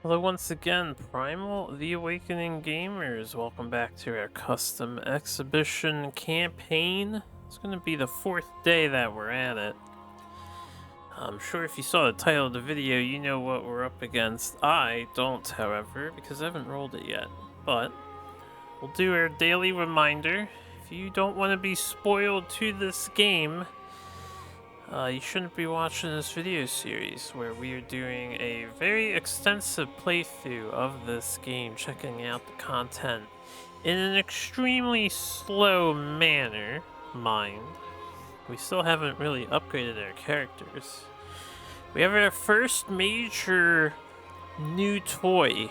Hello once again, Primal, the Awakening Gamers. Welcome back to our custom exhibition campaign. It's going to be the 4th day that we're at it. I'm sure if you saw the title of the video, you know what we're up against. I don't, however, because I haven't rolled it yet. But we'll do our daily reminder. If you don't want to be spoiled to this game, you shouldn't be watching this video series where we are doing a very extensive playthrough of this game, checking out the content in an extremely slow manner, mind. We still haven't really upgraded our characters. We have our first major new toy,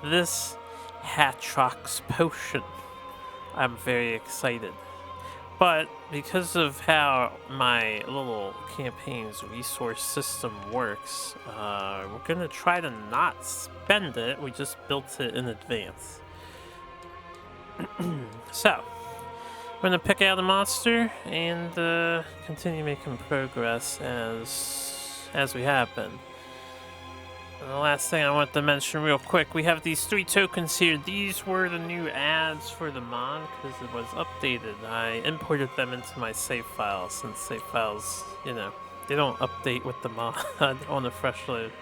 this Hatrox potion. I'm very excited. But because of how my little campaign's resource system works, we're gonna try to not spend it. We just built it in advance. So, we're gonna pick out a monster and continue making progress as we have been. And the last thing I want to mention real quick, we have these 3 tokens here. These were the new ads for the mod because it was updated. I imported them into my save files since save files, you know, they don't update with the mod on a fresh load.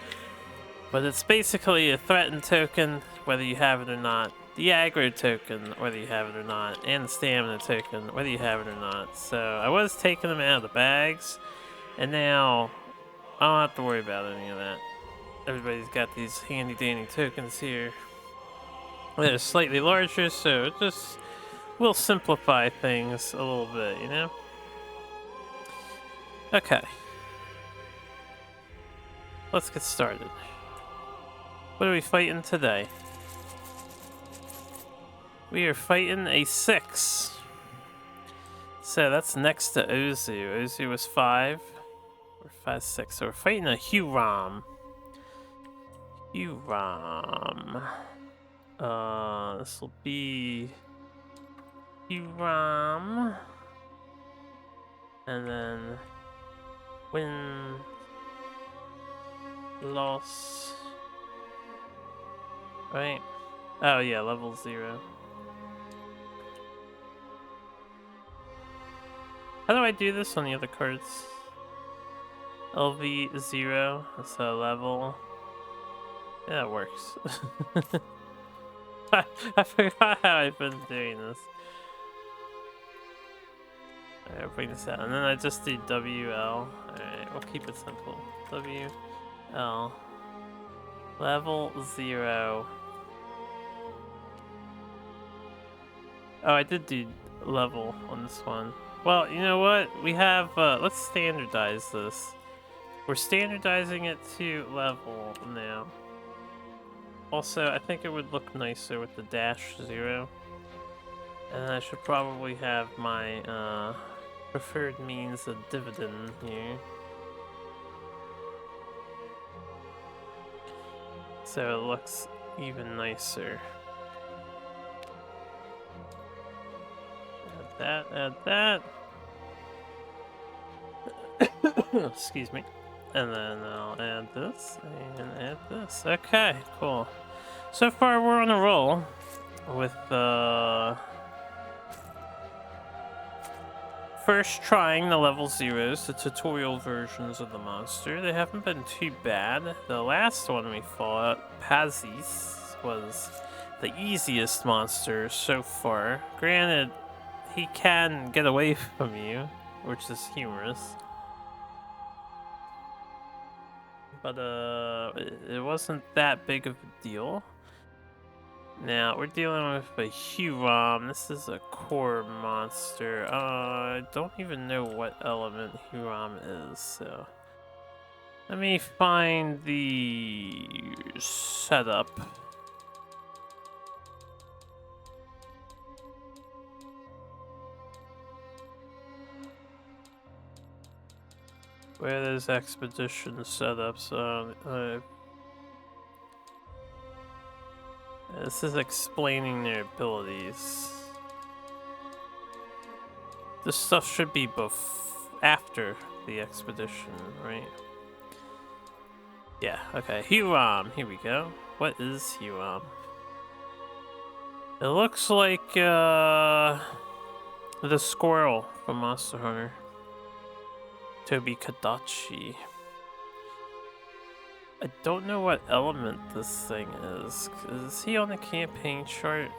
But it's basically a threatened token, whether you have it or not. The aggro token, whether you have it or not. And the stamina token, whether you have it or not. So I was taking them out of the bags, and now I don't have to worry about any of that. Everybody's got these handy dandy tokens here. They're slightly larger, so it just will simplify things a little bit, you know? Okay. Let's get started. What are we fighting today? We are fighting a 6. So that's next to Ozu. Ozu was 5. We're 5, 6. So we're fighting a Hurom. Hurom. This will be Hurom. And then win, loss. Right? Oh yeah, level 0. How do I do this on the other cards? Lv-0, that's a level. Yeah, it works. I forgot how I've been doing this. Alright, I'll bring this out. And then I just do WL. Alright, we'll keep it simple. WL. Level 0. Oh, I did do level on this one. Well, you know what? We have, let's standardize this. We're standardizing it to level now. Also, I think it would look nicer with the -0. And I should probably have my preferred means of dividend here. So it looks even nicer. Add that. Excuse me. And then I'll add this and add this. Okay, cool. So far we're on a roll with first trying the level 0s, the tutorial versions of the monster. They haven't been too bad. The last one we fought, Pazis, was the easiest monster so far. Granted, he can get away from you, which is humorous. But it wasn't that big of a deal. Now we're dealing with a Hurom. This is a core monster. I don't even know what element Hurom is, so let me find the setup. Where there's expedition setups. This is explaining their abilities. This stuff should be after the expedition, right? Yeah, okay. Hurom, here we go. What is Hurom? It looks like the squirrel from Monster Hunter. Toby Kadachi. I don't know what element this thing is. Is he on the campaign chart?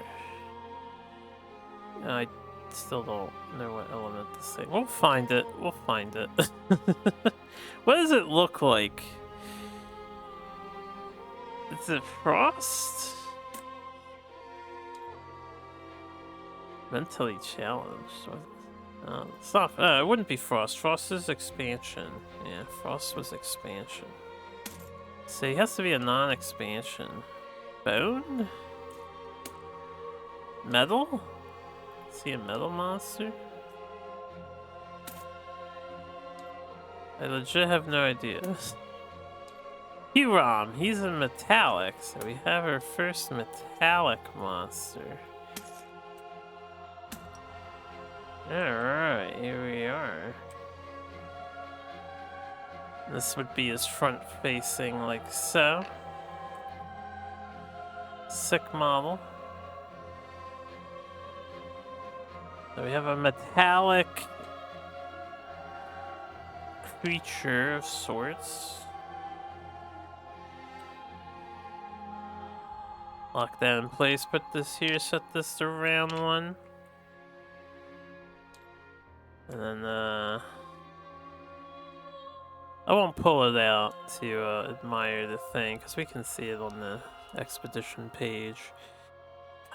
I still don't know what element this thing. We'll find it. We'll find it. What does it look like? Is it frost? Mentally challenged. It's not. It wouldn't be frost. Frost is expansion. Yeah, frost was expansion. So he has to be a non-expansion. Bone? Metal? Is he a metal monster? I legit have no idea. Hurom, he's a metallic, so we have our first metallic monster. Alright, here we are. This would be his front facing like so. Sick model. So we have a metallic creature of sorts. Lock that in place, put this here, set this to round one. And then, I won't pull it out to admire the thing, because we can see it on the expedition page.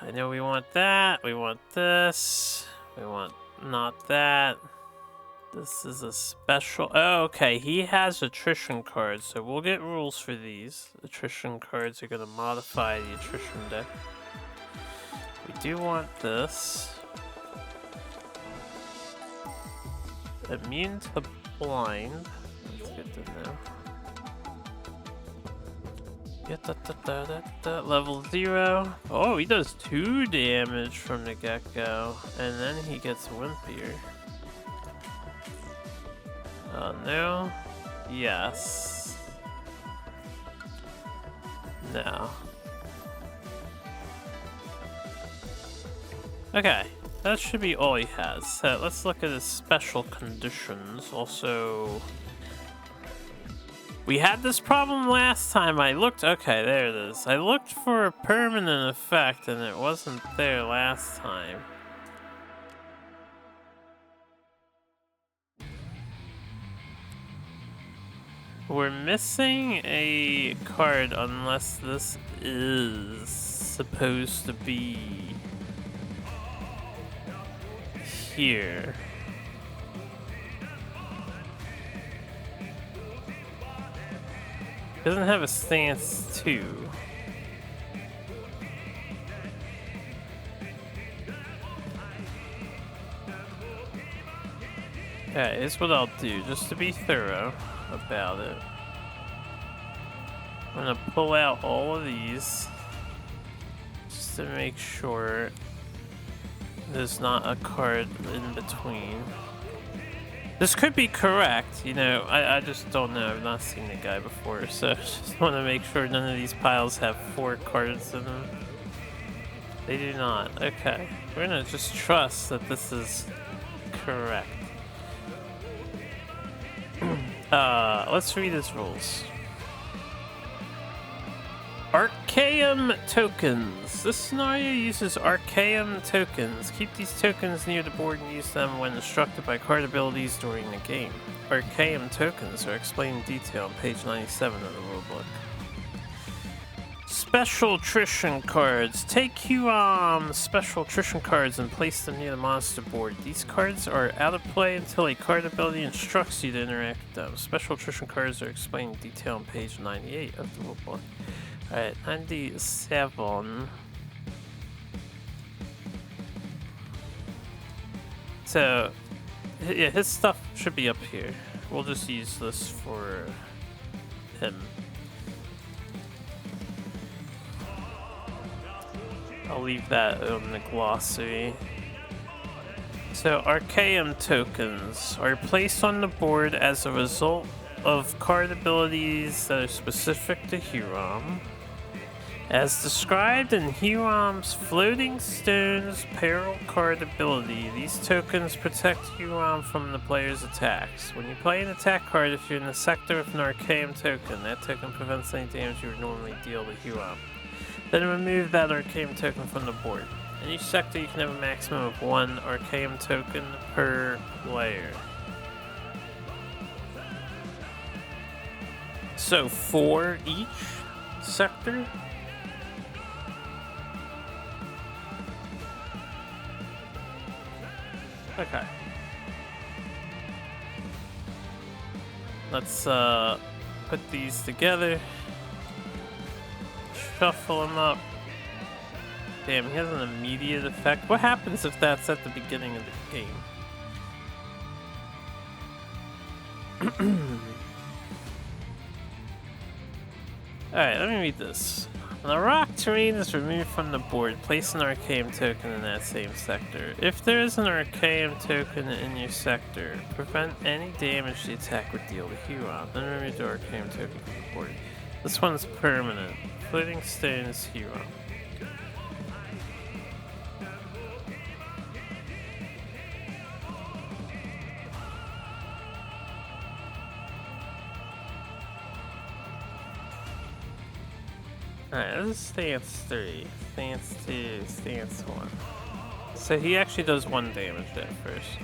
I know we want that, we want this, we want not that. This is a special... Oh, okay, he has attrition cards, so we'll get rules for these. Attrition cards are going to modify the attrition deck. We do want this. Immune to blind. That's good to know. Level 0. Oh, he does 2 damage from the get-go, and then he gets wimpier. Oh no. Yes. No. Okay. That should be all he has. So let's look at his special conditions. Also, we had this problem last time. I looked. Okay, there it is. I looked for a permanent effect and it wasn't there last time. We're missing a card unless this is supposed to be here. Doesn't have a stance 2. Okay, here's what I'll do, just to be thorough about it. I'm gonna pull out all of these just to make sure there's not a card in between. This could be correct, you know, I just don't know. I've not seen the guy before, so I just want to make sure none of these piles have 4 cards in them. They do not. Okay, we're gonna just trust that this is correct. Let's read his rules. Archaeum tokens. This scenario uses Archaeum tokens. Keep these tokens near the board and use them when instructed by card abilities during the game. Archaeum tokens are explained in detail on page 97 of the rulebook. Special attrition cards. Take Hurom special attrition cards and place them near the monster board. These cards are out of play until a card ability instructs you to interact with them. Special attrition cards are explained in detail on page 98 of the rulebook. Alright, 97. So, yeah, his stuff should be up here. We'll just use this for him. I'll leave that on the glossary. So, Archaeum tokens are placed on the board as a result of card abilities that are specific to Hurom. As described in Hurom's Floating Stones Peril card ability, these tokens protect Hurom from the player's attacks. When you play an attack card, if you're in the sector with an Archaeum token, that token prevents any damage you would normally deal to Hurom. Then remove that Archaeum token from the board. In each sector, you can have a maximum of 1 Archaeum token per player. So 4 each sector? Okay. Let's put these together. Shuffle them up. Damn, he has an immediate effect. What happens if that's at the beginning of the game? Alright, let me read this. When a rock terrain is removed from the board, place an Archaeum token in that same sector. If there is an Archaeum token in your sector, prevent any damage the attack would deal to Huron. Then remove the Archaeum token from the board. This one's permanent. Floating Stones Huron. Alright, this is stance 3, stance 2, stance 1. So he actually does 1 damage at first.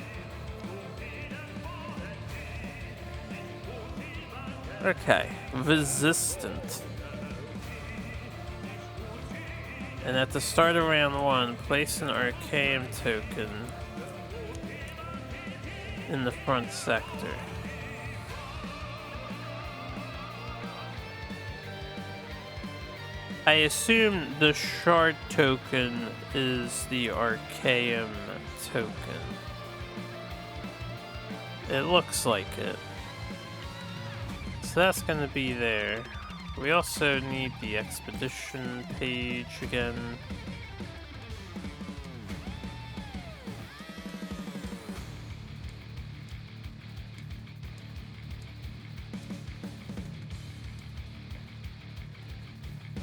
Okay, resistant. And at the start of round 1, place an Archaeum token in the front sector. I assume the shard token is the Archaeum token. It looks like it. So that's gonna be there. We also need the expedition page again.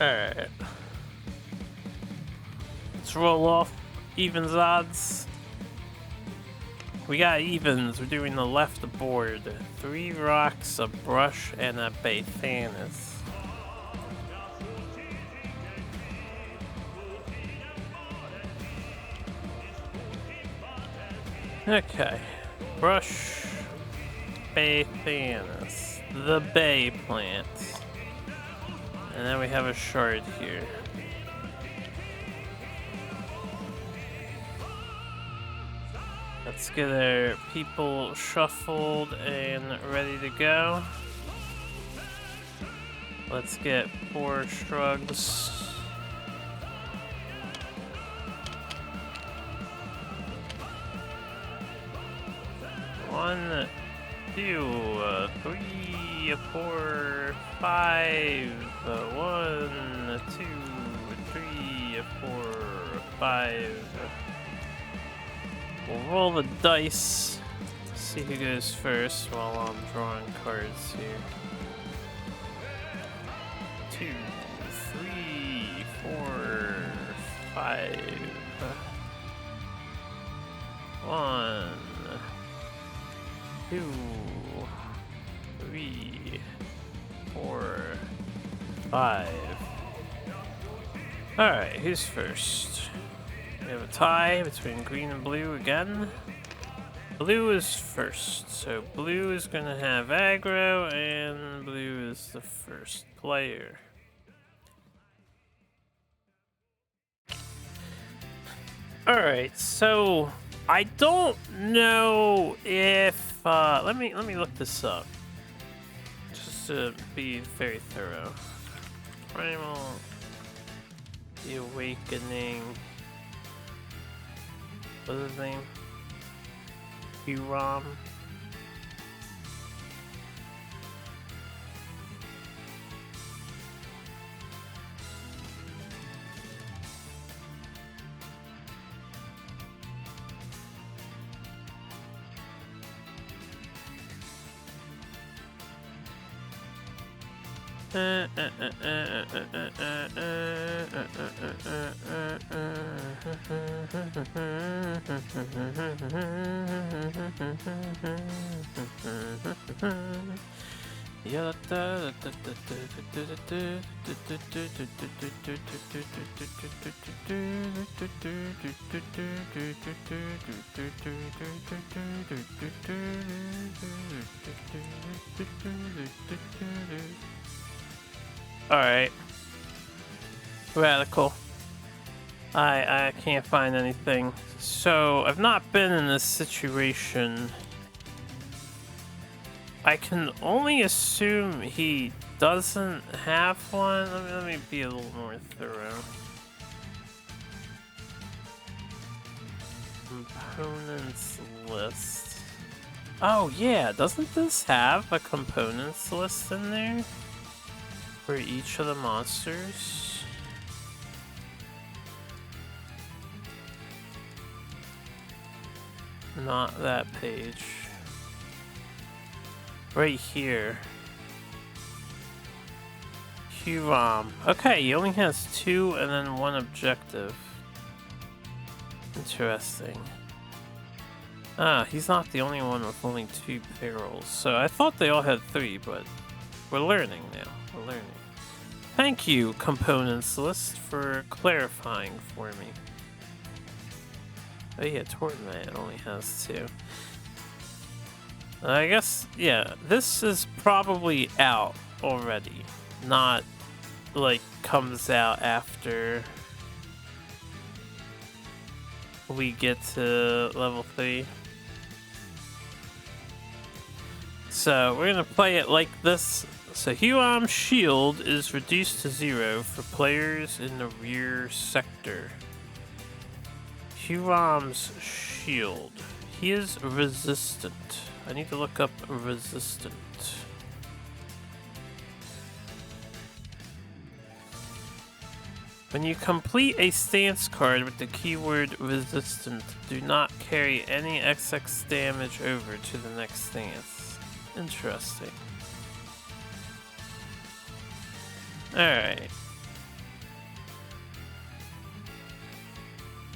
Alright. Let's roll off evens odds. We got evens. We're doing the left board. 3 rocks, a brush, and a Bathanus. Okay. Brush, Bathanus. The bay plant. And then we have a shard here. Let's get our people shuffled and ready to go. Let's get 4 shrugs. One, 2, 3, 4, 5. 1, 2, 3, 4, 5. We'll roll the dice. See who goes first while I'm drawing cards here. 2, 3, 4, 5. 1, 2, 3, 4, 5. Alright, who's first? We have a tie between green and blue again. Blue is first, so blue is gonna have aggro, and blue is the first player. Alright, so I don't know if let me look this up. Just to be very thorough. Primal, the Awakening. What's his name? Hurom. Alright. Radical. I can't find anything. So, I've not been in this situation. I can only assume he doesn't have one. Let me be a little more thorough. Components list. Oh yeah, doesn't this have a components list in there? For each of the monsters? Not that page. Right here. Hurom. Okay, he only has 2 and then 1 objective. Interesting. Ah, he's not the only one with only 2 perils. So I thought they all had 3, but we're learning now. We're learning. Thank you, Components List, for clarifying for me. Oh yeah, Torment only has 2. I guess, yeah, this is probably out already. Not, like, comes out after we get to level 3. So, we're gonna play it like this. So, Hurom's shield is reduced to 0 for players in the rear sector. Hurom's shield. He is resistant. I need to look up resistant. When you complete a stance card with the keyword resistant, do not carry any XX damage over to the next stance. Interesting. Alright.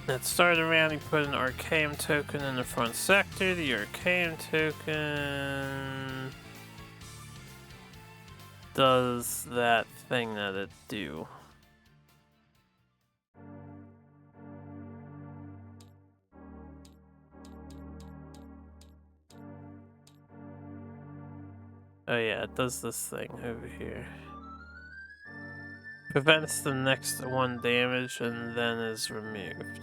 At start of round, you put an Archaeum token in the front sector. The Archaeum token does that thing that it do. Oh yeah, it does this thing over here. Prevents the next 1 damage and then is removed.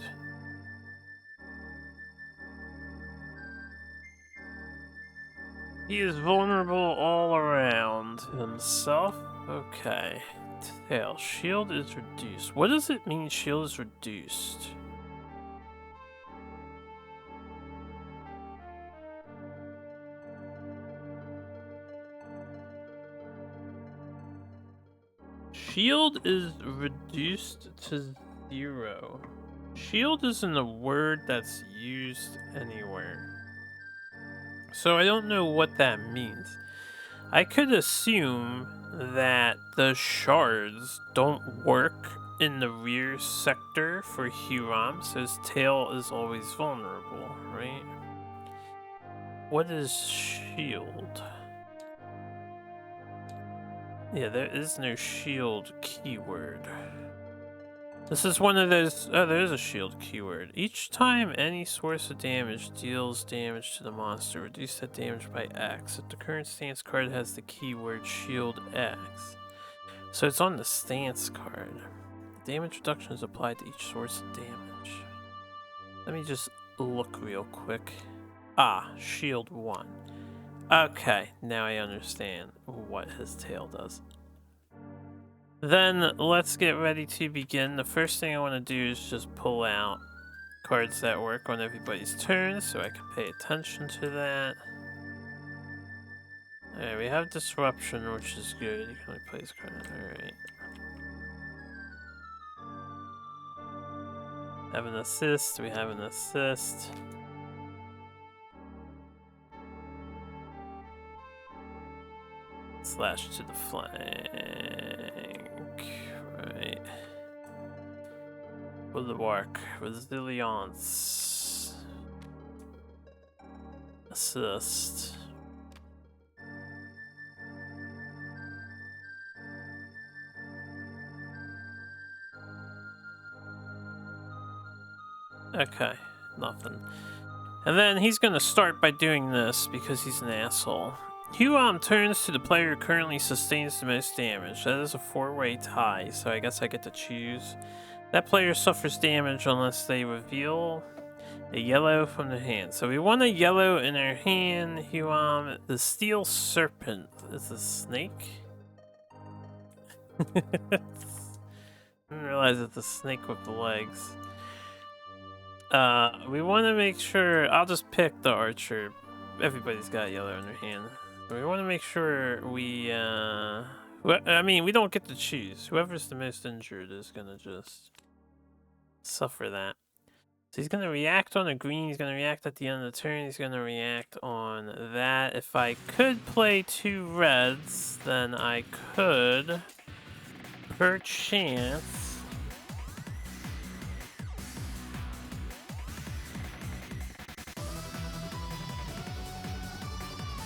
He is vulnerable all around himself. Okay. Tail. Shield is reduced. What does it mean shield is reduced? Shield is reduced to 0. Shield isn't a word that's used anywhere. So I don't know what that means. I could assume that the shards don't work in the rear sector for Hurom, so his tail is always vulnerable, right? What is shield? Yeah, there is no shield keyword. This is one of those... Oh, there is a shield keyword. Each time any source of damage deals damage to the monster, reduce that damage by X. If the current stance card has the keyword shield X. So it's on the stance card. Damage reduction is applied to each source of damage. Let me just look real quick. Ah, shield 1. Okay, now I understand what his tail does. Then let's get ready to begin. The first thing I want to do is just pull out cards that work on everybody's turn so I can pay attention to that. Alright, we have Disruption, which is good. You can only play this card. Alright. Have an assist. We have an assist. slash to the flank. Right. Will it work? Resilience. Assist. Okay, nothing. And then he's gonna start by doing this because he's an asshole. Hurom turns to the player who currently sustains the most damage. That is a 4-way tie, so I guess I get to choose. That player suffers damage unless they reveal a yellow from the hand. So we want a yellow in our hand. Hurom, the steel serpent is a snake. Didn't realize it's a snake with the legs. We want to make sure. I'll just pick the archer. Everybody's got yellow in their hand. We want to make sure we. I mean, we don't get to choose. Whoever's the most injured is gonna just suffer that. So he's gonna react on a green. He's gonna react at the end of the turn. He's gonna react on that. If I could play 2 reds, then I could, perchance,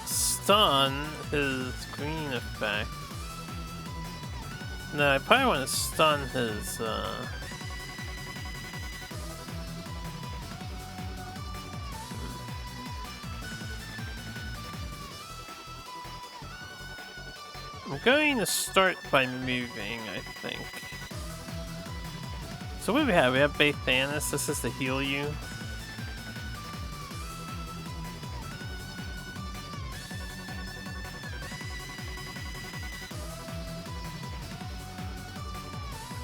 stun his green effect. No, I probably want to stun his, I'm going to start by moving, I think. So what do we have? We have Bathanis. This is to heal you.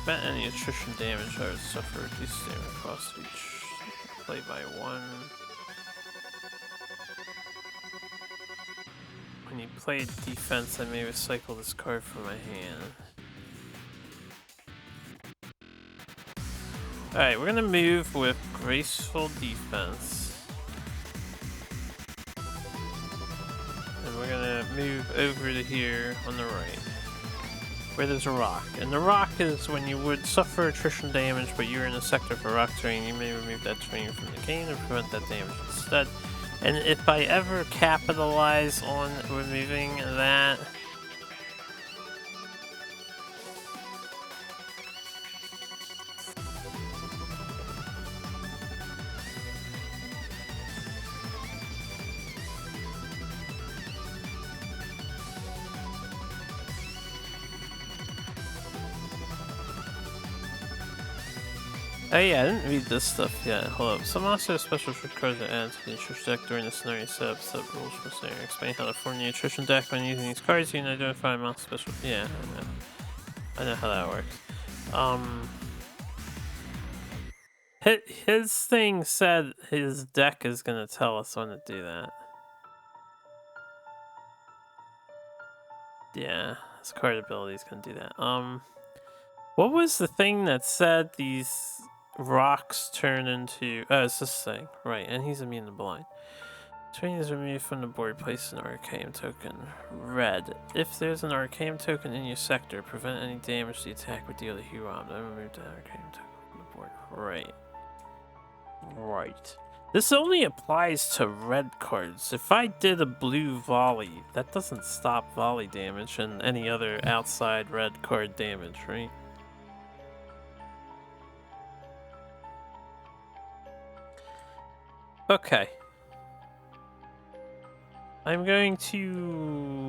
Bet any attrition damage I would suffer. Reduce damage cost each play by 1. When you play defense, I may recycle this card from my hand. Alright, we're gonna move with graceful defense. And we're gonna move over to here on the right, where there's a rock. And the rock is when you would suffer attrition damage, but you're in a sector for rock terrain, you may remove that terrain from the game and prevent that damage instead. And if I ever capitalize on removing that, oh yeah, I didn't read this stuff yet. Hold up. Some monster special trick cards are added to the attrition deck during the scenario setup. Set rules for scenario. Explain how to form the attrition deck. When using these cards, you can identify monster special. Yeah, I know. I know how that works. His thing said his deck is gonna tell us when to do that. Yeah, his card ability is gonna do that. What was the thing that said these rocks turn into... Oh, it's this thing. Right, and he's immune to blind. Terrain is removed from the board. Place an arcane token. Red. If there's an arcane token in your sector, prevent any damage the attack would deal to Hurom. Then remove the arcane token from the board. Right. Right. This only applies to red cards. If I did a blue volley, that doesn't stop volley damage and any other outside red card damage, right? Okay. I'm going to...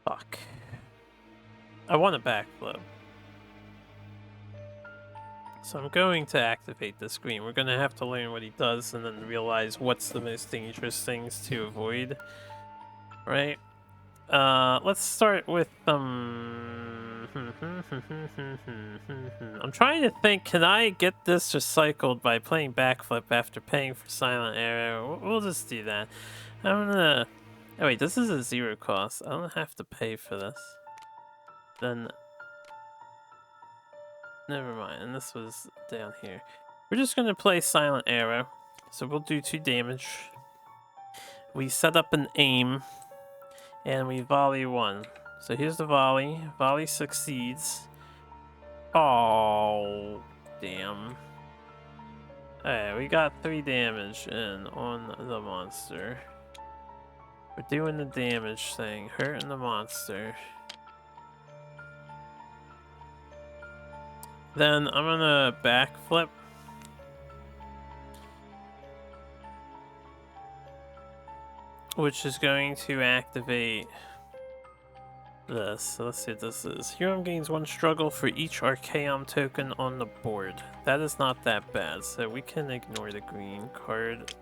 Fuck. I want a backflip. So I'm going to activate the screen. We're going to have to learn what he does and then realize what's the most dangerous things to avoid. Right? Let's start with I'm trying to think, can I get this recycled by playing backflip after paying for silent arrow? We'll just do that. I'm gonna... Oh wait, this is a 0 cost. I don't have to pay for this. Then... Never mind, and this was down here. We're just gonna play silent arrow. So we'll do 2 damage. We set up an aim. And we volley 1. So here's the volley. Volley succeeds. Oh, damn. Alright, we got 3 damage in on the monster. We're doing the damage thing, hurting the monster. Then I'm gonna backflip. Which is going to activate this. So let's see what this is. Hurom gains 1 struggle for each Archaeum token on the board. That is not that bad, so we can ignore the green card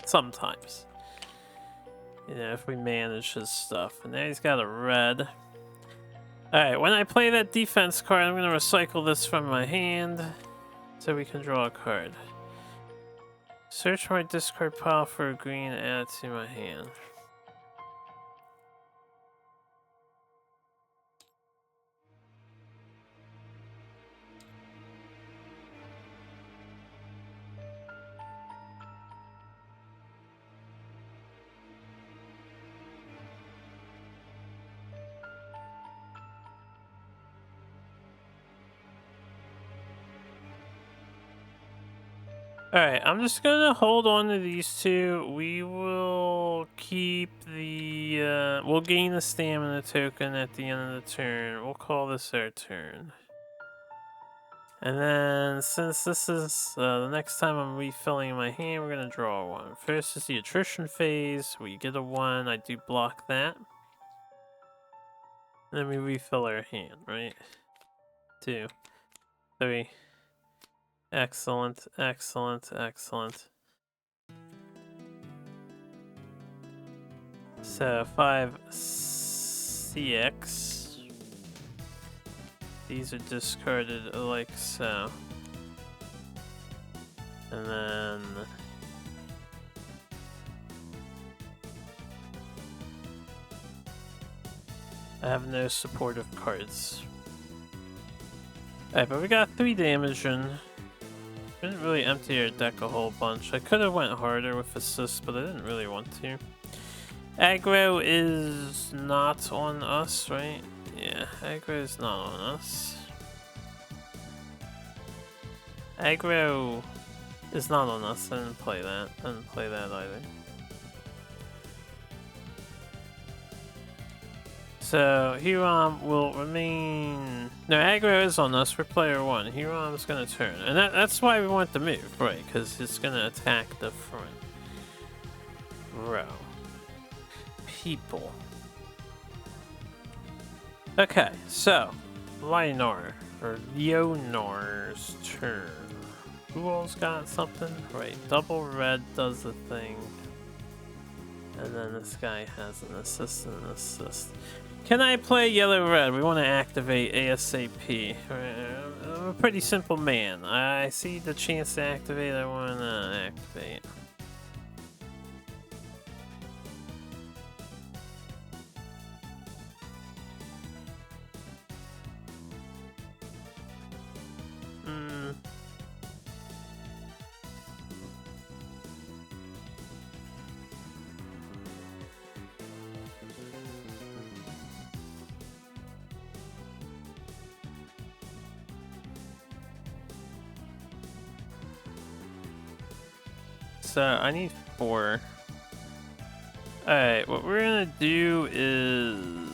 sometimes. You know, if we manage his stuff. And now he's got a red. Alright, when I play that defense card, I'm going to recycle this from my hand so we can draw a card. Search my discard pile for a green, add it to my hand. Alright, I'm just gonna hold on to these 2. We will keep the, we'll gain the stamina token at the end of the turn. We'll call this our turn. And then, since this is the next time I'm refilling my hand, we're gonna draw 1. First is the attrition phase. We get a 1, I do block that. And then we refill our hand, right? 2, 3. Excellent, excellent, excellent. So 5 CX. These are discarded like so. And then I have no supportive cards. Alright, but we got 3 damage in. Didn't really empty our deck a whole bunch. I could have went harder with assist, but I didn't really want to. Aggro is not on us, right? Yeah, aggro is not on us. Aggro is not on us. I didn't play that. I didn't play that either. So, Hurom will remain... No, aggro is on us for player 1. Hurom's gonna turn. And that's why we want the move, right? Because it's gonna attack the front row. People. Okay, so... Lionor, or Leonor's turn. Who all's got something? Right, double red does the thing. And then this guy has an assist and an assist. Can I play yellow-red? We want to activate ASAP. I'm a pretty simple man. I see the chance to activate, I want to activate. So I need 4. Alright, what we're gonna do is...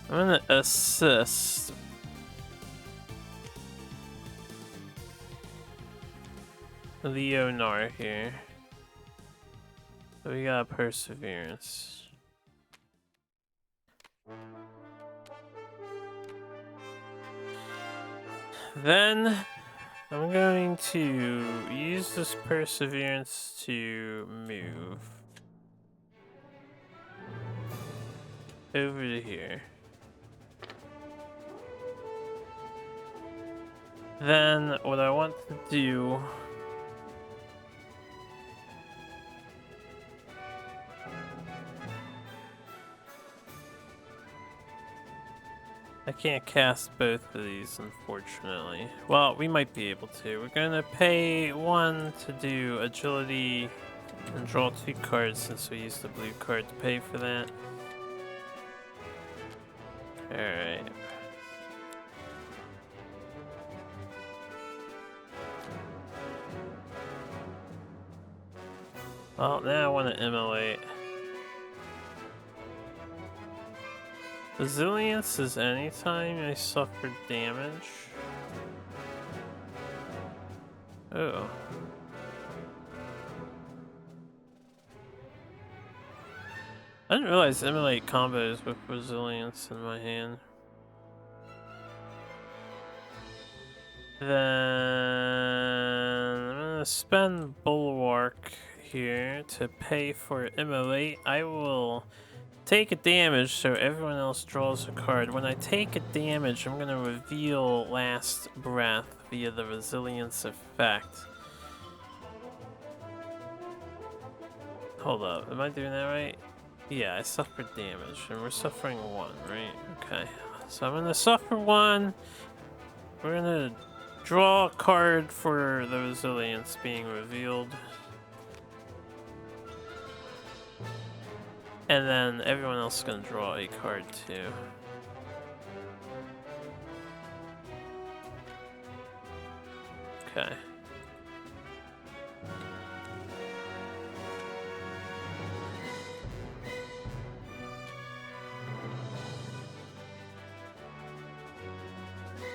I'm gonna assist. Leonor here. So we got perseverance. Then I'm going to use this perseverance to move over to here. Then what I want to do I can't cast both of these, unfortunately. Well, we might be able to. We're gonna pay 1 to do agility and draw 2 cards since we used the blue card to pay for that. Alright. Well, now I want to immolate. Resilience is anytime I suffer damage. Oh. I didn't realize immolate combos with resilience in my hand. Then I'm gonna spend Bulwark here to pay for immolate. I will take a damage so everyone else draws a card. When I take a damage, I'm gonna reveal Last Breath via the resilience effect. Hold up, am I doing that right? Yeah, I suffered damage, and we're suffering 1, right? Okay, so I'm gonna suffer 1. We're gonna draw a card for the resilience being revealed. And then everyone else is gonna draw a card too. Okay.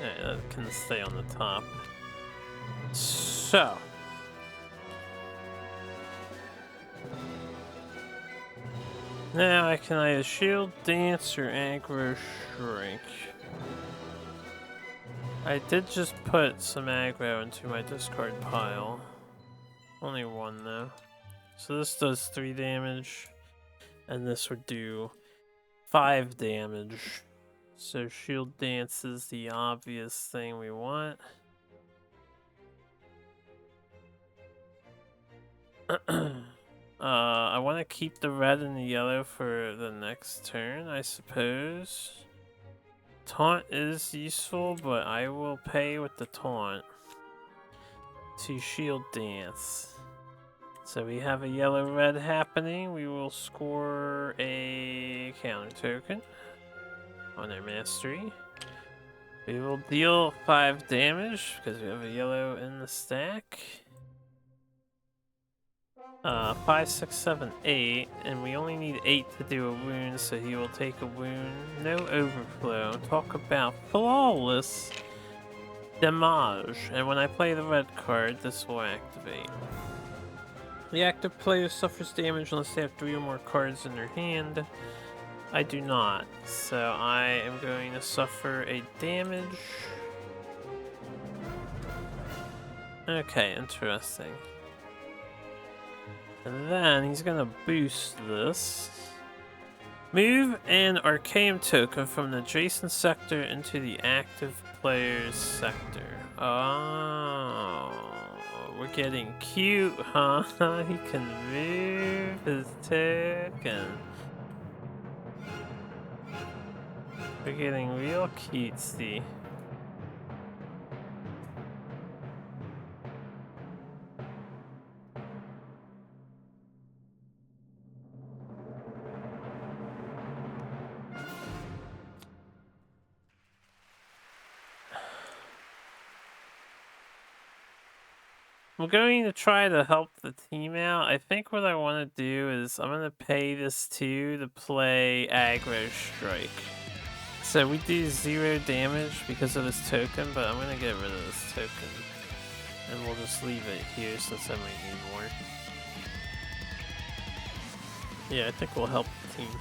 Alright, that can stay on the top. So. Now I can either shield, dance, or aggro shrink. I did just put some aggro into my discard pile. Only 1 though. So this does 3 damage, and this would do 5 damage. So shield dance is the obvious thing we want. I want to keep the red and the yellow for the next turn, I suppose. Taunt is useful, but I will pay with the taunt to shield dance. So we have a yellow-red happening. We will score a counter token on our mastery. We will deal 5 damage because we have a yellow in the stack. 5, 6, 7, 8, and we only need 8 to do a wound, so he will take a wound. No overflow. Talk about flawless damage. And when I play the red card, this will activate. The active player suffers damage unless they have 3 or more cards in their hand. I do not, so I am going to suffer a damage. Okay, interesting. And then he's gonna boost this. Move an Archaeum token from the adjacent sector into the active player's sector. Oh, we're getting cute, huh? He can move his token. We're getting real cutesy. I'm going to try to help the team out. I think what I want to do is I'm going to pay this 2 to play aggro strike. So we do 0 damage because of this token, but I'm going to get rid of this token. And we'll just leave it here since I might need more. Yeah, I think we'll help the team.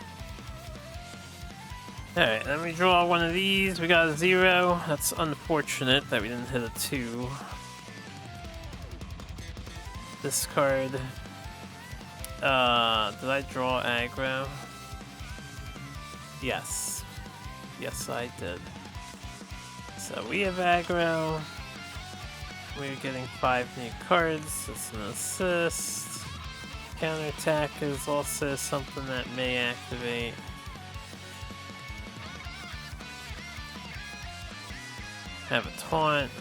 Alright, then we draw one of these. We got a 0. That's unfortunate that we didn't hit a 2. Discard. Did I draw aggro? Yes. Yes, I did. So we have aggro. We're getting 5 new cards. That's an assist. Counterattack is also something that may activate. Have a taunt.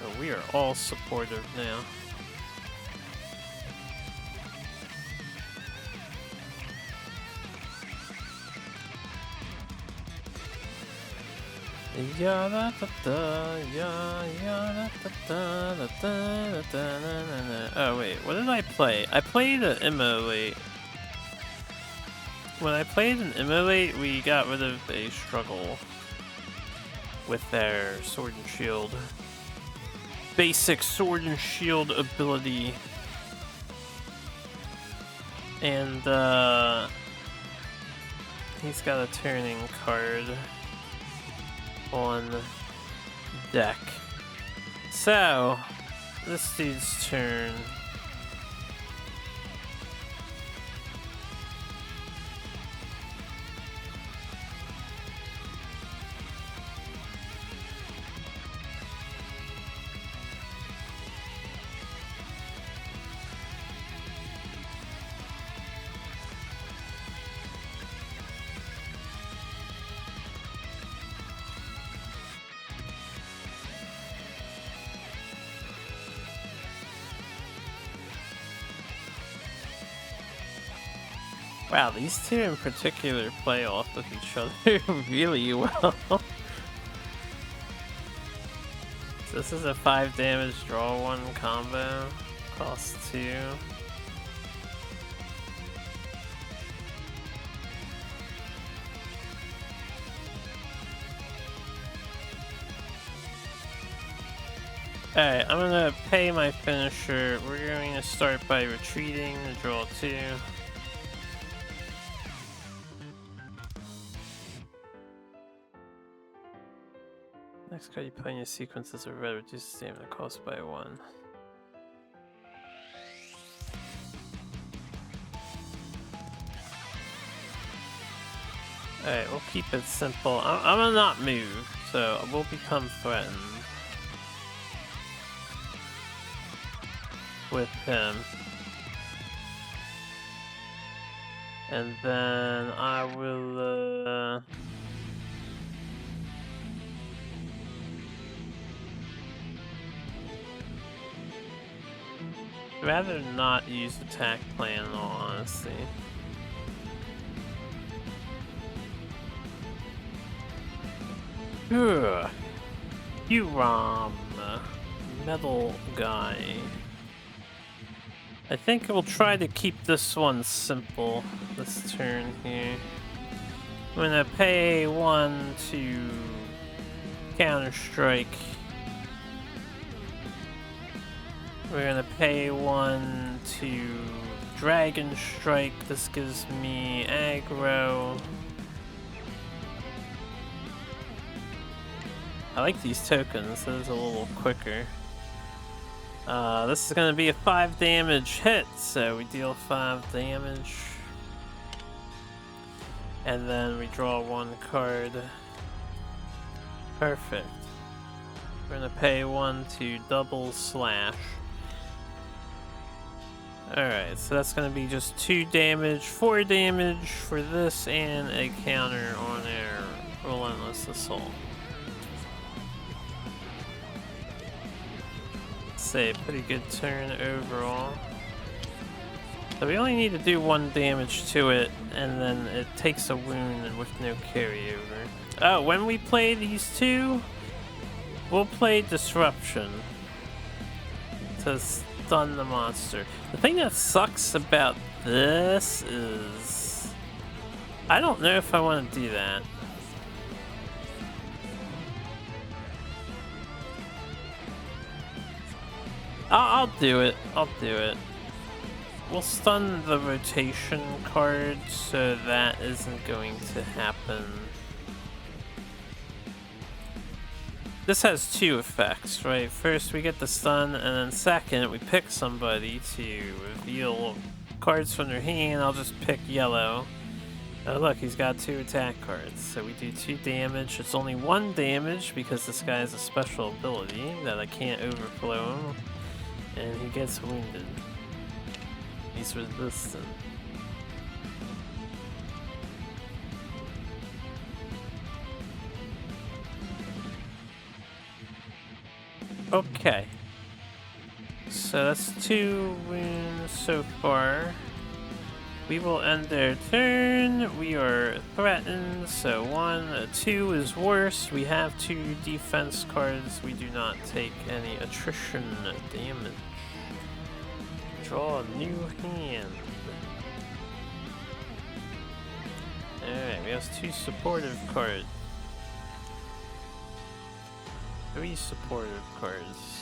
So we are all supportive now. Ya da da da ya da da da da da da. Oh wait, what did I play? I played an immolate. When I played an immolate, we got rid of a struggle with their sword and shield. Basic sword and shield ability. And he's got a turning card on deck. So, this dude's turn. Wow, these two in particular play off of each other really well. So this is a 5 damage draw 1 combo. Cost 2. Alright, I'm gonna pay my finisher. We're going to start by retreating to draw 2. Next card you play in your sequence is a red, reduces stamina cost by 1. Alright, we'll keep it simple. I'm gonna not move, so I will become threatened with him. And then I will, rather not use attack plan in all honesty. Hurom, metal guy. I think we'll try to keep this one simple this turn here. I'm gonna pay 1 to counter strike. We're gonna pay 1 to Dragon Strike. This gives me aggro. I like these tokens, those are a little quicker. This is gonna be a 5 damage hit, so we deal 5 damage. And then we draw 1 card. Perfect. We're gonna pay 1 to double slash. Alright, so that's gonna be just 2 damage, 4 damage for this, and a counter on our Relentless Assault. Say pretty good turn overall. So we only need to do 1 damage to it, and then it takes a wound and with no carryover. Oh, when we play these two, we'll play Disruption to stun the monster. The thing that sucks about this is I don't know if I want to do that. I'll do it. I'll do it. We'll stun the rotation card, so that isn't going to happen. This has two effects, right? First, we get the stun, and then second, we pick somebody to reveal cards from their hand. I'll just pick yellow. Oh look, he's got 2 attack cards, so we do 2 damage. It's only 1 damage because this guy has a special ability that I can't overflow him, and he gets wounded. He's resistant. Okay. So that's 2 wounds so far. We will end their turn. We are threatened, so 1, 2 is worse. We have 2 defense cards. We do not take any attrition damage. Draw a new hand. Alright, we have 2 supportive cards. 3 supportive cards.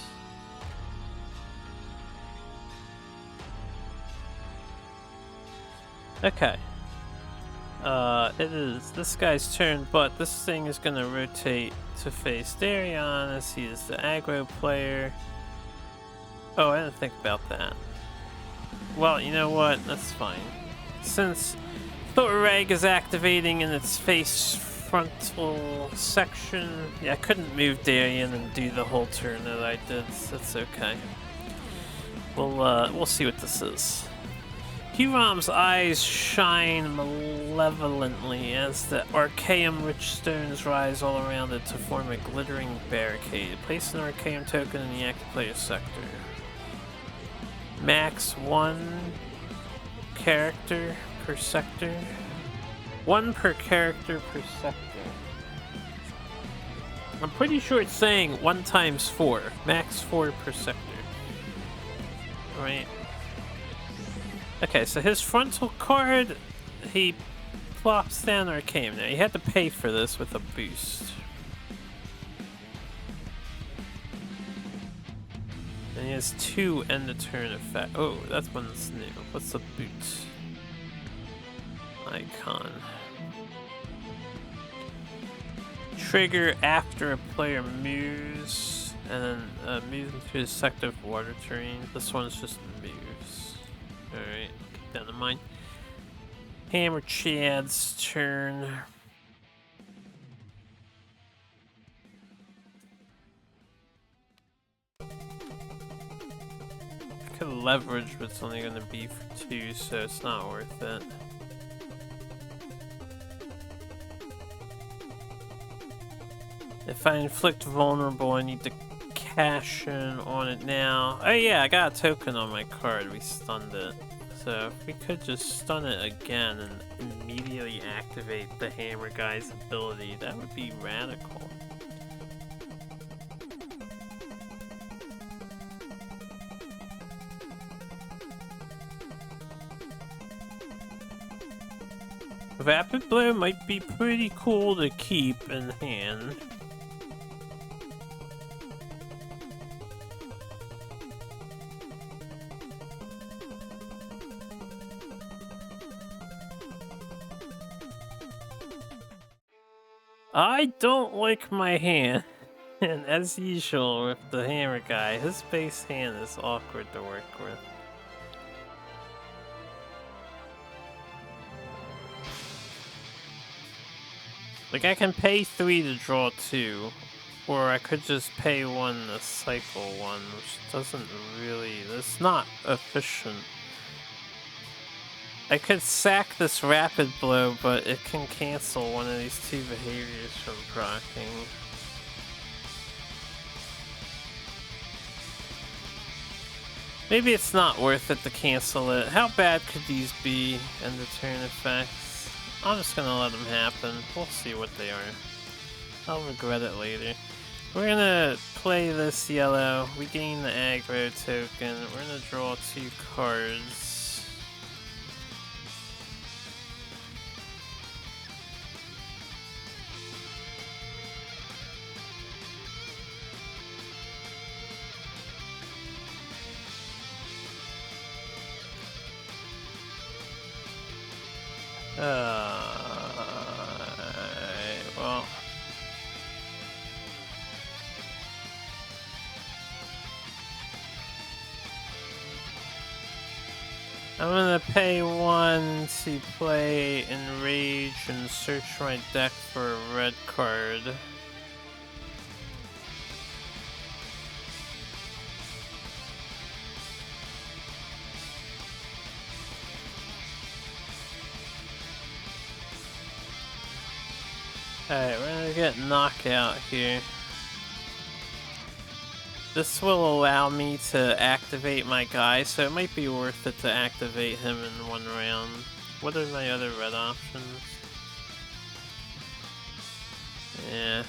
Okay. It is this guy's turn, but this thing is gonna rotate to face Darion as he is the aggro player. Oh, I didn't think about that. Well, you know what? That's fine. Since Thorag is activating in its face frontal section, yeah, I couldn't move Darion and do the whole turn that I did, so that's okay. We'll see what this is. Hurom's eyes shine malevolently as the Archaeum-rich stones rise all around it to form a glittering barricade. Place an Archaeum token in the active player sector. Max 1 character per sector. 1 per character per sector. I'm pretty sure it's saying 1 times 4. Max 4 per sector. Right. Okay, so his frontal card, he plops down Arcane. Now, you had to pay for this with a boost. And he has 2 end of turn effect. Oh, that one's new. What's the boot? Icon. Trigger after a player moves, and then moves into his sector of water terrain. This one's just moves. Alright, keep that in mind. Hammer Chad's turn. I could leverage, but it's only going to be for 2, so it's not worth it. If I inflict vulnerable, I need to cash in on it now. Oh yeah, I got a token on my card. We stunned it. So if we could just stun it again and immediately activate the hammer guy's ability, that would be radical. Rapid Blow might be pretty cool to keep in hand. I don't like my hand, and as usual with the hammer guy, his base hand is awkward to work with. Like, I can pay 3 to draw 2, or I could just pay 1 to cycle 1, which doesn't really... It's not efficient. I could sack this Rapid Blow, but it can cancel one of these 2 behaviors from proccing. Maybe it's not worth it to cancel it. How bad could these be in the turn effects? I'm just gonna let them happen. We'll see what they are. I'll regret it later. We're gonna play this yellow. We gain the aggro token. We're gonna draw 2 cards. Well, I'm gonna pay 1 to play Enrage and search my deck for a red card. Alright, we're gonna get knockout here. This will allow me to activate my guy, so it might be worth it to activate him in 1 round. What are my other red options? Yeah.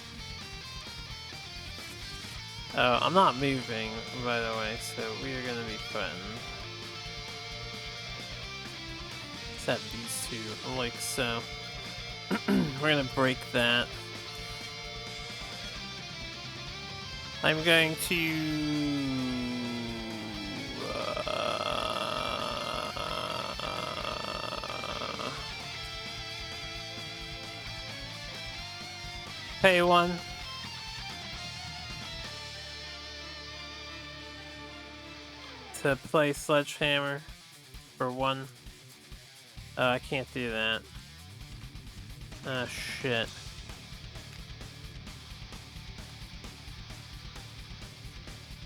Oh, I'm not moving, by the way, so we are gonna be fun. Let's have these two, like so. We're gonna break that. I'm going to pay 1. To play Sledgehammer for 1. Oh, I can't do that. Ah, shit.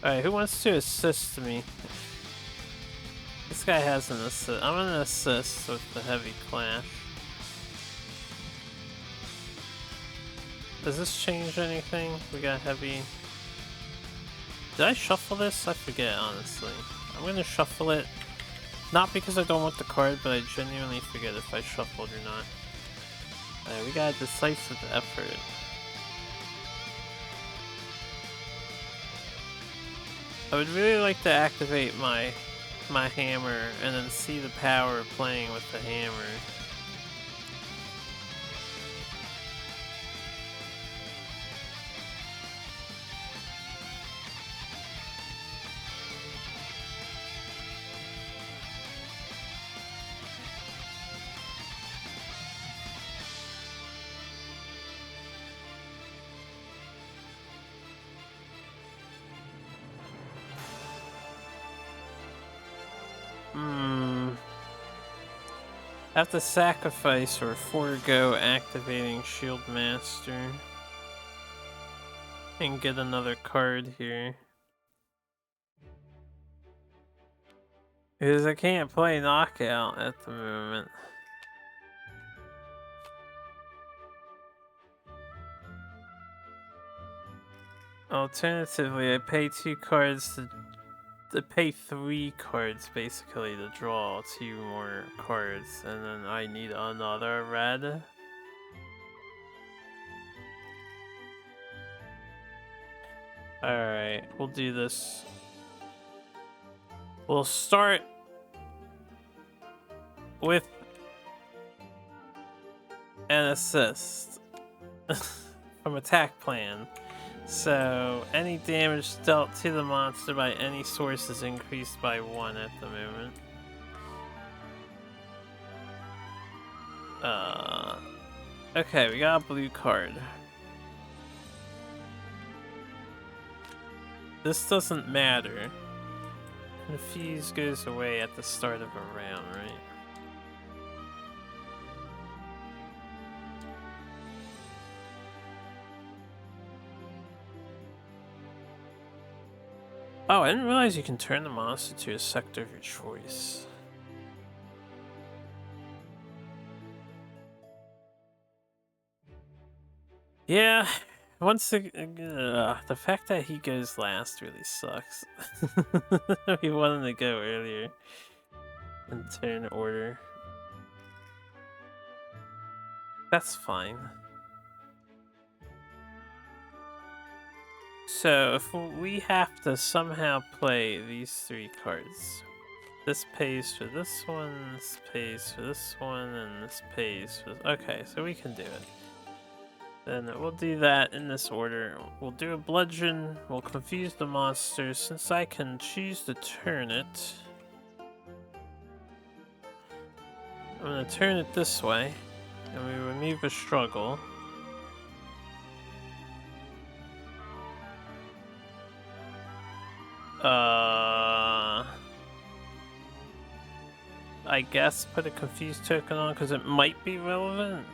Alright, who wants to assist me? This guy has an assist. I'm gonna assist with the heavy clash. Does this change anything? We got heavy. Did I shuffle this? I forget, honestly. I'm gonna shuffle it. Not because I don't want the card, but I genuinely forget if I shuffled or not. Alright, we got a decisive effort. I would really like to activate my hammer and then see the power of playing with the hammer. Have to sacrifice or forego activating Shield Master and get another card here. Because I can't play Knockout at the moment. Alternatively, I pay 2 cards to pay 3 cards basically to draw 2 more cards, and then I need another red. Alright, we'll do this. We'll start with an assist from attack plan. So, any damage dealt to the monster by any source is increased by 1 at the moment. Okay, we got a blue card. This doesn't matter. Confuse goes away at the start of a round, right? Oh, I didn't realize you can turn the monster to a sector of your choice. Yeah, the fact that he goes last really sucks. We wanted to go earlier in turn order. That's fine. So if we have to somehow play these 3 cards, this pays for this one, this pays for this one, and this pays for this. Okay, so we can do it. Then we'll do that in this order. We'll do a bludgeon, we'll confuse the monsters. Since I can choose to turn it, I'm gonna turn it this way, and we remove a struggle. I guess, put a confused token on because it might be relevant.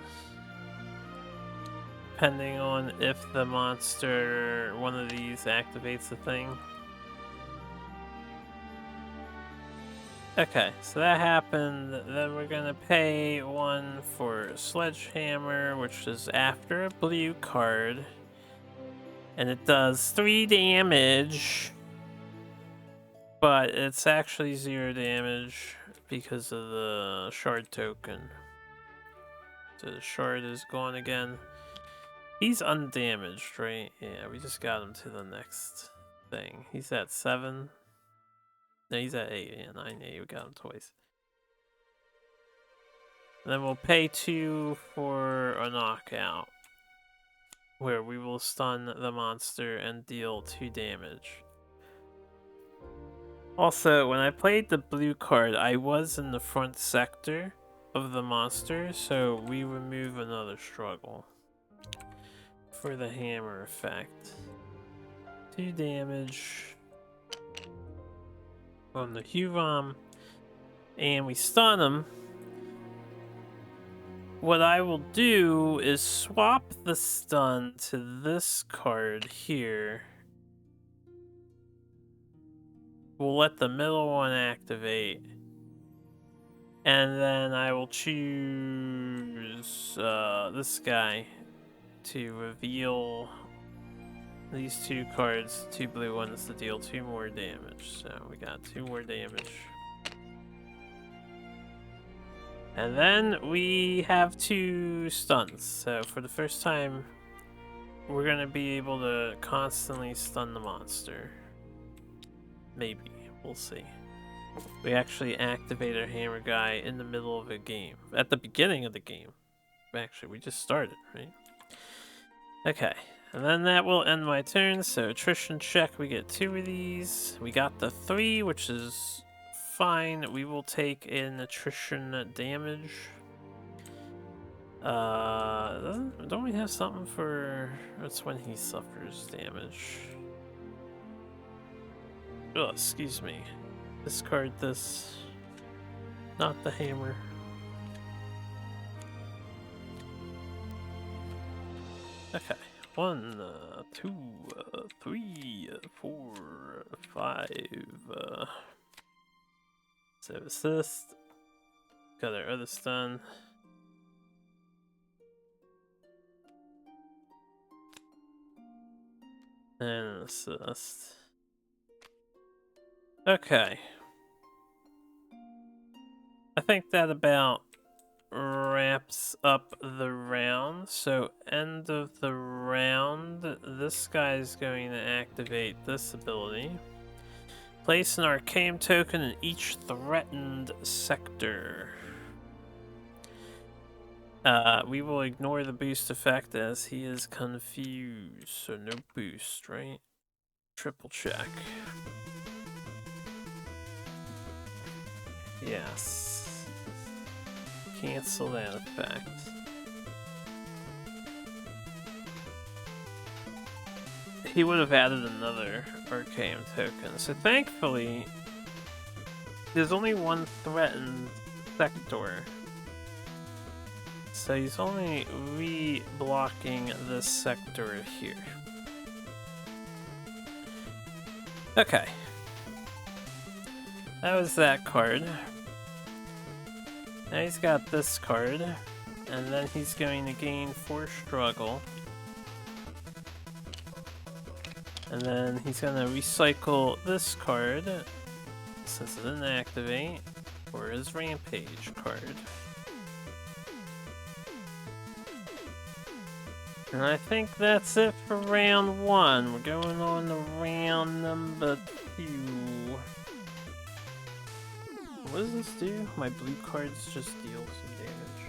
Depending on if the monster, one of these, activates the thing. Okay, so that happened. Then we're gonna pay one for Sledgehammer, which is after a blue card. And it does 3 damage. But it's actually 0 damage because of the shard token. So the shard is gone again. He's undamaged, right? Yeah, we just got him to the next thing. He's at 7. No, he's at 8. Yeah, 9. Yeah, we got him twice. And then we'll pay 2 for a knockout, where we will stun the monster and deal 2 damage. Also, when I played the blue card, I was in the front sector of the monster, so we remove another struggle for the hammer effect. 2 damage on the Hurom, and we stun him. What I will do is swap the stun to this card here. We'll let the middle one activate. And then I will choose this guy to reveal these 2 cards, 2 blue ones to deal 2 more damage. So we got 2 more damage. And then we have 2 stuns. So for the first time, we're gonna be able to constantly stun the monster. Maybe, we'll see. We actually activate our hammer guy in the middle of a game. At the beginning of the game. Actually, we just started, right? Okay, and then that will end my turn. So attrition check, we get 2 of these. We got the 3, which is fine. We will take an attrition damage. Don't we have something for... That's when he suffers damage. Oh, excuse me. Discard this. Not the hammer. Okay. 1, 2, 3, 4, 5. So assist. Got our other stun. And assist. Okay. I think that about wraps up the round. So end of the round, this guy is going to activate this ability. Place an arcane token in each threatened sector. We will ignore the boost effect as he is confused, so no boost, right? Triple check. Yes. Cancel that effect. He would have added another arcane token. So thankfully, there's only one threatened sector. So he's only re-blocking this sector here. Okay. That was that card. Now he's got this card, and then he's going to gain 4 struggle. And then he's going to recycle this card, since it didn't activate, for his rampage card. And I think that's it for round 1. We're going on to round number 2. What does this do? My blue cards just deal some damage.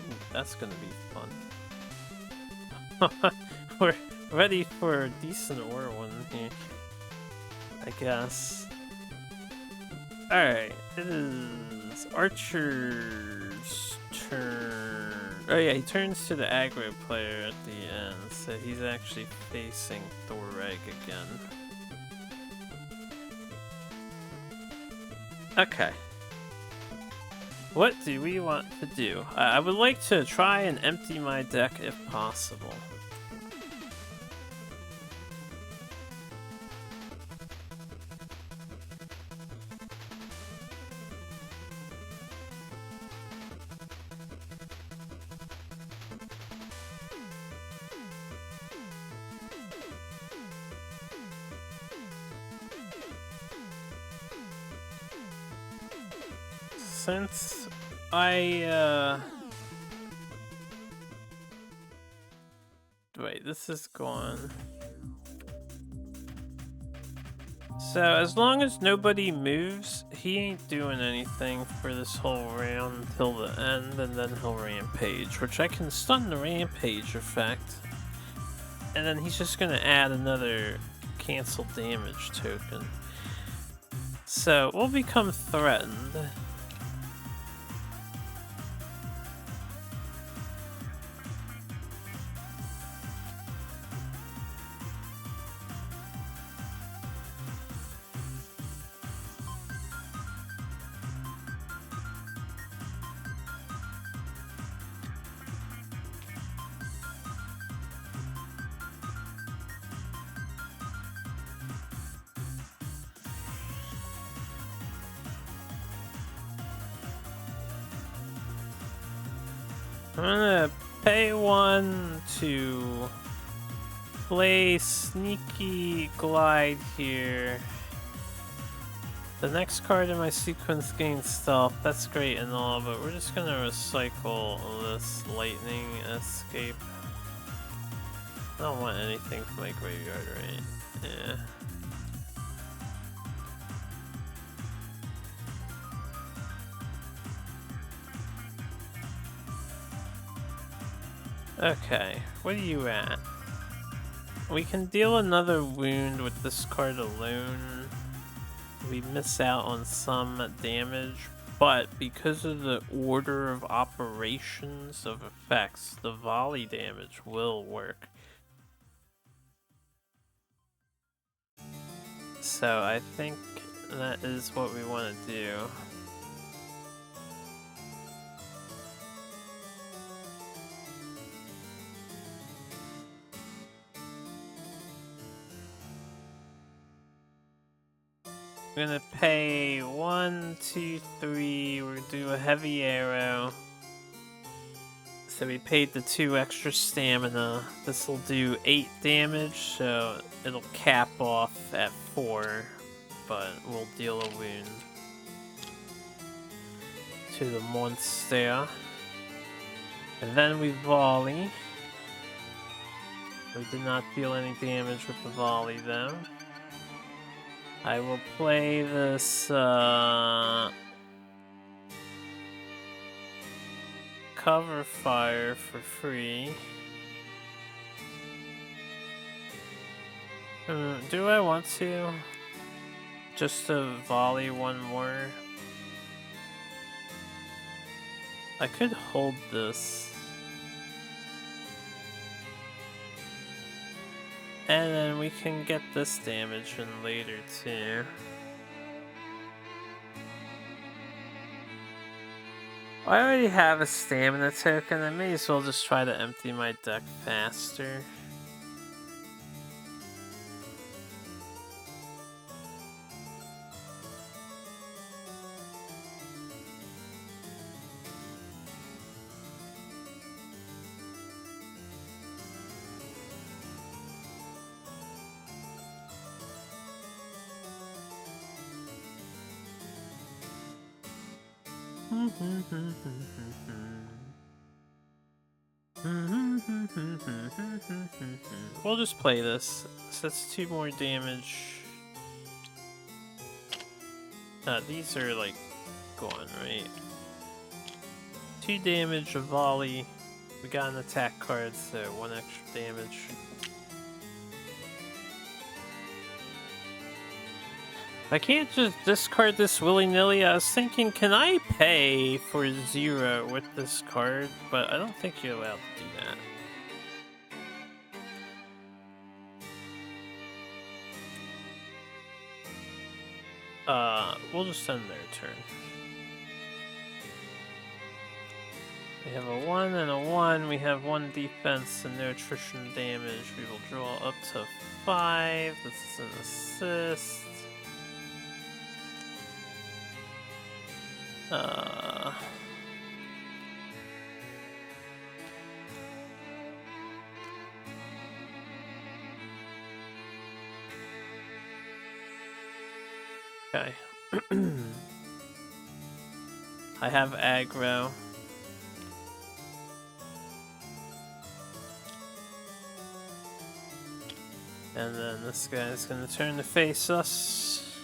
Ooh, that's gonna be fun. We're ready for a decent ore one here, I guess. Alright, it is Archer's turn. Oh yeah, he turns to the aggro player at the end, so he's actually facing Thoreg again. Okay. What do we want to do? I would like to try and empty my deck if possible. Since wait, this is gone. So as long as nobody moves, he ain't doing anything for this whole round until the end, and then he'll rampage, which I can stun the rampage effect. And then he's just gonna add another cancel damage token. So we'll become threatened. I'm gonna pay 1 to play Sneaky Glide here. The next card in my sequence gains stealth. That's great and all, but we're just gonna recycle this Lightning Escape. I don't want anything from my graveyard, right? Yeah. Okay, what are you at? We can deal another wound with this card alone. We miss out on some damage, but because of the order of operations of effects, the volley damage will work. So I think that is what we want to do. We're gonna pay 1, 2, 3. We're gonna do a heavy arrow. So we paid the 2 extra stamina. This will do 8 damage, so it'll cap off at 4, but we'll deal a wound to the monster. And then we volley. We did not deal any damage with the volley though. I will play this cover fire for free. Do I want to? Just to volley one more? I could hold this. And then we can get this damage in later too. I already have a stamina token. I may as well just try to empty my deck faster. We'll just play this. So that's 2 more damage. These are like gone, right? 2 damage, a volley. We got an attack card, so 1 extra damage. I can't just discard this willy-nilly. I was thinking, can I pay for 0 with this card? But I don't think you're allowed to do that. We'll just end their turn. We have a 1 and a 1. We have 1 defense and no attrition damage. We will draw up to 5. This is an assist. Okay. I have aggro. And then this guy's gonna turn to face us.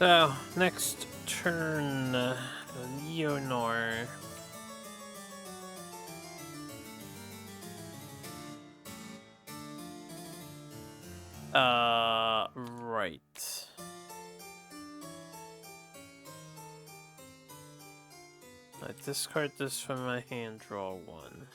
So, next turn, Leonor. Right. I discard this from my hand, draw 1.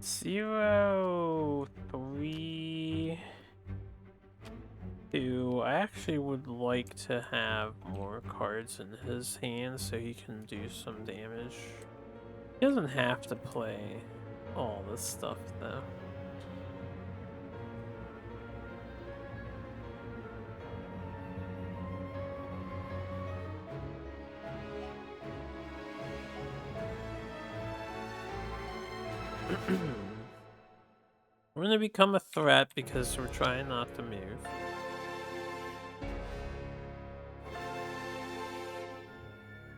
Zero, 3, 2. I actually would like to have more cards in his hand so he can do some damage. He doesn't have to play all this stuff though. We're gonna become a threat because we're trying not to move.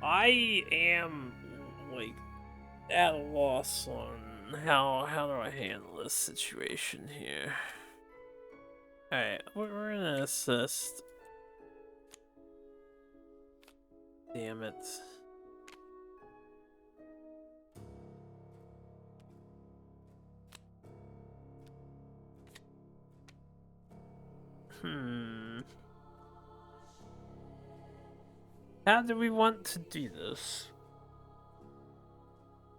I am like at a loss on how do I handle this situation here. Alright, we're gonna assist. Damn it. How do we want to do this?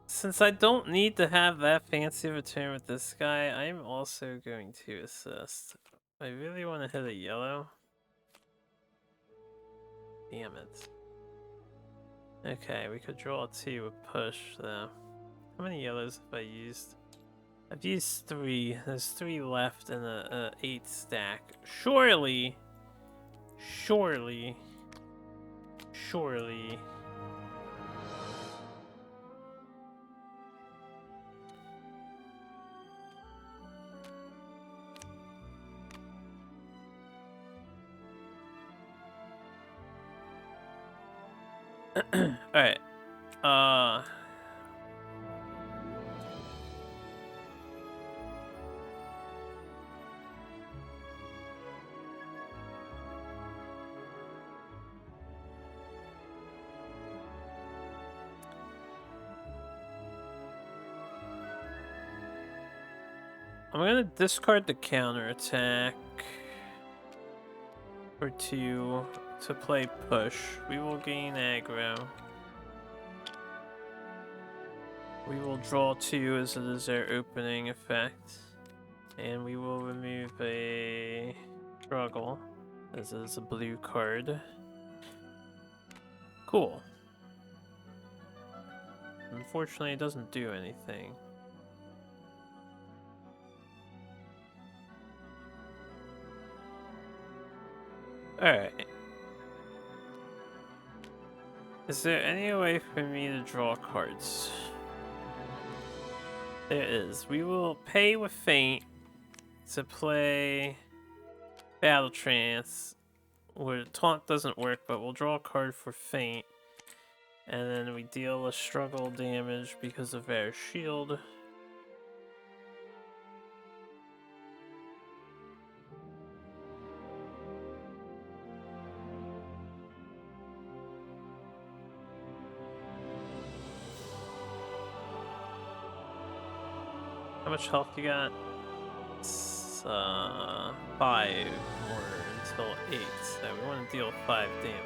Since I don't need to have that fancy of a turn with this guy, I'm also going to assist. I really want to hit a yellow. Damn it. Okay, we could draw 2 with push though. How many yellows have I used? I've used 3. There's 3 left in a 8 stack. Surely. Alright. I'm gonna discard the counterattack for 2 to play push. We will gain aggro. We will draw 2 as it is our opening effect. And we will remove a struggle as it is a blue card. Cool. Unfortunately, it doesn't do anything. Alright. Is there any way for me to draw cards? There is. We will pay with Feint to play Battle Trance, where Taunt doesn't work, but we'll draw a card for Feint. And then we deal a struggle damage because of our shield. much health you got? It's 5 more until 8, so we want to deal 5 damage.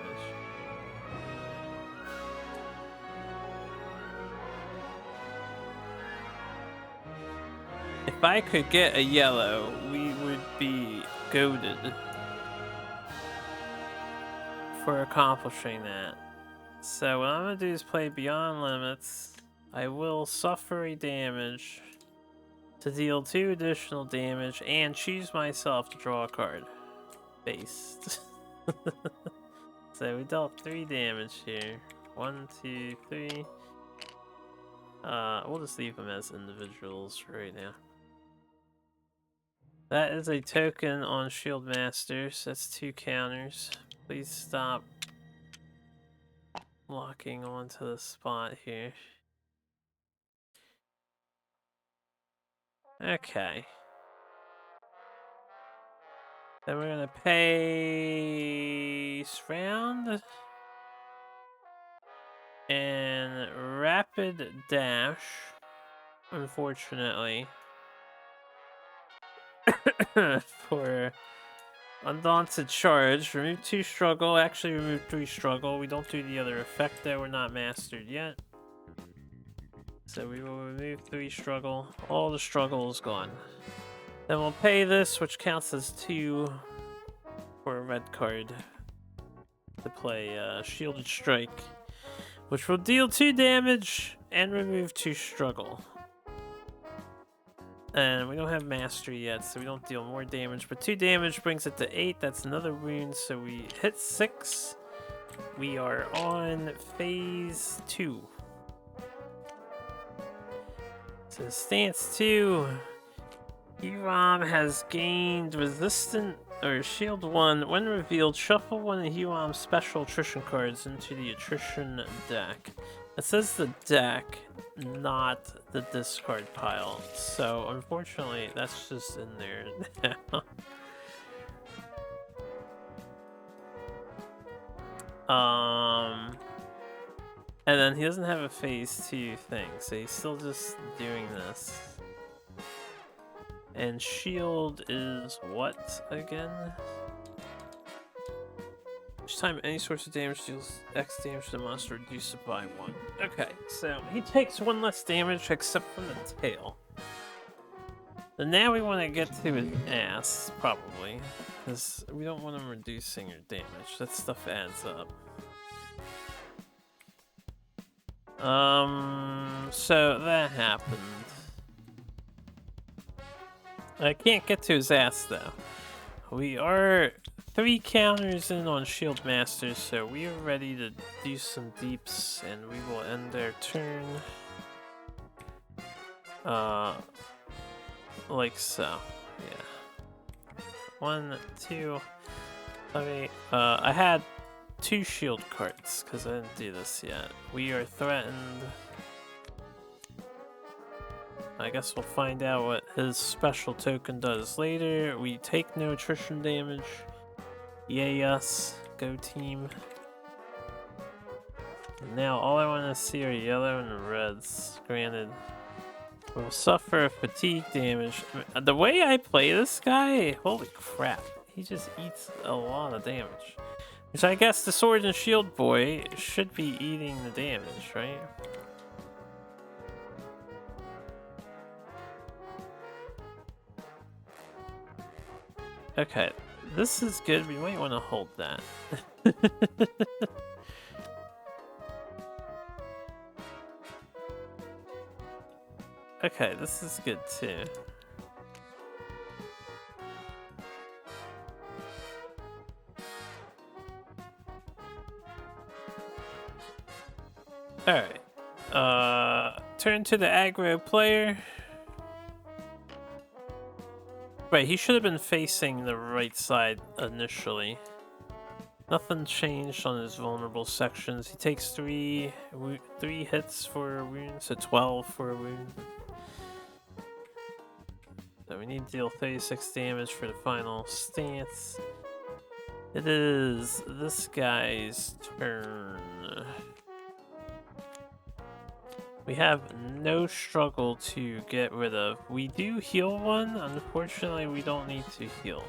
If I could get a yellow, we would be goated for accomplishing that. So what I'm gonna do is play Beyond Limits. I will suffer a damage to deal 2 additional damage and choose myself to draw a card. Based. So we dealt 3 damage here. 1, 2, 3. We'll just leave them as individuals right now. That is a token on Shield Masters. That's 2 counters. Please stop locking onto the spot here. Okay. Then we're gonna pay round and rapid dash. Unfortunately, for Undaunted Charge, remove 2 struggle. Actually, remove 3 struggle. We don't do the other effect though. We're not mastered yet. So we will remove 3 struggle. All the struggle is gone. Then we'll pay this, which counts as 2 for a red card to play Shielded Strike, which will deal 2 damage and remove 2 struggle. And we don't have mastery yet, so we don't deal more damage, but 2 damage brings it to 8. That's another wound, so we hit 6. We are on phase 2. So stance 2. Hurom has gained resistant or shield 1. When revealed, shuffle one of Hurom's special attrition cards into the attrition deck. It says the deck, not the discard pile. So unfortunately, that's just in there now. And then he doesn't have a phase 2 thing, so he's still just doing this. And shield is what again? Each time any source of damage deals X damage to the monster, reduce it by 1. Okay, so he takes 1 less damage except from the tail. And now we want to get to his ass, probably. Because we don't want him reducing your damage. That stuff adds up. So that happened. I can't get to his ass though. We are 3 counters in on Shield Masters, so we are ready to do some deeps, and we will end their turn. Like so. Yeah. 1, 2, 3. I had 2 shield cards because I didn't do this yet. We are threatened. I guess we'll find out what his special token does later. We take no attrition damage. Yay us. Go team. Now all I want to see are yellow and reds. Granted, we'll suffer fatigue damage. The way I play this guy, holy crap. He just eats a lot of damage. Which I guess the Sword and Shield boy should be eating the damage, right? Okay, this is good. We might want to hold that. Okay, this is good too. Alright. Turn to the aggro player. Right, he should have been facing the right side initially. Nothing changed on his vulnerable sections. He takes 3 hits for a wound, so 12 for a wound. So we need to deal 36 damage for the final stance. It is this guy's turn. We have no struggle to get rid of. We do heal one. Unfortunately, we don't need to heal.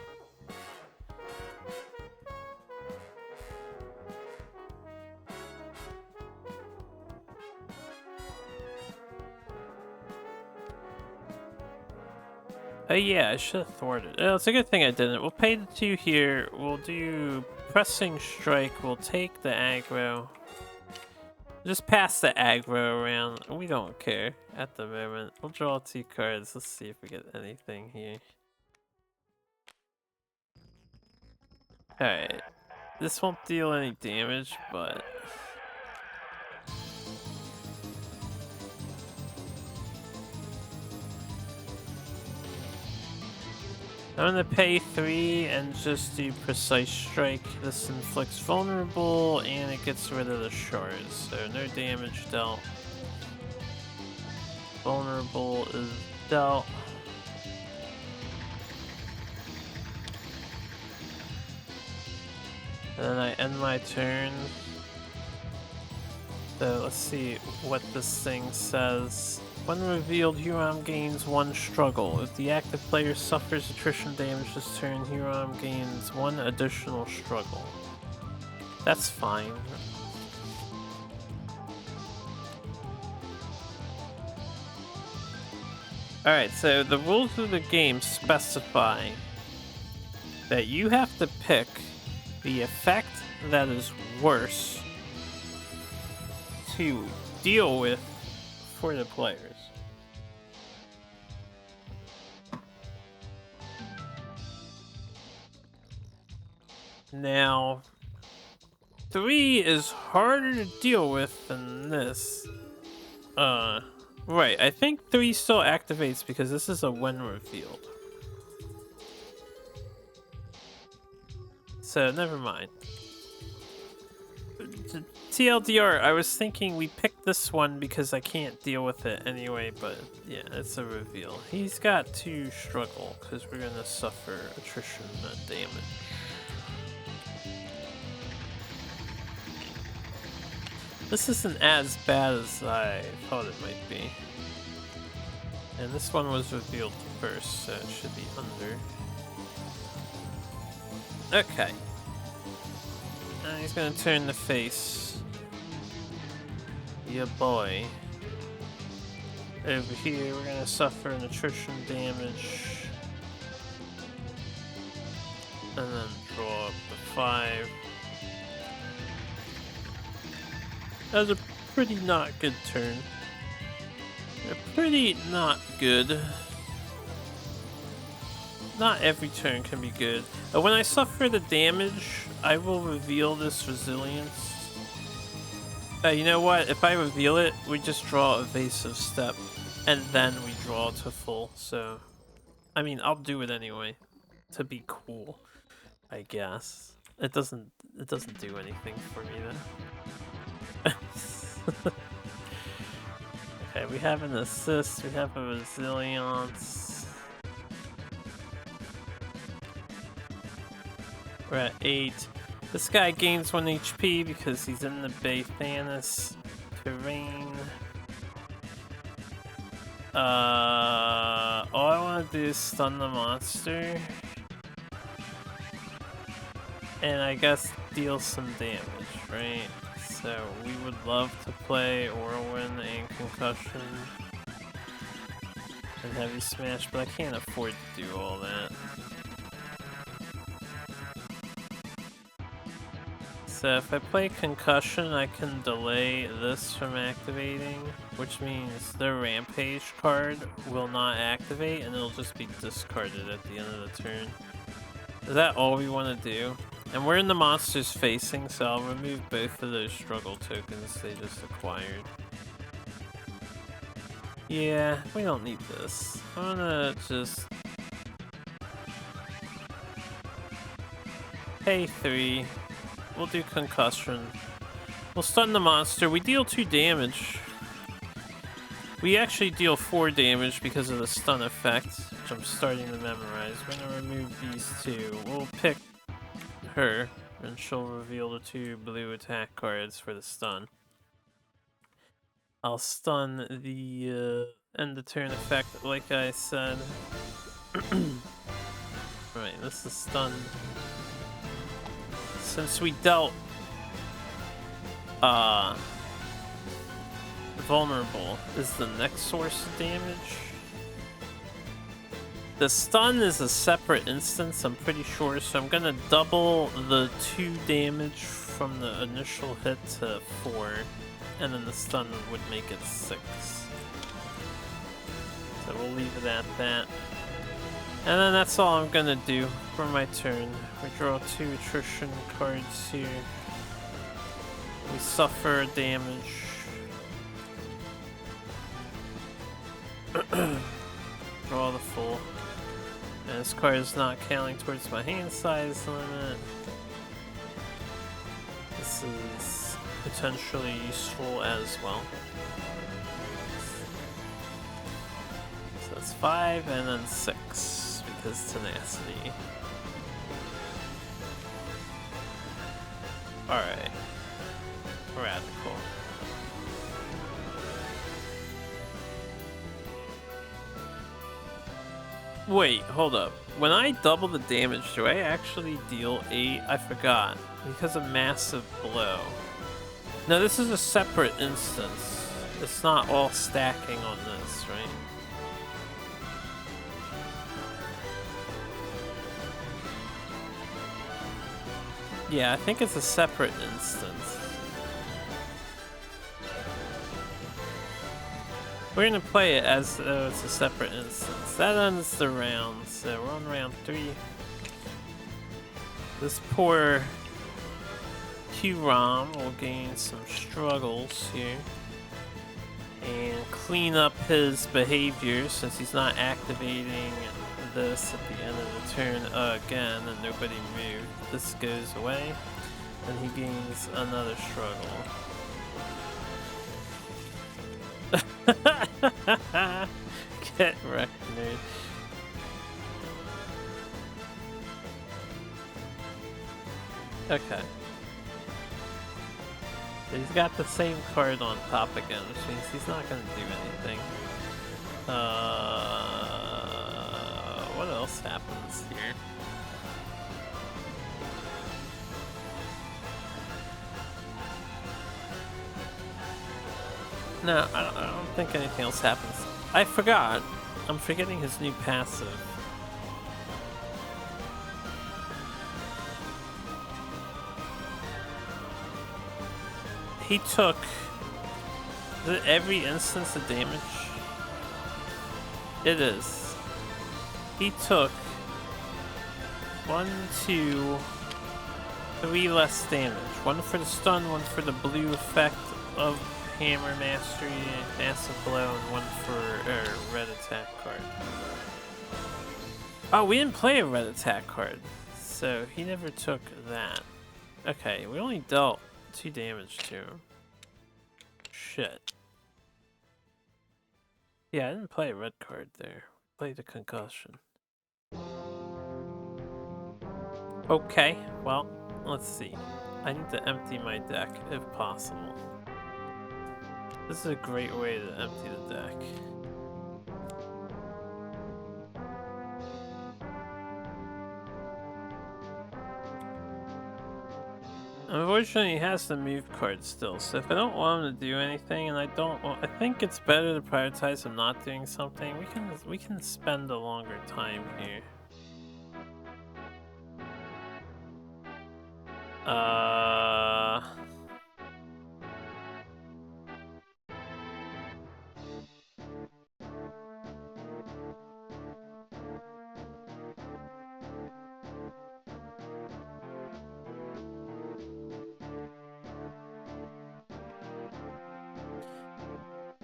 Oh yeah, I should have thwarted. Oh, it's a good thing I didn't. We'll pay the 2 here. We'll do pressing strike. We'll take the aggro. Just pass the aggro around. We don't care at the moment. We'll draw 2 cards. Let's see if we get anything here. Alright. This won't deal any damage, but... I'm gonna pay 3 and just do precise strike. This inflicts vulnerable and it gets rid of the shards, so no damage dealt. Vulnerable is dealt. And then I end my turn. So let's see what this thing says. When revealed, Hurom gains 1 struggle. If the active player suffers attrition damage this turn, Hurom gains 1 additional struggle. That's fine. Alright, so the rules of the game specify that you have to pick the effect that is worse to deal with for the players. Now, 3 is harder to deal with than this. Right, I think 3 still activates because this is a when revealed. So, never mind. TLDR, I was thinking we picked this one because I can't deal with it anyway, but yeah, it's a reveal. He's got 2 struggle because we're gonna suffer attrition damage. This isn't as bad as I thought it might be. And this one was revealed first, so it should be under. Okay. And he's gonna turn the face. Yeah, boy. Over here, we're gonna suffer an attrition damage. And then draw up the 5. That was a pretty not good turn. Pretty not good. Not every turn can be good. When I suffer the damage, I will reveal this resilience. You know what? If I reveal it, we just draw evasive step, and then we draw to full. So, I mean, I'll do it anyway to be cool, I guess. It doesn't do anything for me then. Okay, we have an assist, we have a resilience. We're at 8. This guy gains 1 HP because he's in the Baythanis terrain. All I want to do is stun the monster. And I guess deal some damage, right? So we would love to play Whirlwind and Concussion and Heavy Smash, but I can't afford to do all that. So if I play Concussion, I can delay this from activating, which means the Rampage card will not activate and it'll just be discarded at the end of the turn. Is that all we want to do? And we're in the monsters facing, so I'll remove both of those struggle tokens they just acquired. Yeah, we don't need this. I'm gonna just pay 3. We'll do Concussion. We'll stun the monster. We deal 2 damage. We actually deal 4 damage because of the stun effect, which I'm starting to memorize. We're gonna remove these 2. We'll pick her, and she'll reveal the 2 blue attack cards for the stun. I'll stun the end of turn effect, like I said. Right, this is stun. Since we dealt vulnerable is the next source of damage. The stun is a separate instance, I'm pretty sure, so I'm gonna double the 2 damage from the initial hit to 4, and then the stun would make it 6. So we'll leave it at that. And then that's all I'm gonna do for my turn. We draw 2 attrition cards here. We suffer damage. Draw the full. And this card is not counting towards my hand size limit. This is potentially useful as well. So that's 5 and then 6 because tenacity. Alright. Radical. Wait, hold up. When I double the damage, do I actually deal 8? I forgot. Because of massive blow. No, this is a separate instance. It's not all stacking on this, right? Yeah, I think it's a separate instance. We're gonna play it as though it's a separate instance. That ends the round, so we're on round 3. This poor Hurom will gain some struggles here. And clean up his behavior since he's not activating this at the end of the turn again and nobody moved. This goes away and he gains another struggle. Get wrecked, dude. Okay. So he's got the same card on top again, which means he's not gonna do anything. What else happens here? No, I don't think anything else happens. I forgot. I'm forgetting his new passive. He took... Is it every instance of damage? It is. He took 1, 2, 3 less damage. 1 for the stun, 1 for the blue effect of Hammer Mastery, Massive Blow, and 1 for red attack card. Oh, we didn't play a red attack card, so he never took that. Okay, we only dealt 2 damage to him. Shit. Yeah, I didn't play a red card there. Played a concussion. Okay, well, let's see. I need to empty my deck if possible. This is a great way to empty the deck. Unfortunately, he has the move card still, so if I don't want him to do anything, and I think it's better to prioritize him not doing something. We can spend a longer time here.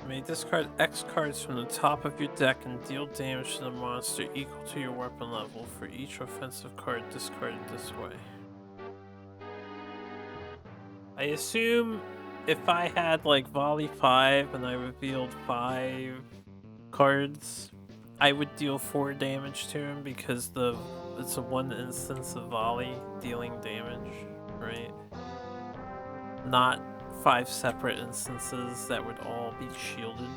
May discard X cards from the top of your deck and deal damage to the monster equal to your weapon level for each offensive card discarded this way. I assume if I had like volley 5 and I revealed 5 cards, I would deal 4 damage to him because it's a 1 instance of volley dealing damage, right? Not 5 separate instances that would all be shielded.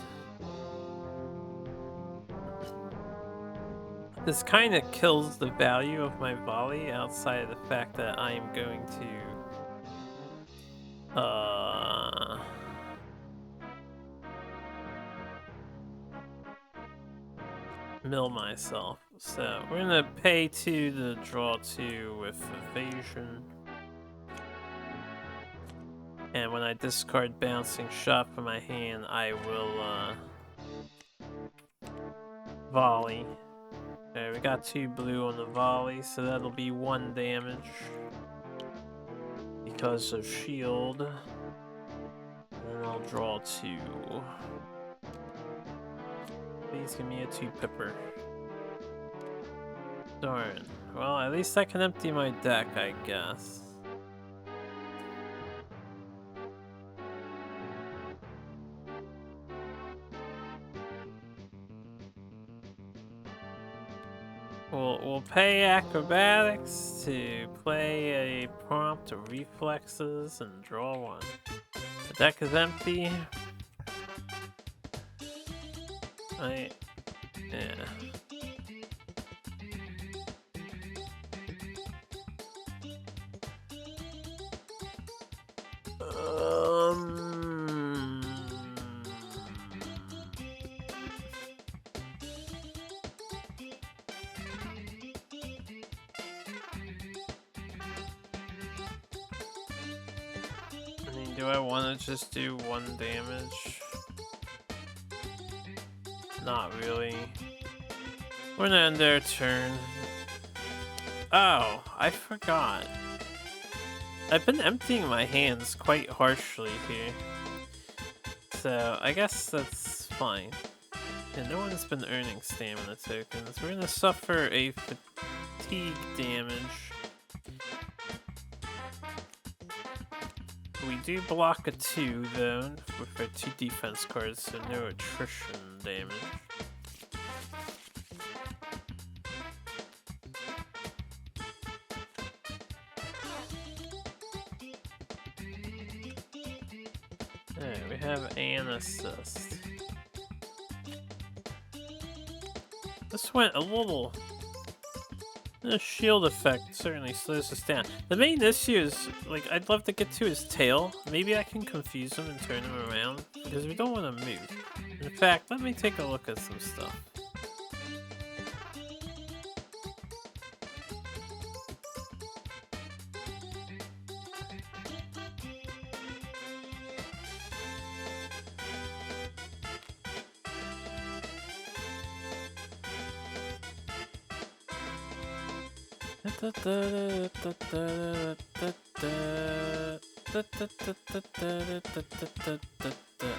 This kind of kills the value of my volley outside of the fact that I am going to mill myself. So we're gonna pay 2 to draw 2 with evasion. And when I discard bouncing shot from my hand, I will volley. Okay, we got 2 blue on the volley, so that'll be 1 damage because of shield. And then I'll draw 2. Please give me a 2-pipper. Darn. Well, at least I can empty my deck, I guess. We'll pay acrobatics to play a prompt of reflexes and draw 1. The deck is empty. Yeah. I mean, do I want to just do 1 damage? Not really. We're gonna end their turn. Oh, I forgot. I've been emptying my hands quite harshly here. So, I guess that's fine. And no one's been earning stamina tokens. We're gonna suffer a fatigue damage. We do block a 2 though, with our 2 defense cards, so no attrition damage. Alright, we have an assist. This went a little... The shield effect certainly slows us down. The main issue is, like, I'd love to get to his tail. Maybe I can confuse him and turn him around, because we don't want to move. In fact, let me take a look at some stuff.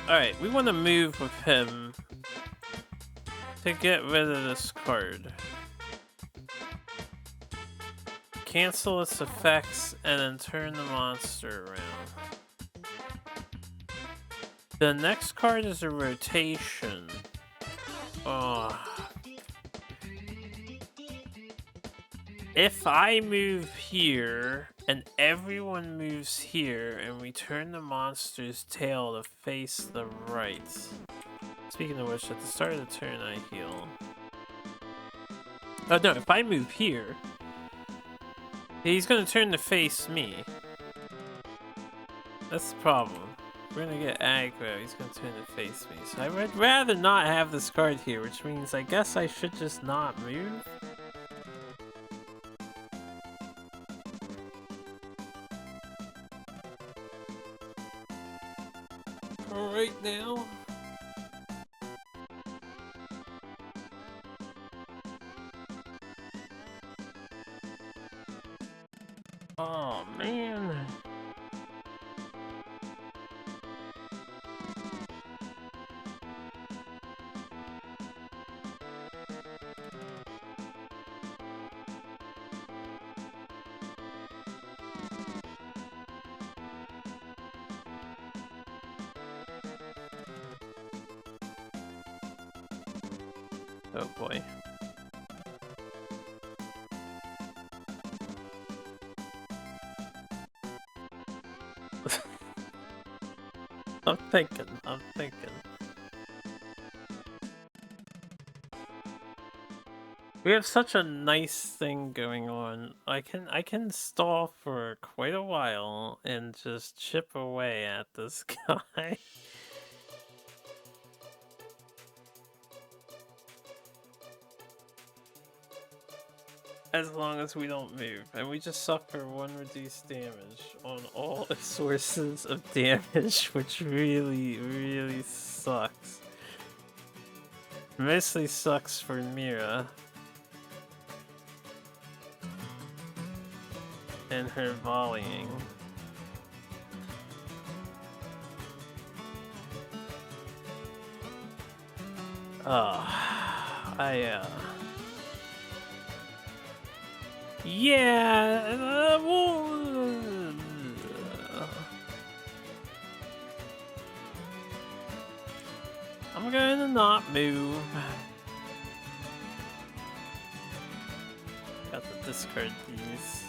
Alright, we want to move with him to get rid of this card. Cancel its effects and then turn the monster around. The next card is a rotation. Oh. If I move here, and everyone moves here, and we turn the monster's tail to face the right. Speaking of which, at the start of the turn, I heal. Oh no, if I move here, he's gonna turn to face me. That's the problem. We're gonna get aggro, he's gonna turn to face me. So I would rather not have this card here, which means I guess I should just not move. Right now. Oh man. Oh boy. I'm thinking. We have such a nice thing going on. I can stall for quite a while and just chip away at this guy. As long as we don't move, and we just suffer 1 reduced damage on all sources of damage, which really sucks. Mostly sucks for Mira and her volleying. Yeah, I'm gonna not move. Got to discard these.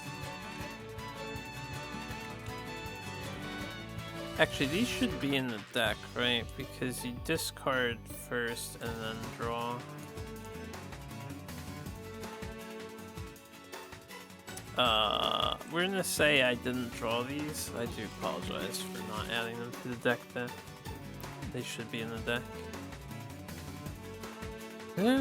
Actually, these should be in the deck, right? Because you discard first and then draw. We're gonna say I didn't draw these. I do apologize for not adding them to the deck then. They should be in the deck. Yeah.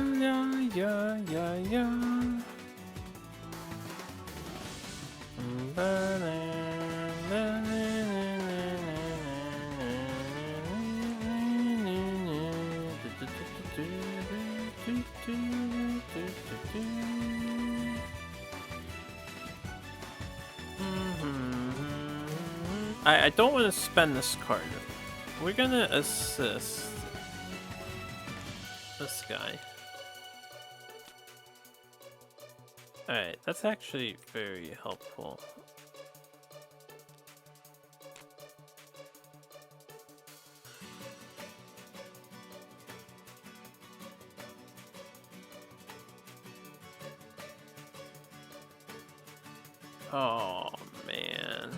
I don't want to spend this card. We're gonna assist this guy. Alright, that's actually very helpful. Oh, man.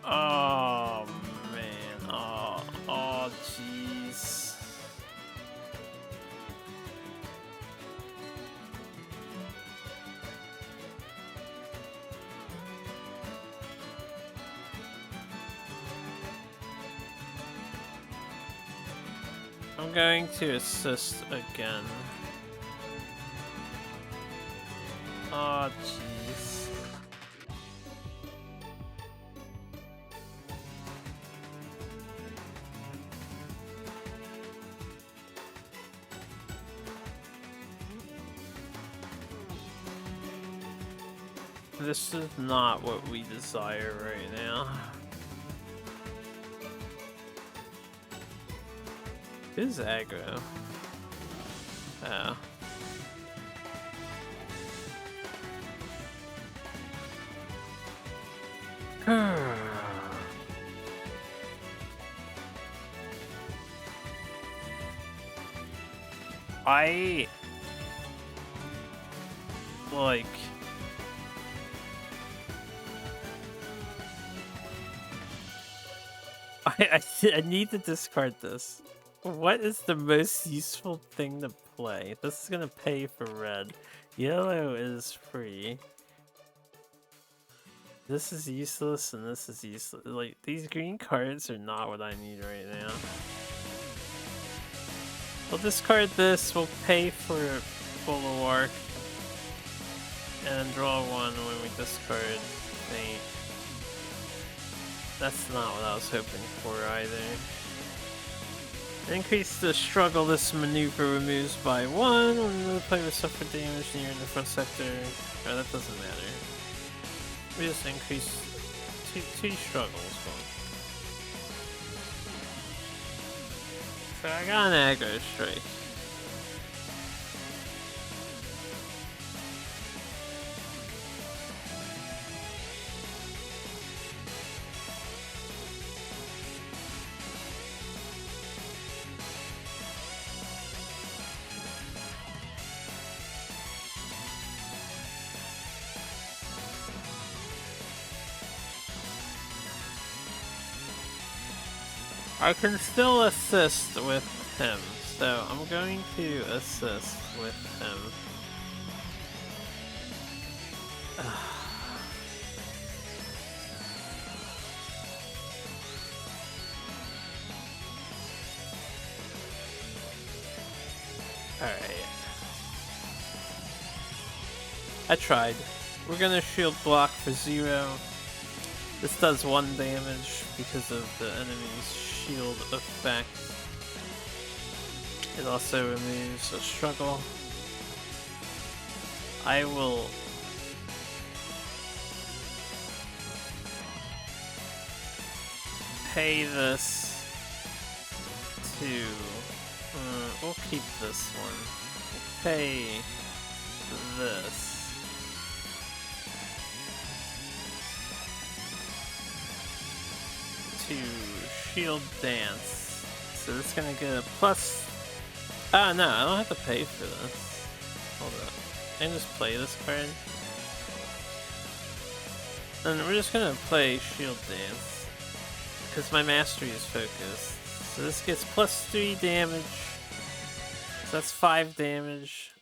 Oh, man. Oh, jeez. I'm going to assist again. Oh, jeez. This is not what we desire right now. It is aggro. Oh. I like I need to discard this. What is the most useful thing to play? This is gonna pay for red. Yellow is free. This is useless and this is useless. Like, these green cards are not what I need right now. We'll discard this, we'll pay for Bulwark, and draw 1 when we discard Fate. That's not what I was hoping for either. Increase the struggle this maneuver removes by 1 when the player suffer damage near in the front sector. Oh, that doesn't matter. We just increase two struggles. So I got an aggro strike. I can still assist with him, so I'm going to assist with him. Alright. I tried. We're gonna shield block for 0. This does 1 damage because of the enemy's shield effect. It also removes a struggle. I will pay this to... we'll keep this one. We'll pay this. To shield dance. So this is gonna get a plus... Ah, no, I don't have to pay for this. Hold up. I can just play this card. And we're just gonna play shield dance. Because my mastery is focused. So this gets plus 3 damage. So that's 5 damage.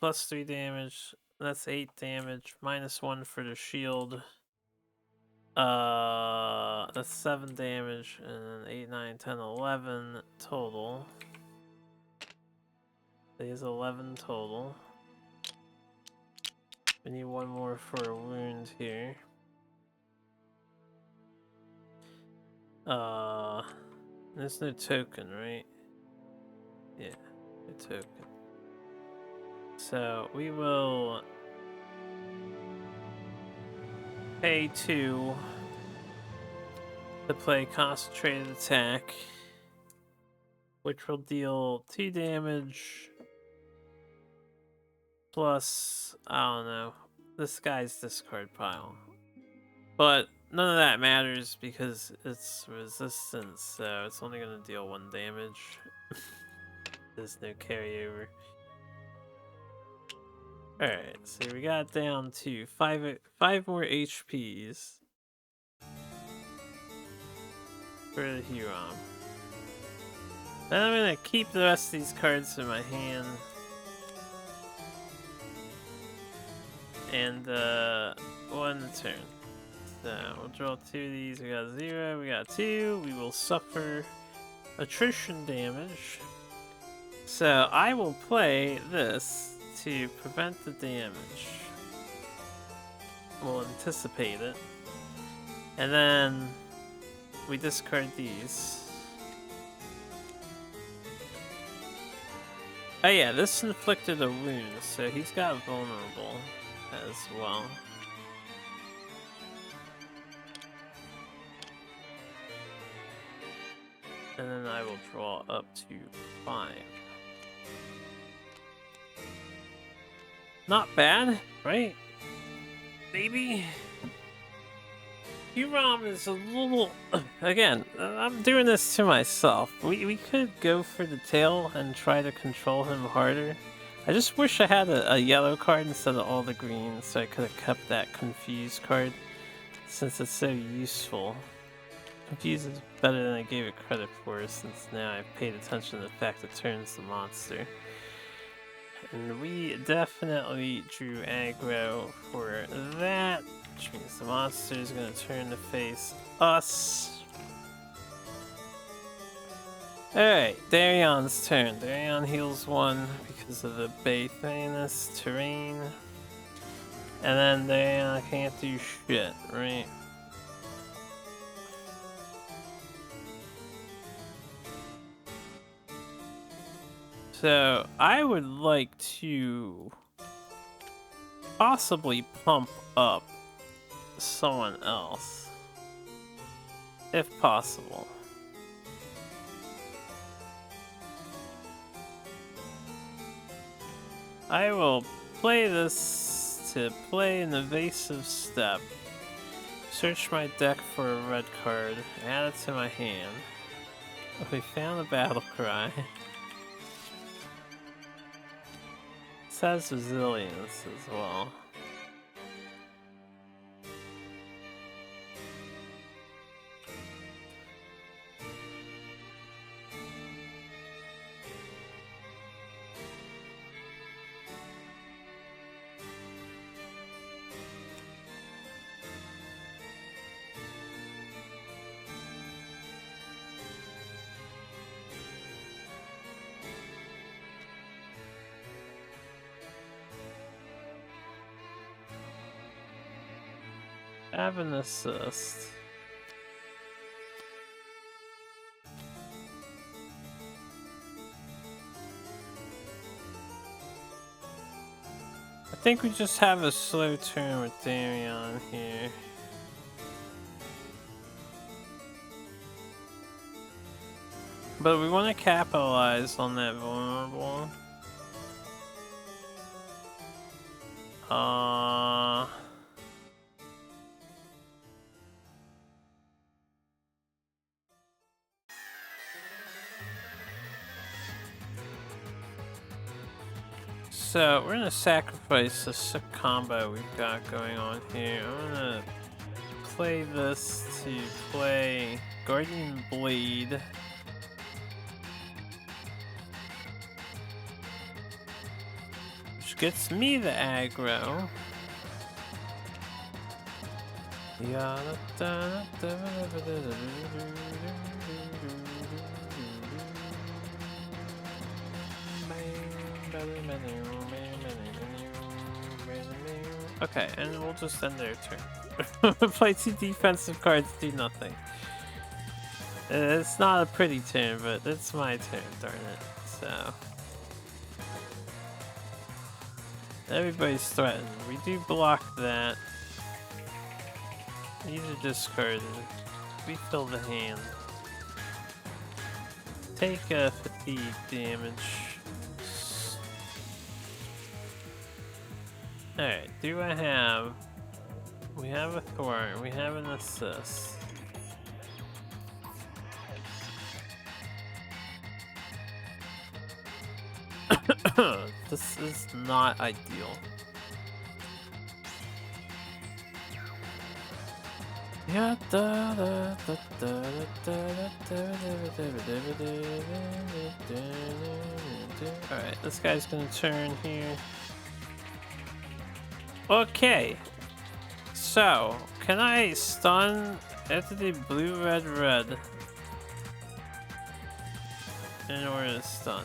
Plus 3 damage. That's 8 damage. Minus 1 for the shield. That's 7 damage, and then 8, 9, 10, 11 total. There's 11 total. We need 1 more for a wound here. There's no token, right? Yeah, no token. So we will pay 2 to play concentrated attack, which will deal 2 damage plus, I don't know, this guy's discard pile. But none of that matters because it's resistance, so it's only going to deal 1 damage. There's no carryover. Alright, so we got down to 5 more HPs for the Hurom. Then I'm gonna keep the rest of these cards in my hand. And one turn. So we'll draw 2 of these. We got 0, we got 2. We will suffer attrition damage. So I will play this to prevent the damage. We'll anticipate it. And then we discard these. Oh yeah, this inflicted a wound, so he's got vulnerable as well. And then I will draw up to 5. Not bad, right? Maybe. Hurom is a little... Again, I'm doing this to myself. We could go for the tail and try to control him harder. I just wish I had a yellow card instead of all the green, so I could have kept that Confuse card, since it's so useful. Confuse is better than I gave it credit for, since now I've paid attention to the fact it turns the monster. And we definitely drew aggro for that, which means the monster is going to turn to face us. Alright, Darion's turn. Darion heals 1 because of the Bathanus terrain. And then Darion can't do shit, right? So, I would like to possibly pump up someone else, if possible. I will play this to play an evasive step. Search my deck for a red card, add it to my hand. We found a battle cry. This has resilience as well. Have an assist. I think we just have a slow turn with Damian here. But we want to capitalize on that vulnerable. So we're gonna sacrifice the sick combo we've got going on here. I'm gonna play this to play Guardian Blade. Which gets me the aggro. Okay, and we'll just end their turn. Play 2 defensive cards, do nothing. It's not a pretty turn, but it's my turn, darn it. So everybody's threatened. We do block that. These are discarded. We fill the hand. Take fatigue damage. Alright, do I have... We have a thorn, we have an assist. This is not ideal. Yeah, alright, this guy's gonna turn here. Okay, so can I stun entity blue, red, red in order to stun?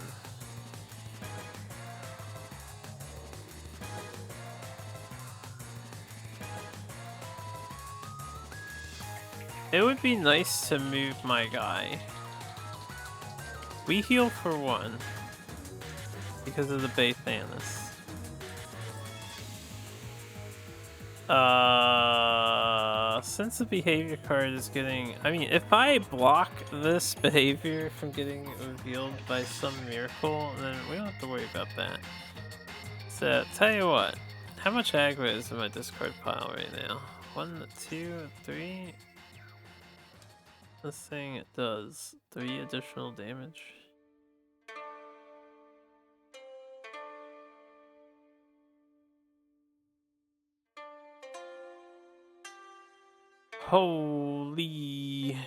It would be nice to move my guy. We heal for 1 because of the Baythanis. Since the behavior card is getting... I mean, if I block this behavior from getting revealed by some miracle, then we don't have to worry about that. So, tell you what. How much aggro is in my discard pile right now? 1, 2, 3... This thing, it does 3 additional damage. Holy...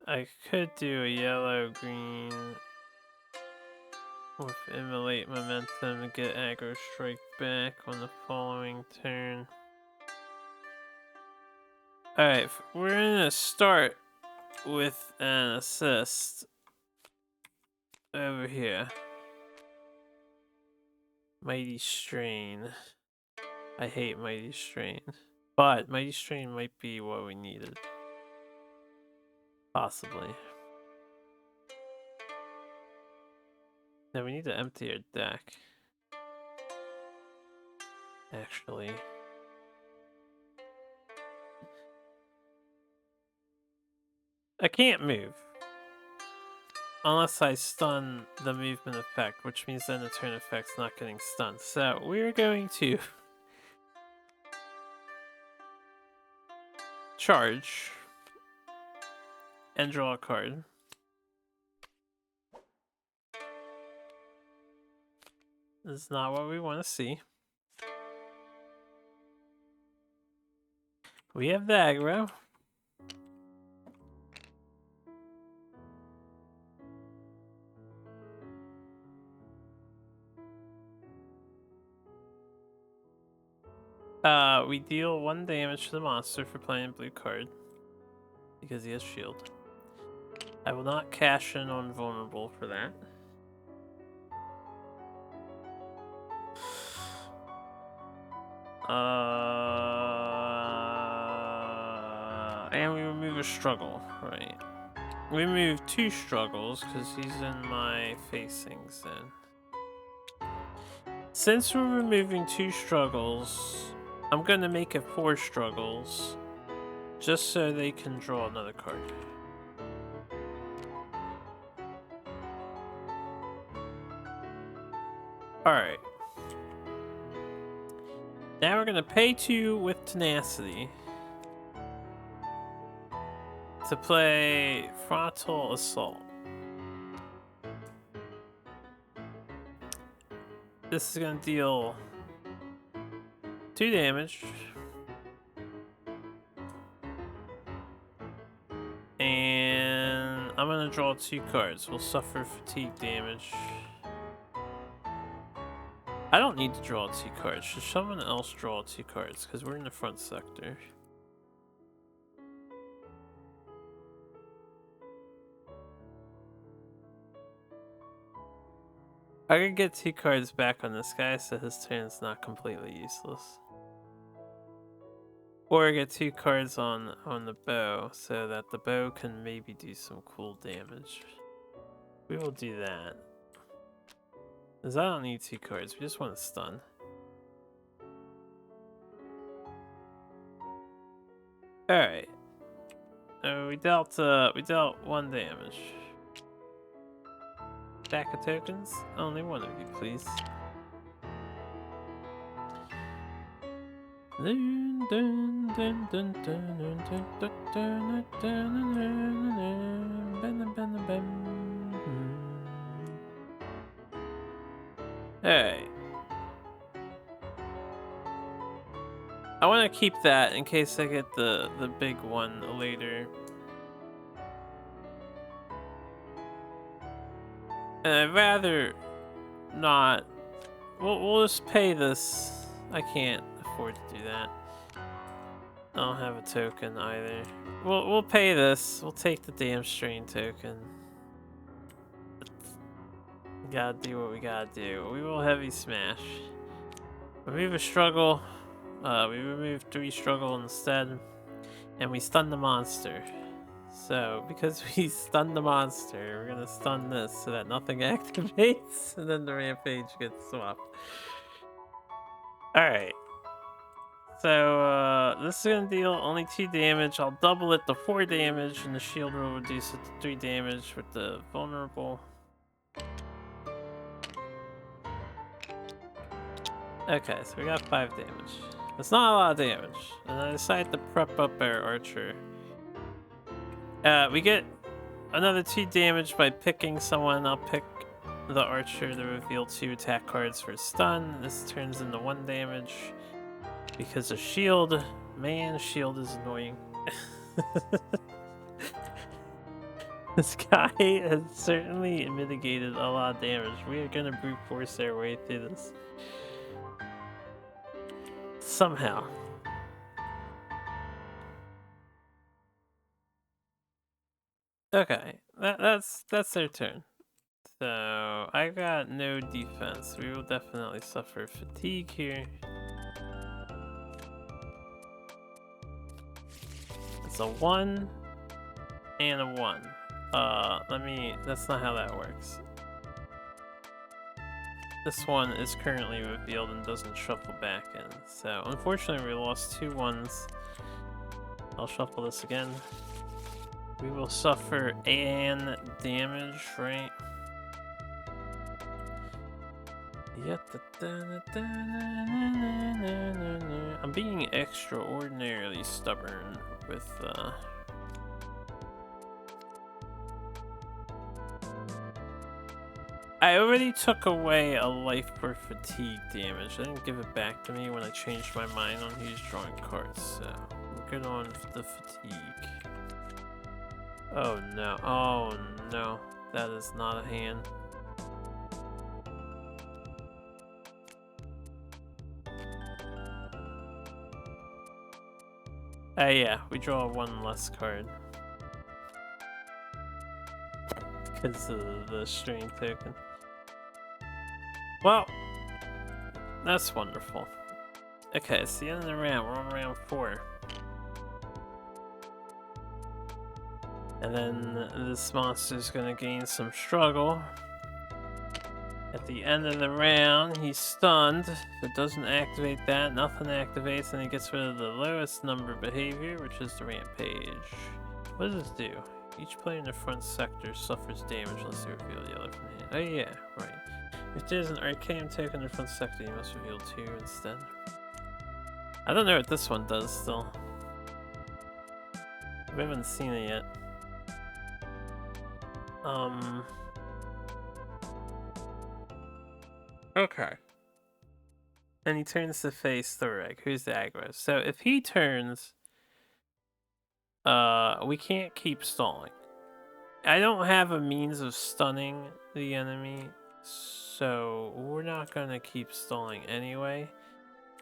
I could do a yellow-green with Immolate Momentum to get aggro strike back on the following turn. Alright, we're gonna start with an assist over here. Mighty Strain. I hate Mighty Strain. But Mighty Strain might be what we needed. Possibly. Now we need to empty our deck. Actually. I can't move. Unless I stun the movement effect, which means then the turn effect's not getting stunned. So we're going to charge and draw a card. This is not what we want to see. We have the aggro. We deal 1 damage to the monster for playing a blue card because he has shield. I will not cash in on vulnerable for that. And we remove a struggle, right? We remove 2 struggles because he's in my facings then. Since we're removing 2 struggles, I'm gonna make it 4 struggles just so they can draw another card. Alright. Now we're gonna pay 2 with tenacity to play Frontal Assault. This is gonna deal 2 damage. And I'm gonna draw 2 cards. We'll suffer fatigue damage. I don't need to draw 2 cards. Should someone else draw 2 cards? Because we're in the front sector. I can get 2 cards back on this guy so his turn is not completely useless. Or get 2 cards on the bow so that the bow can maybe do some cool damage. We will do that. Because I don't need 2 cards, we just want to stun. Alright. We dealt 1 damage. Stack of tokens? Only one of you, please. Hey. I want to keep that in case I get the big one later. And I'd rather not. We'll just pay this. I can't afford to do that. I don't have a token either. We'll pay this. We'll take the damn strain token. We gotta do what we gotta do. We will heavy smash. Remove a struggle. We remove 3 struggle instead, and we stun the monster. So, because we stunned the monster, we're gonna stun this so that nothing activates, and then the rampage gets swapped. Alright. So, this is gonna deal only 2 damage. I'll double it to 4 damage, and the shield will reduce it to 3 damage with the vulnerable. Okay, so we got 5 damage. That's not a lot of damage. And I decided to prep up our archer. We get another 2 damage by picking someone. I'll pick the archer to reveal 2 attack cards for stun. This turns into 1 damage because of shield. Man, shield is annoying. This guy has certainly mitigated a lot of damage. We are gonna brute force our way through this. Somehow. Okay, that's their turn. So I got no defense. We will definitely suffer fatigue here. It's a 1 and a 1. That's not how that works. This one is currently revealed and doesn't shuffle back in. So unfortunately we lost 2 1s. I'll shuffle this again. We will suffer an damage, right? I'm being extraordinarily stubborn with I already took away a life for fatigue damage. They didn't give it back to me when I changed my mind on who's drawing cards, so we're good on the fatigue. Oh no, that is not a hand. Yeah, we draw 1 less card. Because of the strain token. Well, that's wonderful. Okay, it's the end of the round. We're on round 4. And then this monster's gonna gain some struggle. At the end of the round, he's stunned. It doesn't activate that. Nothing activates, and he gets rid of the lowest number behavior, which is the rampage. What does this do? Each player in the front sector suffers damage unless they reveal the yellow from the hand. Oh yeah, right. If there's an arcane token in the front sector, you must reveal 2 instead. I don't know what this one does still. We haven't seen it yet. Okay. And he turns to face Thorek, who's the aggro. So if he turns, we can't keep stalling. I don't have a means of stunning the enemy, so we're not gonna keep stalling anyway.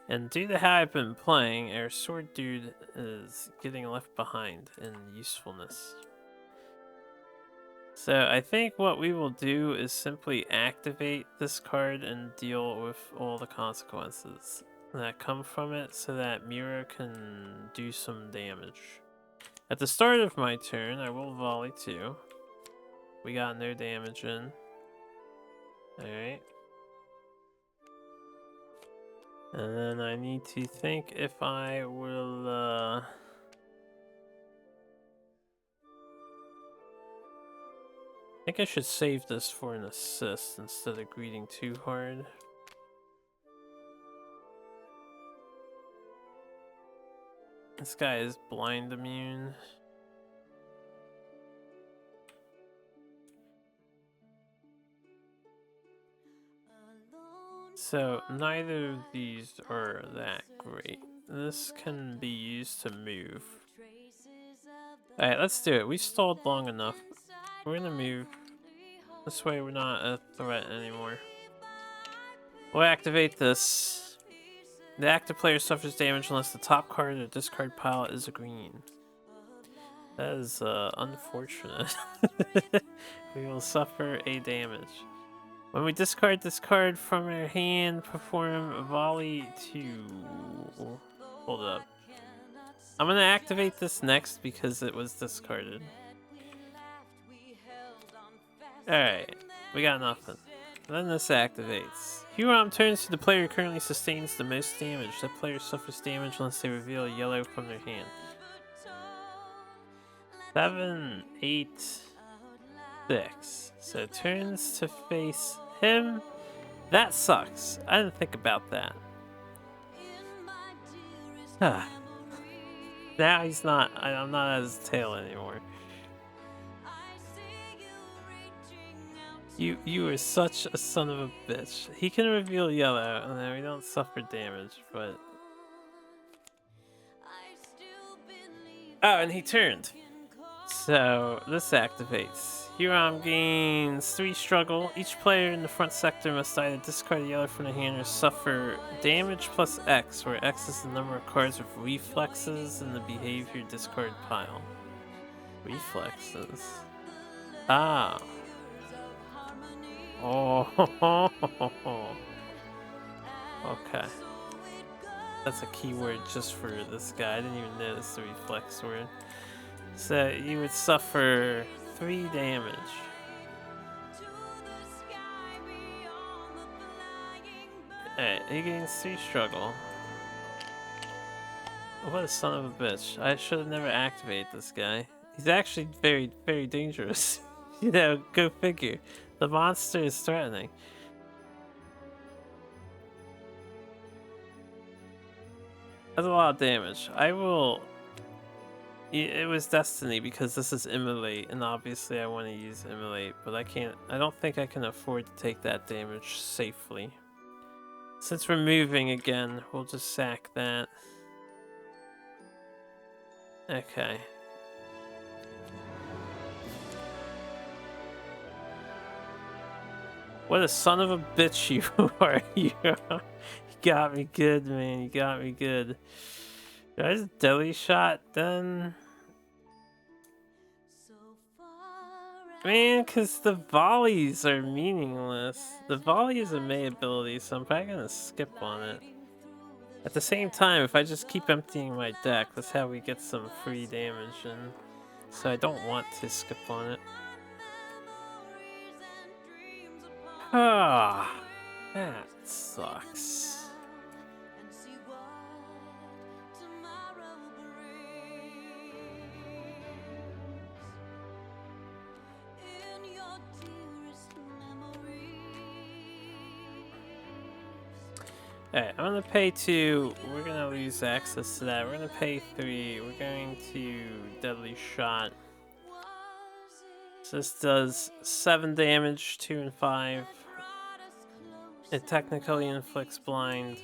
And due to how I've been playing, our sword dude is getting left behind in usefulness. So I think what we will do is simply activate this card and deal with all the consequences that come from it so that Mira can do some damage. At the start of my turn, I will volley 2. We got no damage in. Alright. And then I need to think if I will, I think I should save this for an assist instead of greeting too hard. This guy is blind immune. So neither of these are that great. This can be used to move. Alright, let's do it. We stalled long enough. We're gonna move. This way we're not a threat anymore. We'll activate this. The active player suffers damage unless the top card of the discard pile is a green. That is unfortunate. We will suffer a damage. When we discard this card from our hand, perform a volley 2. Hold up. I'm gonna activate this next because it was discarded. Alright, we got nothing. Then this activates. Hurom turns to the player who currently sustains the most damage. That player suffers damage unless they reveal a yellow from their hand. 7, 8, 6. So it turns to face him. That sucks. I didn't think about that. Now he's not. I'm not at his tail anymore. You are such a son of a bitch. He can reveal yellow, and then we don't suffer damage, but... Oh, and he turned. So, this activates. Hurom gains 3 struggle. Each player in the front sector must either discard a yellow from the hand or suffer damage plus X, where X is the number of cards with reflexes in the behavior discard pile. Reflexes. Ah. Oh. Okay. That's a keyword just for this guy. I didn't even notice the reflex word. So you would suffer 3 damage. Alright, he gains 3 struggle. What a son of a bitch. I should have never activated this guy. He's actually very, very dangerous. You know, go figure. The monster is threatening. That's a lot of damage. I will... It was Destiny because this is Immolate, and obviously I want to use Immolate, but I can't... I don't think I can afford to take that damage safely. Since we're moving again, we'll just sack that. Okay. What a son of a bitch you are. You got me good, man. You got me good. There's a deli shot then. Man, because the volleys are meaningless. The volley is a May ability, so I'm probably going to skip on it. At the same time, if I just keep emptying my deck, that's how we get some free damage in. So I don't want to skip on it. Ah, that sucks. Alright, I'm gonna pay 2. We're gonna lose access to that. We're gonna pay 3. We're going to Deadly Shot. So this does 7 damage, 2 and 5. It technically inflicts blind.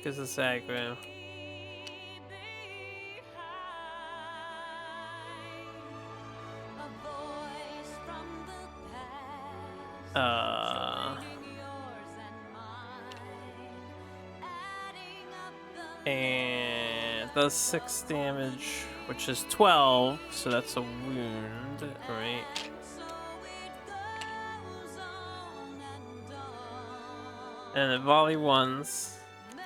Gives us aggro. And it does 6 damage, which is 12, so that's a wound, right? And it volley ones,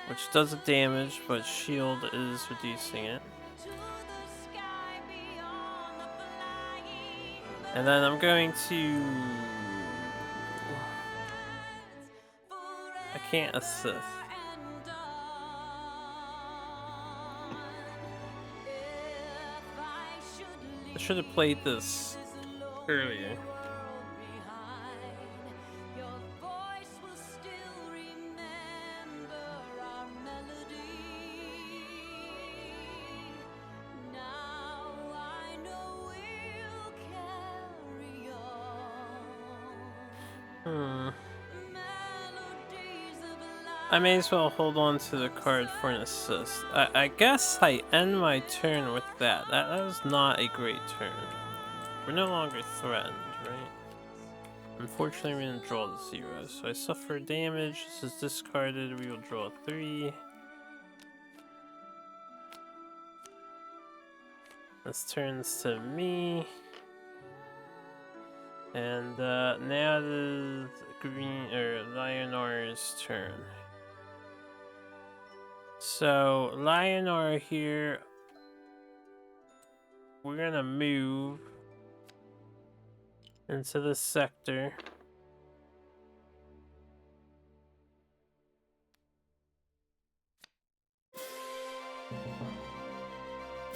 which does a damage, but shield is reducing it. And then I'm going to... I can't assist. I should have played this earlier. I may as well hold on to the card for an assist. I guess I end my turn with that. That was not a great turn. We're no longer threatened, right? Unfortunately, we didn't draw the 0, so I suffer damage. This is discarded. We will draw 3. This turns to me. And now it is Lionar's turn. So Lionar here, we're gonna move into this sector.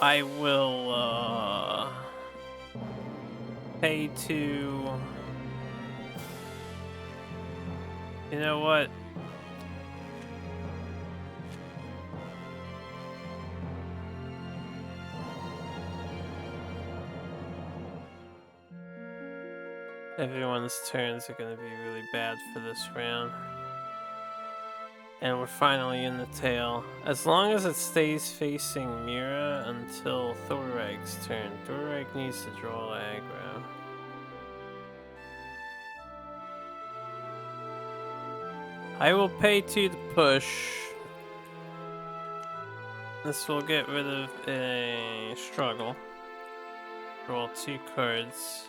I will pay to... You know what? Everyone's turns are going to be really bad for this round. And we're finally in the tail. As long as it stays facing Mira until Thorag's turn. Thorag needs to draw aggro. I will pay 2 to push. This will get rid of a struggle. Draw 2 cards.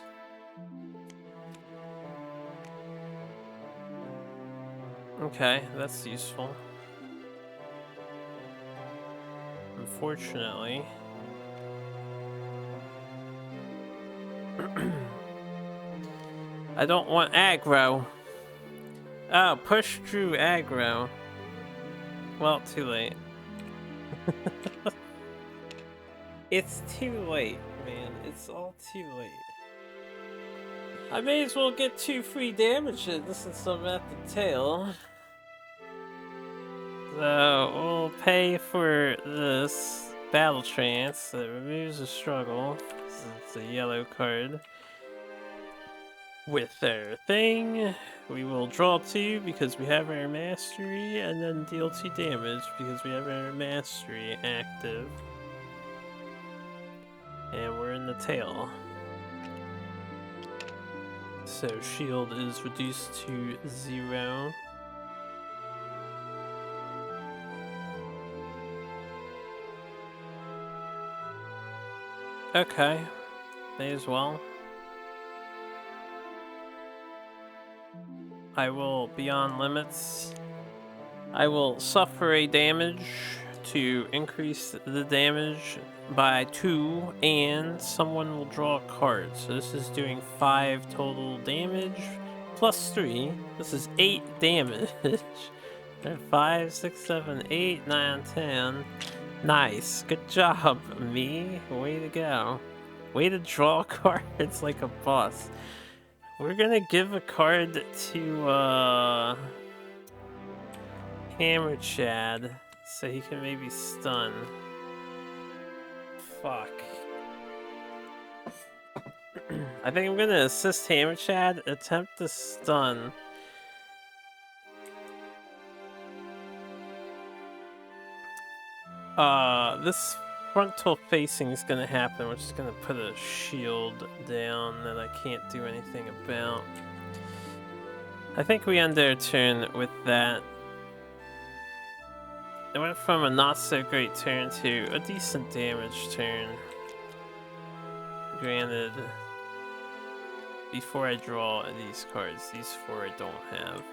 Okay, that's useful. Unfortunately. I don't want aggro. Oh, push drew aggro. Well, too late. It's too late, man. It's all too late. I may as well get 2 free damage in since I'm at the tail. So we'll pay for this battle trance that removes a struggle. It's a yellow card. With our thing, we will draw 2 because we have our mastery, and then deal 2 damage because we have our mastery active. And we're in the tail. So shield is reduced to 0. Okay, may as well. I will Beyond Limits. I will suffer a damage to increase the damage by 2, and someone will draw a card. So this is doing 5 total damage plus 3. This is 8 damage. 5, 6, 7, 8, 9, 10. Nice. Good job, me. Way to go. Way to draw cards like a boss. We're gonna give a card to Hammer Chad so he can maybe stun. Fuck. I think I'm gonna assist Hammer Chad, attempt to stun. This frontal facing is gonna happen. We're just gonna put a shield down that I can't do anything about. I think we end our turn with that. It went from a not so great turn to a decent damage turn. Granted, before I draw these cards, these 4 I don't have.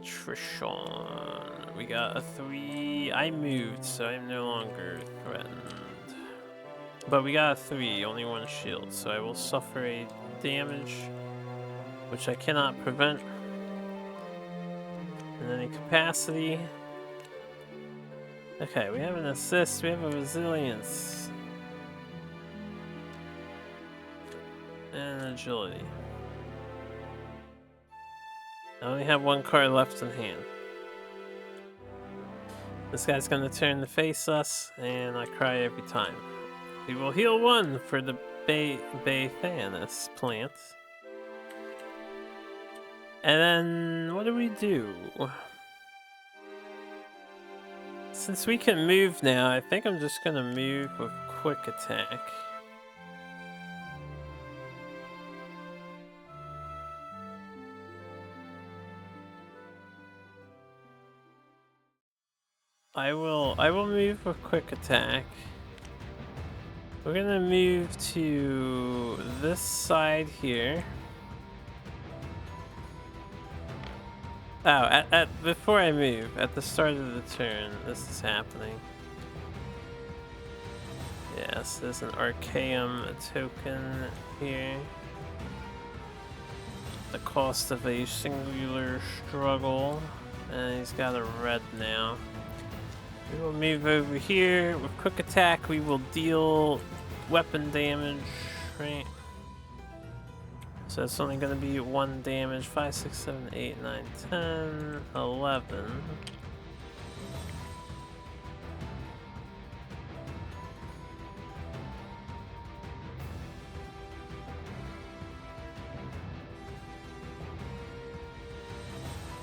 Trishon. We got a 3. I moved, so I'm no longer threatened. But we got a 3, only 1 shield, so I will suffer a damage, which I cannot prevent in any capacity. Okay, we have an assist, we have a resilience. And agility. I only have 1 card left in hand. This guy's gonna turn to face us, and I cry every time. We will heal 1 for the Baythanis plant. And then, what do? Since we can move now, I think I'm just gonna move with quick attack. I will move with quick attack. We're gonna move to this side here. Oh, before I move, at the start of the turn, this is happening. Yes, there's an Archaeum token here. The cost of a singular struggle, and he's got a red now. We will move over here. With quick attack, we will deal weapon damage, right? So it's only going to be 1 damage. 5, 6, 7, 8, 9, 10, 11.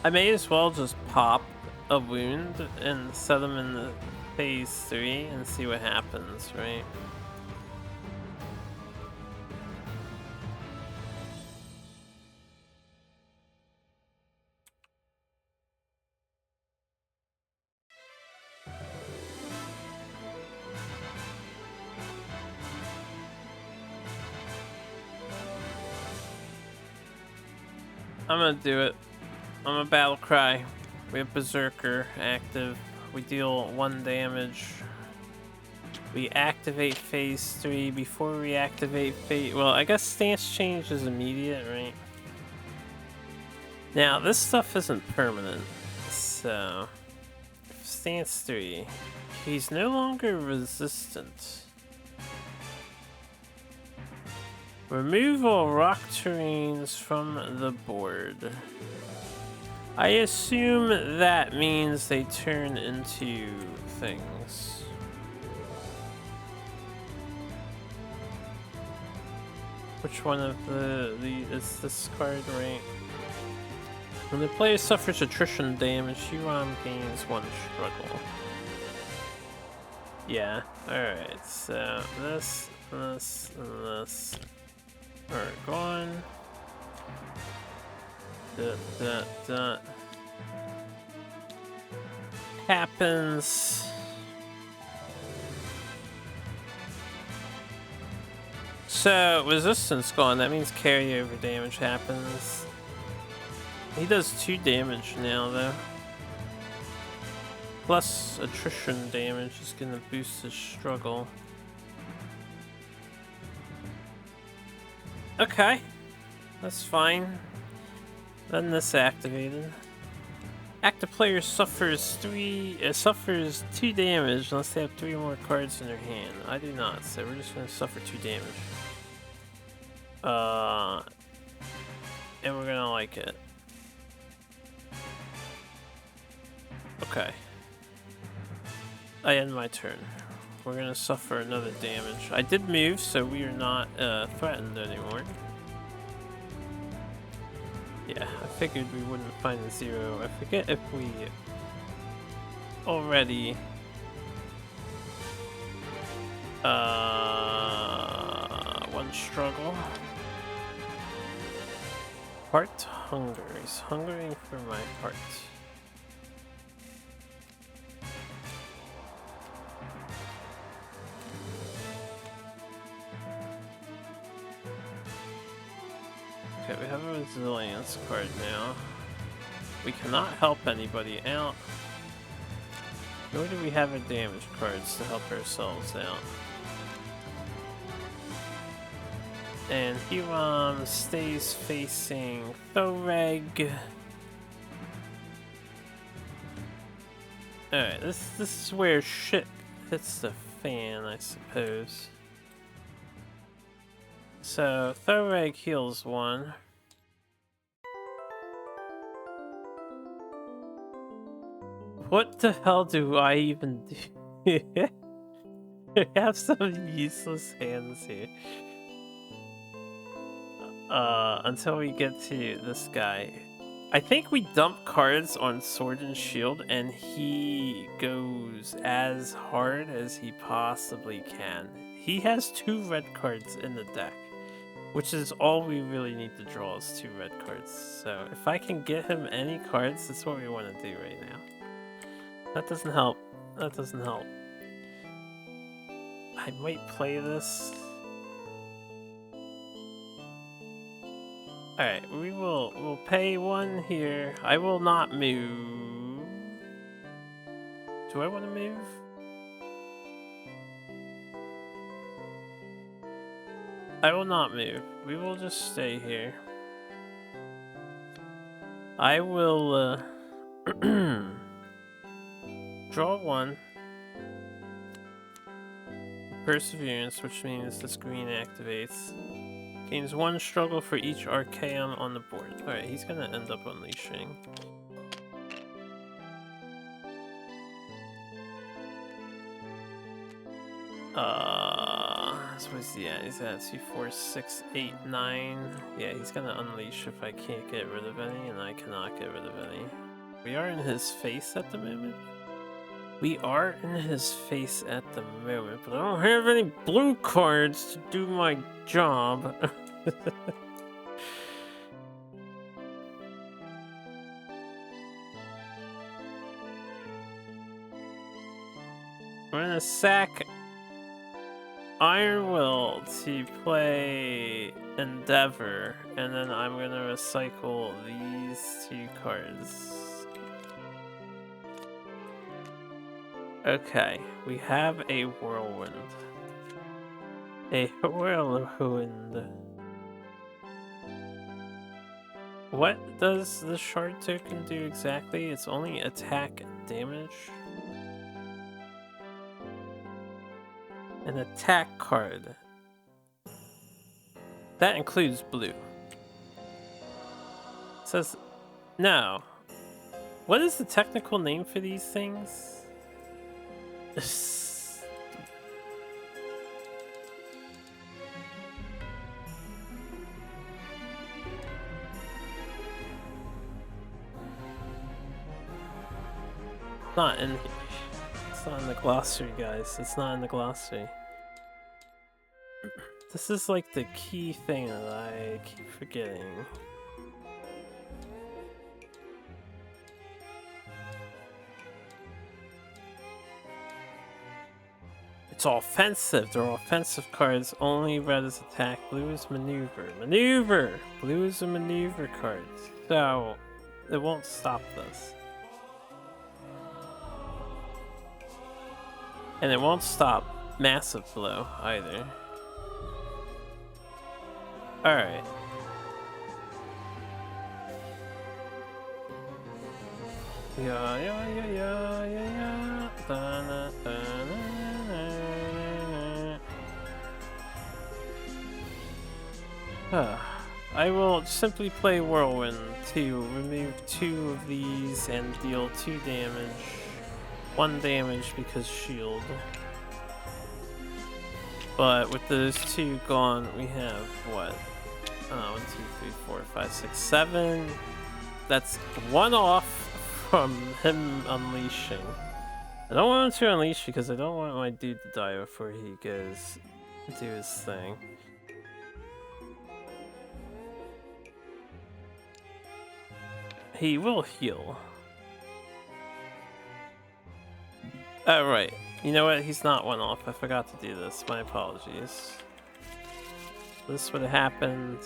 I may as well just pop a wound and set them in the phase 3 and see what happens, right? I'm gonna do it. I'm a battle cry. We have Berserker active. We deal 1 damage. We activate phase 3 before we activate phase. Well, I guess stance change is immediate, right? Now, this stuff isn't permanent. So, stance 3. He's no longer resistant. Remove all rock terrains from the board. I assume that means they turn into things. Which one of the is this card, right? When the player suffers attrition damage, Hurom gains 1 struggle. Yeah, alright, so this, and this are gone. That happens. So resistance gone, that means carryover damage happens. He does 2 damage now though. Plus attrition damage is gonna boost his struggle. Okay, that's fine. Then this activated. Active player suffers 2 damage unless they have 3 more cards in their hand. I do not, so we're just gonna suffer 2 damage. And we're gonna like it. Okay. I end my turn. We're gonna suffer another damage. I did move, so we are not threatened anymore. Yeah, I figured we wouldn't find a 0. I forget if we already one struggle. Heart hunger. He's hungering for my heart. Okay, we have a resilience card now. We cannot help anybody out. Nor do we have our damage cards to help ourselves out. And Hurom stays facing Thoreg. Alright, this is where shit hits the fan, I suppose. So, Thoreg heals 1. What the hell do I even do? I have some useless hands here. Until we get to this guy. I think we dump cards on Sword and Shield and he goes as hard as he possibly can. He has 2 red cards in the deck, which is all we really need to draw is 2 red cards. So if I can get him any cards, that's what we want to do right now. That doesn't help. That doesn't help. I might play this. Alright, we'll pay 1 here. I will not move. Do I want to move? I will not move. We will just stay here. I will draw 1. Perseverance, which means this green activates. Gains 1 struggle for each Archaeum on the board. Alright, he's gonna end up unleashing. So what's he at? He's at 2, 4, 6, 8, 9. Yeah, he's gonna unleash if I can't get rid of any, and I cannot get rid of any. We are in his face at the moment. We are in his face at the moment, but I don't have any blue cards to do my job. We're gonna sack Iron Will to play Endeavor, and then I'm gonna recycle these 2 cards. Okay, we have a Whirlwind. A Whirlwind. What does the shard token do exactly? It's only attack and damage. An attack card. That includes blue. It says, no. What is the technical name for these things? Not in. It's not in the glossary, guys. It's not in the glossary. This is like the key thing that I keep forgetting. It's offensive. They're offensive cards. Only red is attack. Blue is maneuver. Maneuver! Blue is a maneuver card. So, it won't stop this. And it won't stop massive blow either. Alright. Yeah, yeah, yeah, yeah, yeah, yeah. Da-na, da-na, na. I will simply play Whirlwind to remove 2 of these and deal 2 damage. 1 damage because shield. But with those 2 gone, we have what? 1, 2, 3, 4, 5, 6, 7. That's 1 off from him unleashing. I don't want him to unleash because I don't want my dude to die before he goes do his thing. He will heal. Oh, right. You know what? He's not 1 off. I forgot to do this. My apologies. This would have happened,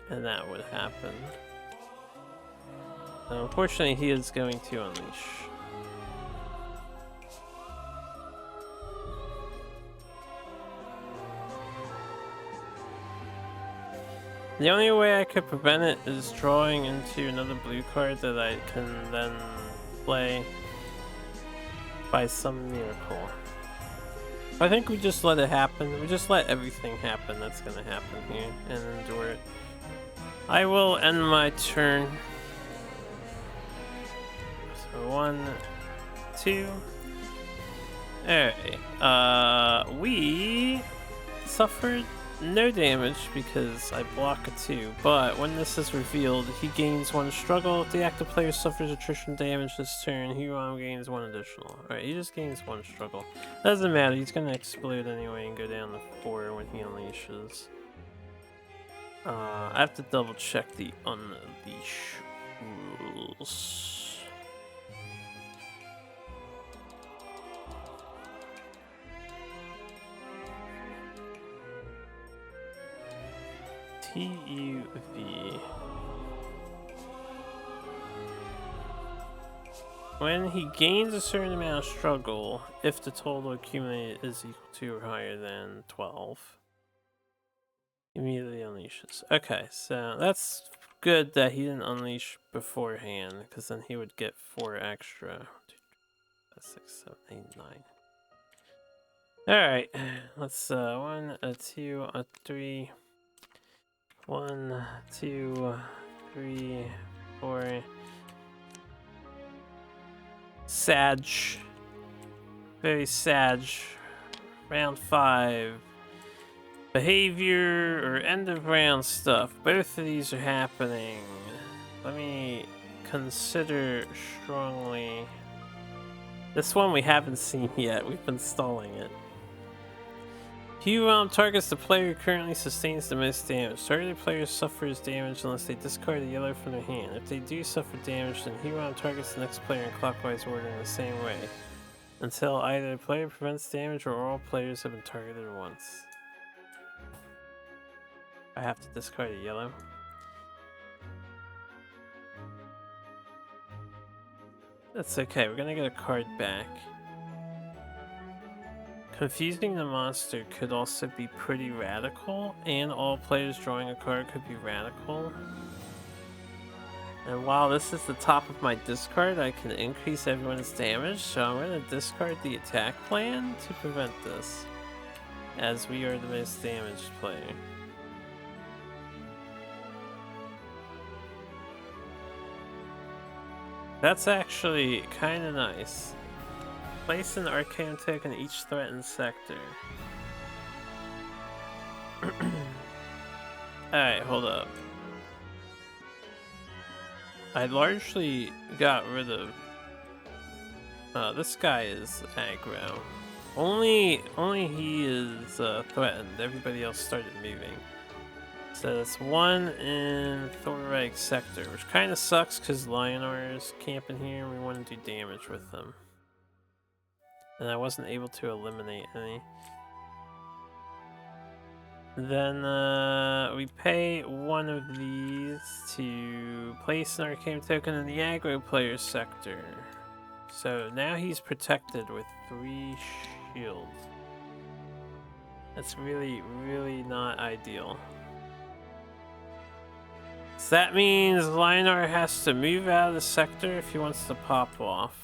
and that would happen. Unfortunately, he is going to unleash. The only way I could prevent it is drawing into another blue card that I can then play by some miracle. I think we just let it happen. We just let everything happen that's gonna happen here and endure it. I will end my turn. So 1, 2. Alright. We suffered no damage because I block a 2, but when this is revealed, he gains 1 struggle. If the active player suffers attrition damage this turn, Hurom gains 1 additional. Alright, he just gains 1 struggle. Doesn't matter, he's gonna explode anyway and go down to 4 when he unleashes. I have to double check the unleash rules. TUV. When he gains a certain amount of struggle, if the total accumulated is equal to or higher than 12, immediately unleashes. Okay, so that's good that he didn't unleash beforehand, because then he would get 4 extra. 6, 7, 8, 9. Alright, let's 1, 2, 3. 1, 2, 3, 4. Sag. Very sag. Round 5. Behavior or end of round stuff. Both of these are happening. Let me consider strongly. This one we haven't seen yet. We've been stalling it. Hurom targets the player who currently sustains the most damage. Targeted player suffers damage unless they discard a yellow from their hand. If they do suffer damage, then Hurom targets the next player in clockwise order in the same way, until either the player prevents damage or all players have been targeted once. I have to discard a yellow. That's okay, we're gonna get a card back. Confusing the monster could also be pretty radical, and all players drawing a card could be radical. And while this is the top of my discard, I can increase everyone's damage, so I'm going to discard the attack plan to prevent this, as we are the most damaged player. That's actually kind of nice. Place an arcane token in each threatened sector. Alright, hold up. I largely got rid of... this guy is aggro. Only he is threatened. Everybody else started moving. So that's 1 in thoracic sector, which kind of sucks because Lionar is camping here and we want to do damage with them. And I wasn't able to eliminate any. Then we pay 1 of these to place an arcane token in the aggro player sector. So now he's protected with 3 shields. That's really, really not ideal. So that means Lionar has to move out of the sector if he wants to pop off.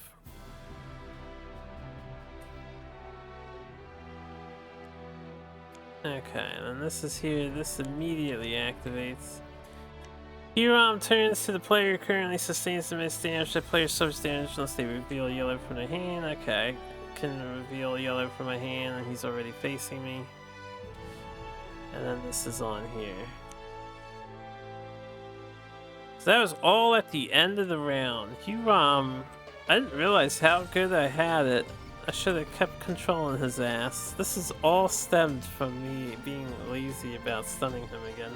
Okay, and this is here. This immediately activates. Hurom turns to the player who currently sustains the most damage. The player suffers damage unless they reveal yellow from their hand. Okay, I can reveal yellow from my hand and he's already facing me. And then this is on here. So that was all at the end of the round. Hurom, I didn't realize how good I had it. I should have kept controlling his ass. This is all stemmed from me being lazy about stunning him again.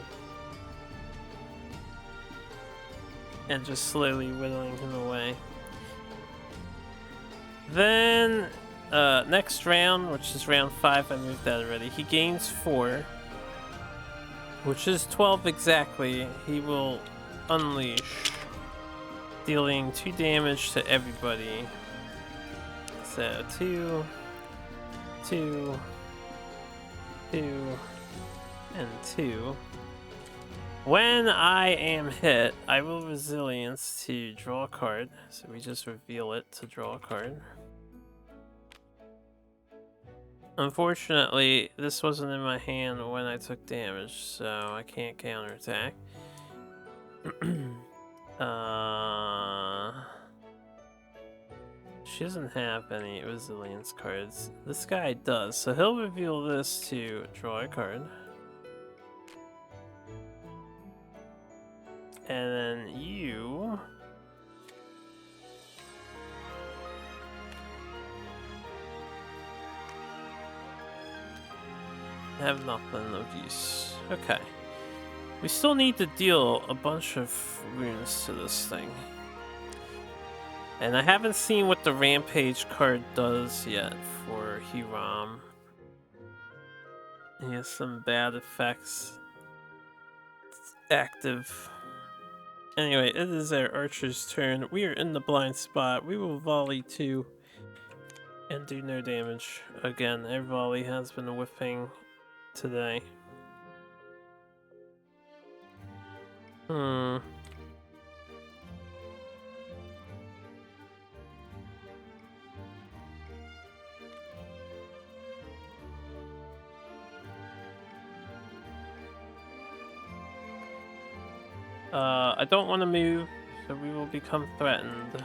And just slowly whittling him away. Then, next round, which is round 5, I moved that already. He gains 4, which is 12 exactly. He will unleash, dealing 2 damage to everybody. So 2, 2, 2, and 2. When I am hit, I will resilience to draw a card. So we just reveal it to draw a card. Unfortunately, this wasn't in my hand when I took damage, so I can't counterattack. She doesn't have any resilience cards. This guy does, so he'll reveal this to draw a card. And then you have nothing of use. Okay. We still need to deal a bunch of wounds to this thing. And I haven't seen what the Rampage card does yet for Hurom. He has some bad effects. It's active. Anyway, it is our archer's turn. We are in the blind spot. We will volley 2 and do no damage. Again, our volley has been whiffing today. I don't want to move, so we will become threatened.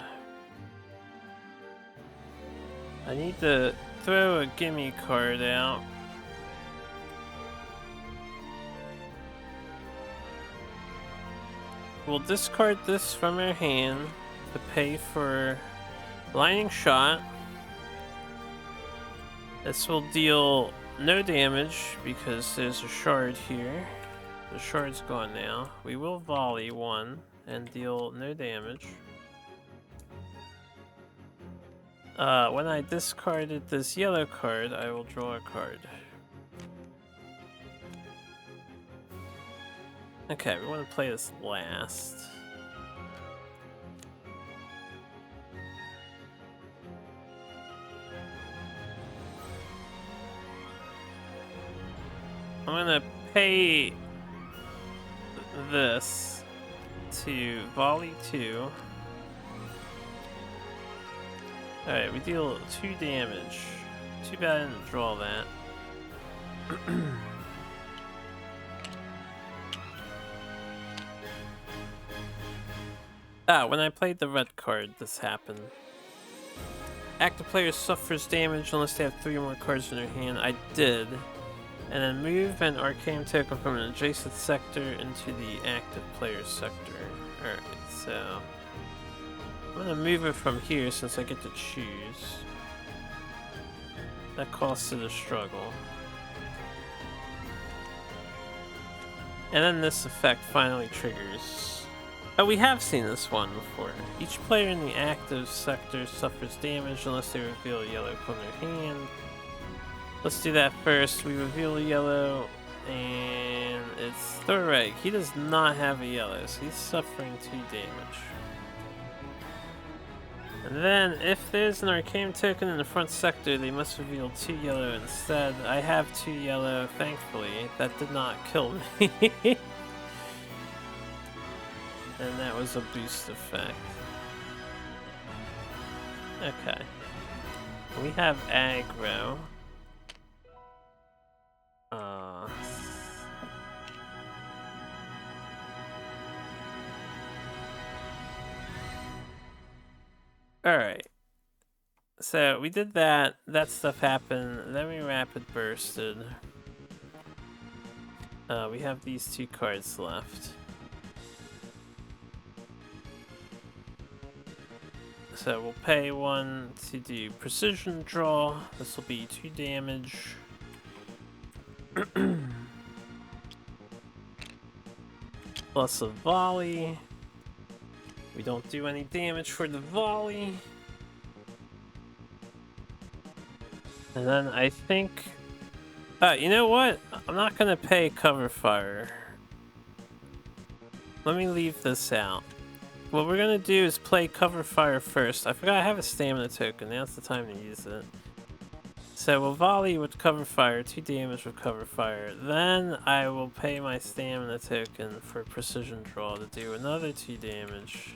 I need to throw a gimme card out. We'll discard this from our hand to pay for Lightning Shot. This will deal no damage because there's a shard here. The shard's gone now. We will volley 1 and deal no damage. When I discarded this yellow card, I will draw a card. Okay, we want to play this last. I'm gonna pay this to volley 2. Alright, we deal 2 damage. Too bad I didn't draw that. When I played the red card, this happened. Active player suffers damage unless they have 3 more cards in their hand. I did. And then move an arcane token from an adjacent sector into the active player's sector. Alright, so I'm gonna move it from here since I get to choose. That costs it a struggle. And then this effect finally triggers. Oh, we have seen this one before. Each player in the active sector suffers damage unless they reveal a yellow from their hand. Let's do that first. We reveal a yellow, and it's Thoreg. He does not have a yellow, so he's suffering 2 damage. And then, if there's an arcane token in the front sector, they must reveal 2 yellow instead. I have 2 yellow, thankfully. That did not kill me. And that was a boost effect. Okay. We have aggro. Alright. So we did that. That stuff happened. Then we rapid bursted. We have these 2 cards left. So we'll pay 1 to do precision draw. This will be 2 damage. Plus a volley. We don't do any damage for the volley. And then I think... you know what? I'm not gonna pay cover fire. Let me leave this out. What we're gonna do is play cover fire first. I forgot I have a stamina token. Now's the time to use it. So we'll volley with cover fire, 2 damage with cover fire. Then I will pay my stamina token for precision draw to do another 2 damage.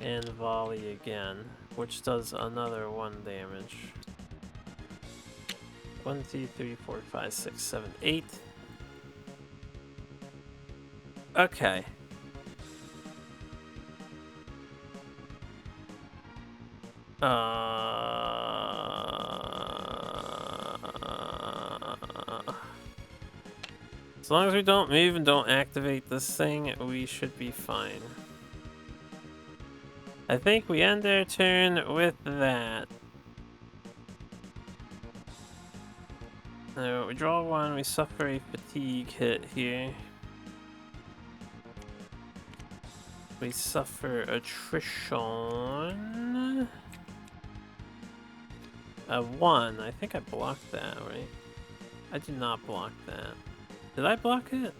And volley again, which does another 1 damage. 1, 2, 3, 4, 5, 6, 7, 8. Okay. As long as we don't move and don't activate this thing, we should be fine. I think we end our turn with that. So we draw 1, we suffer a fatigue hit here. We suffer attrition. 1. I think I blocked that, right? I did not block that. Did I block it?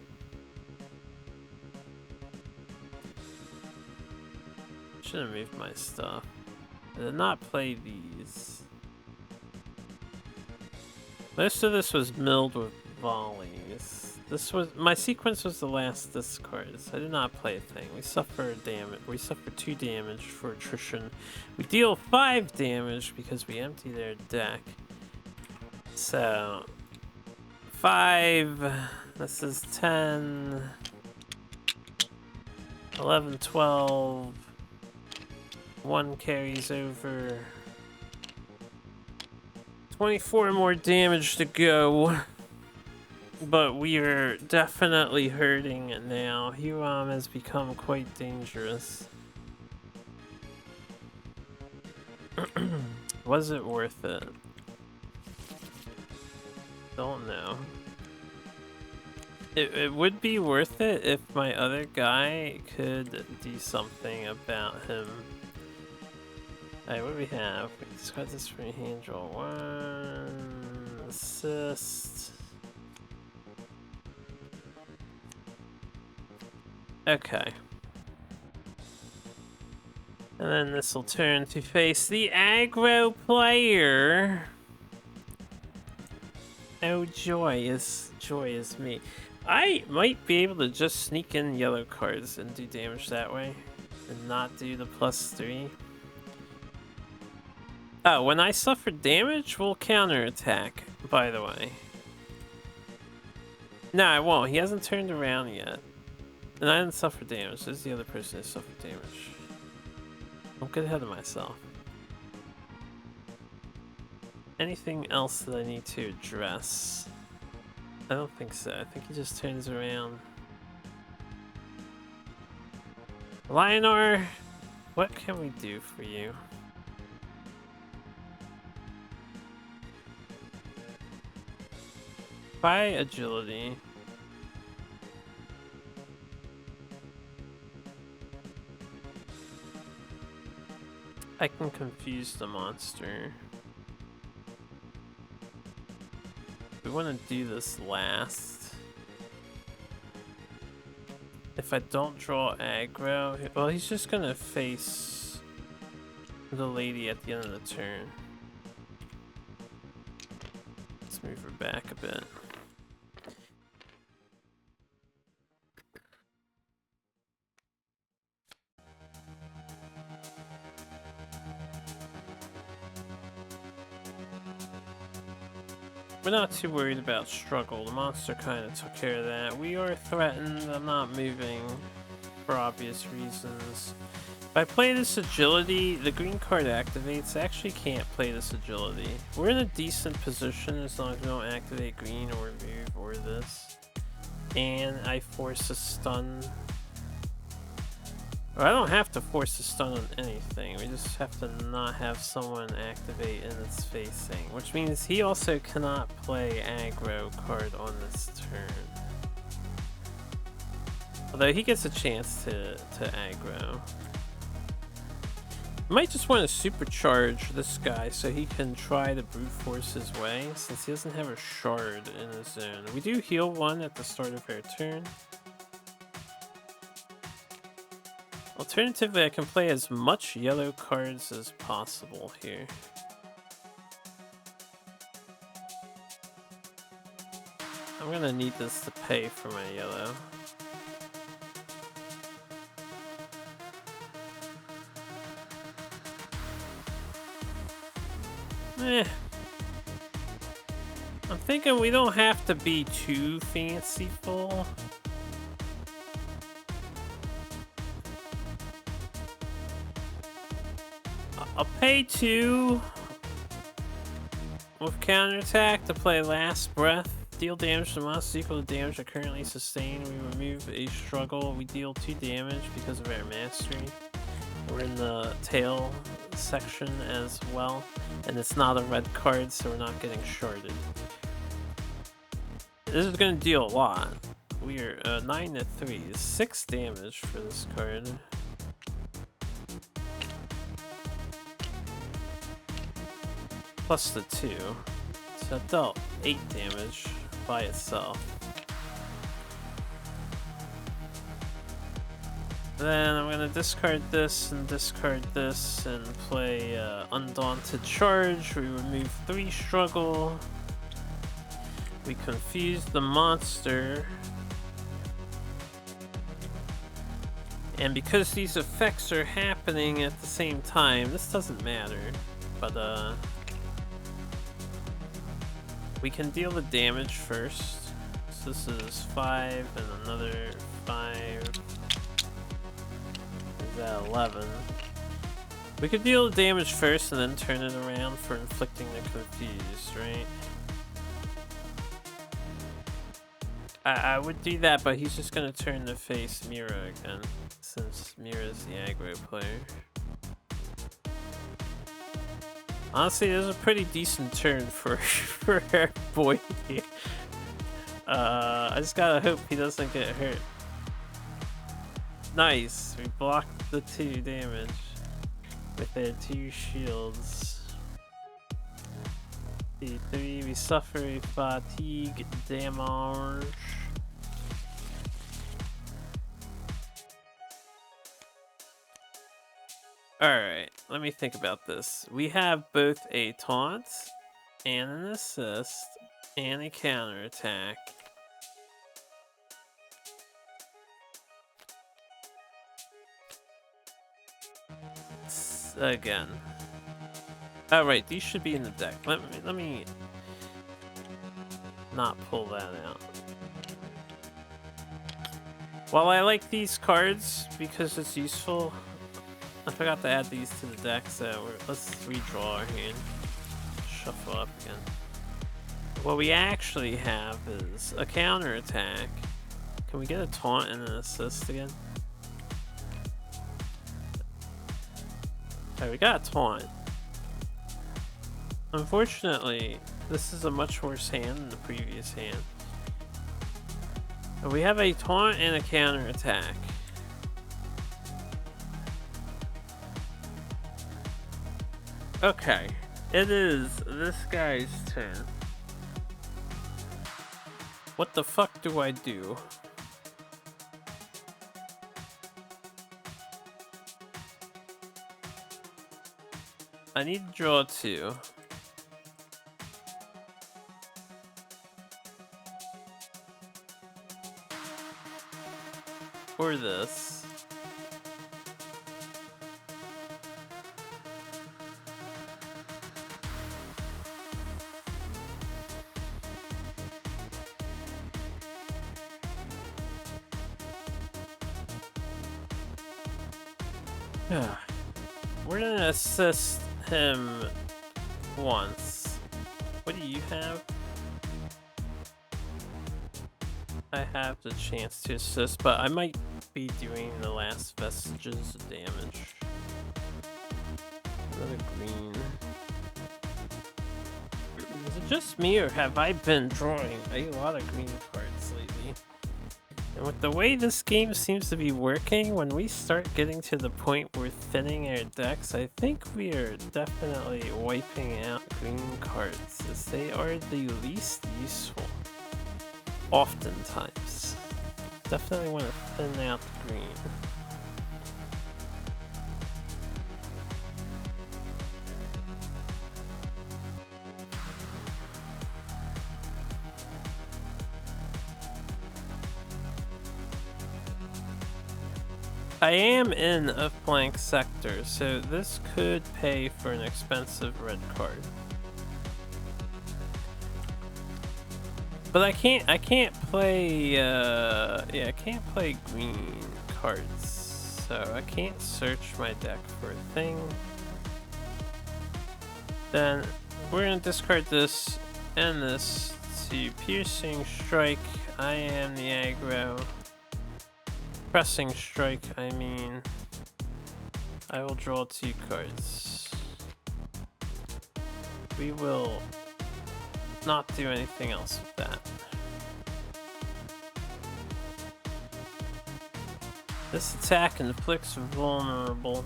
Should have moved my stuff. I did not play these. Most of this was milled with volleys. This was my sequence was the last discard, so I did not play a thing. We suffer damage. We suffer 2 damage for attrition. We deal 5 damage because we empty their deck. So 5. This is 10, 11, 12. 1 carries over. 24 more damage to go. But we are definitely hurting now. Hurom has become quite dangerous. Was it worth it? Don't know. It would be worth it if my other guy could do something about him. Alright, what do we have? We discard this for a hand draw 1. Assist. Okay. And then this will turn to face the aggro player. Oh, joy is me. I might be able to just sneak in yellow cards and do damage that way. And not do the +3. Oh, when I suffer damage, we'll counterattack, by the way. No, I won't. He hasn't turned around yet. And I didn't suffer damage. This is the other person who suffered damage. Don't get ahead of myself. Anything else that I need to address? I don't think so. I think he just turns around. Lionor, what can we do for you? By agility. I can confuse the monster. We want to do this last. If I don't draw aggro, well, he's just gonna face the lady at the end of the turn. Let's move her back a bit. We're not too worried about struggle. The monster kind of took care of that. We are threatened. I'm not moving for obvious reasons. If I play this agility, the green card activates. I actually can't play this agility. We're in a decent position as long as we don't activate green or move or this. And I force a stun. Or I don't have to force a stun on anything. We just have to not have someone activate in its facing. Which means he also cannot play aggro card on this turn. Although he gets a chance to aggro. Might just want to supercharge this guy so he can try to brute force his way, since he doesn't have a shard in his zone. We do heal one at the start of our turn. Alternatively, I can play as much yellow cards as possible here. I'm gonna need this to pay for my yellow. I'm thinking we don't have to be too fanciful. I'll pay 2 with counterattack to play Last Breath. Deal damage to monsters equal to damage I currently sustain. We remove a struggle. We deal 2 damage because of our mastery. We're in the tail section as well. And it's not a red card, so we're not getting sharded. This is going to deal a lot. We are 9 to 3. 6 damage for this card. Plus the 2. So it dealt 8 damage by itself. Then I'm gonna discard this and play Undaunted Charge. We remove 3 struggle. We confuse the monster. And because these effects are happening at the same time, this doesn't matter. But we can deal the damage first. So this is 5 and another 5. Is that 11? We could deal the damage first and then turn it around for inflicting the confused, right? I would do that, but he's just gonna turn to face Mira again, since Mira's the aggro player. Honestly, this is a pretty decent turn for our boy. I just gotta hope he doesn't get hurt. Nice, we blocked the 2 damage with their 2 shields. 3, we suffer a fatigue damage. Alright, let me think about this. We have both a taunt, and an assist, and a counterattack. Again. Oh right, these should be in the deck. Let me not pull that out. While I like these cards because it's useful, I forgot to add these to the deck, so let's redraw our hand. Shuffle up again. What we actually have is a counterattack. Can we get a taunt and an assist again? Alright, we got a taunt. Unfortunately, this is a much worse hand than the previous hand. But we have a taunt and a counterattack. Okay, it is this guy's turn. What the fuck do I do? I need to draw 2. Or this. We're gonna assist him once. What do you have? I have the chance to assist, but I might be doing the last vestiges of damage. Another green. Is it just me, or have I been drawing a lot of green cards lately? And with the way this game seems to be working, when we start getting to the point where we're thinning our decks, I think we are definitely wiping out green cards, as they are the least useful. Oftentimes. Definitely want to thin out the green. I am in a blank sector, so this could pay for an expensive red card. But I can't play I can't play green cards. So I can't search my deck for a thing. Then we're gonna discard this and this to piercing strike. I am the aggro. Pressing strike, I mean. I will draw 2 cards. We will not do anything else with that. This attack inflicts vulnerable.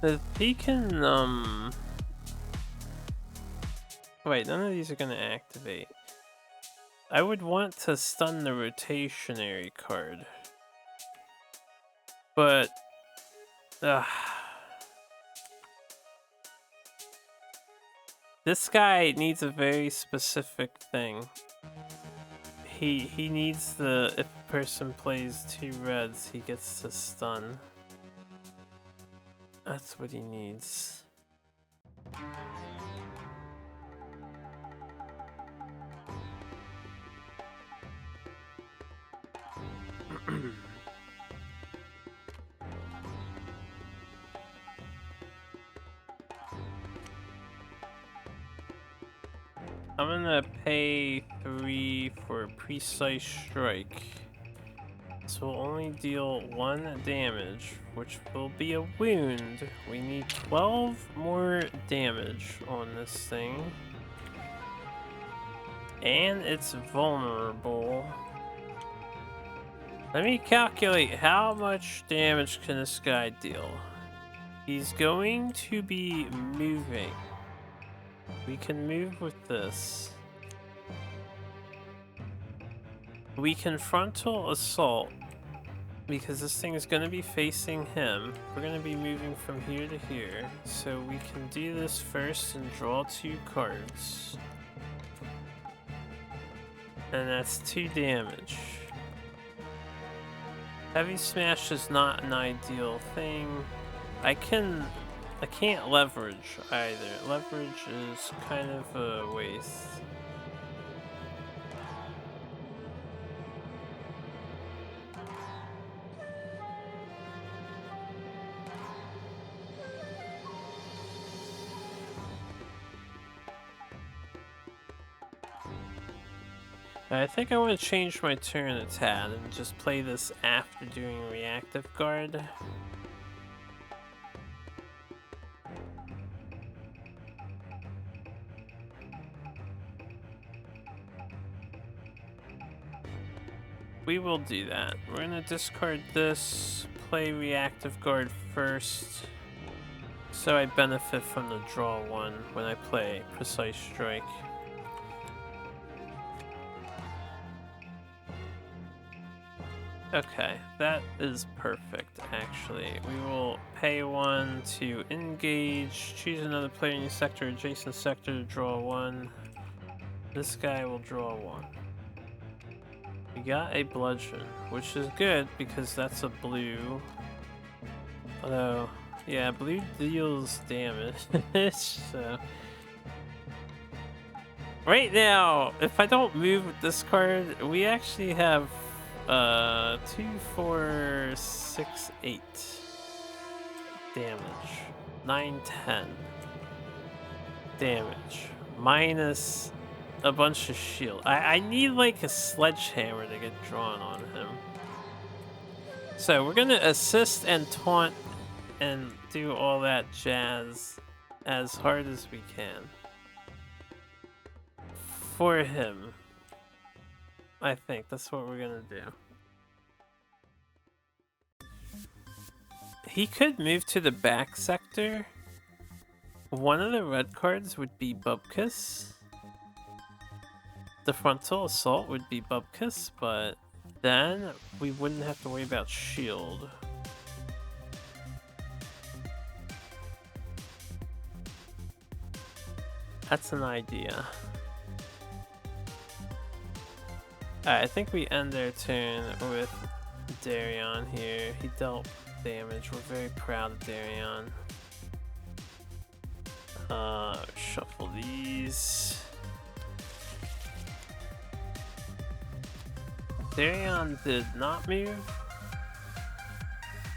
If he can, wait, none of these are gonna activate. I would want to stun the rotationary card. But, this guy needs a very specific thing. He needs the, if a person plays 2 reds, he gets to stun. That's what he needs. I'm gonna pay 3 for precise strike. This will only deal 1 damage, which will be a wound. We need 12 more damage on this thing. And it's vulnerable. Let me calculate how much damage can this guy deal. He's going to be moving. We can move with this. We can frontal assault because this thing is going to be facing him. We're going to be moving from here to here. So we can do this first and draw 2 cards. And that's 2 damage. Heavy Smash is not an ideal thing. I can't leverage either. Leverage is kind of a waste. I think I want to change my turn a tad and just play this after doing reactive guard. We will do that. We're gonna discard this, play reactive guard first, so I benefit from the draw 1 when I play precise strike. Okay, that is perfect, actually. We will pay 1 to engage, choose another player in your sector, adjacent sector to draw 1. This guy will draw 1. We got a bludgeon, which is good because that's a blue. Although, yeah, blue deals damage, so... Right now, if I don't move with this card, we actually have 2, 4, 6, 8 damage. 9, 10 damage. Minus a bunch of shield. I need like a sledgehammer to get drawn on him. So we're gonna assist and taunt and do all that jazz as hard as we can. For him. I think that's what we're gonna do. He could move to the back sector. One of the red cards would be Bubkus. The frontal assault would be Bubkus, but then we wouldn't have to worry about shield. That's an idea. Alright, I think we end their turn with Darion here. He dealt damage. We're very proud of Darion. Shuffle these. Darion did not move.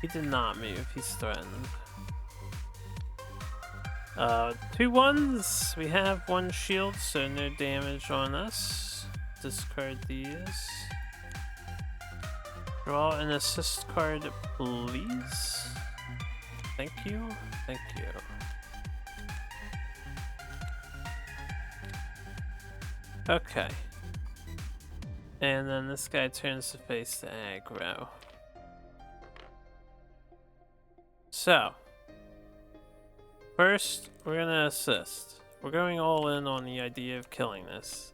He did not move. He's threatened. 2 ones. We have 1 shield, so no damage on us. Discard these. Draw an assist card, please. Thank you. Thank you. Okay. And then this guy turns to face the aggro. So, first, we're gonna assist. We're going all in on the idea of killing this.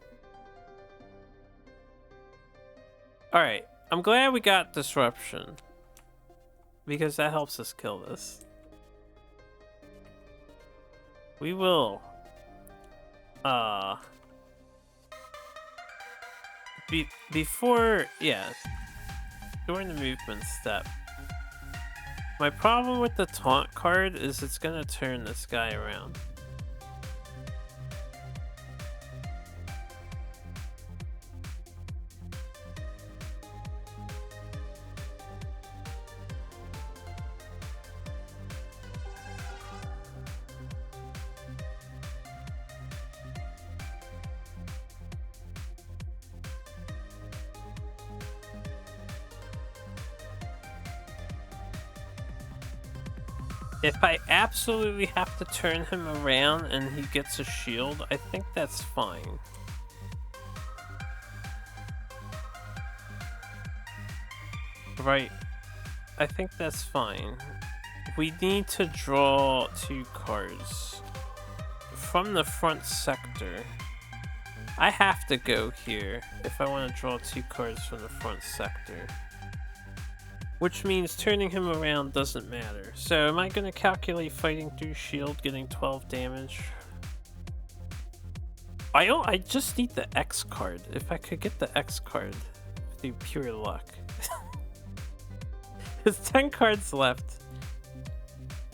Alright, I'm glad we got disruption. Because that helps us kill this. We will... before... yeah. During the movement step. My problem with the taunt card is it's gonna turn this guy around. If I absolutely have to turn him around and he gets a shield, I think that's fine. Right. I think that's fine. We need to draw 2 cards. From the front sector. I have to go here if I want to draw 2 cards from the front sector. Which means turning him around doesn't matter. So am I going to calculate fighting through shield, getting 12 damage? I just need the X card. If I could get the X card through pure luck. There's 10 cards left.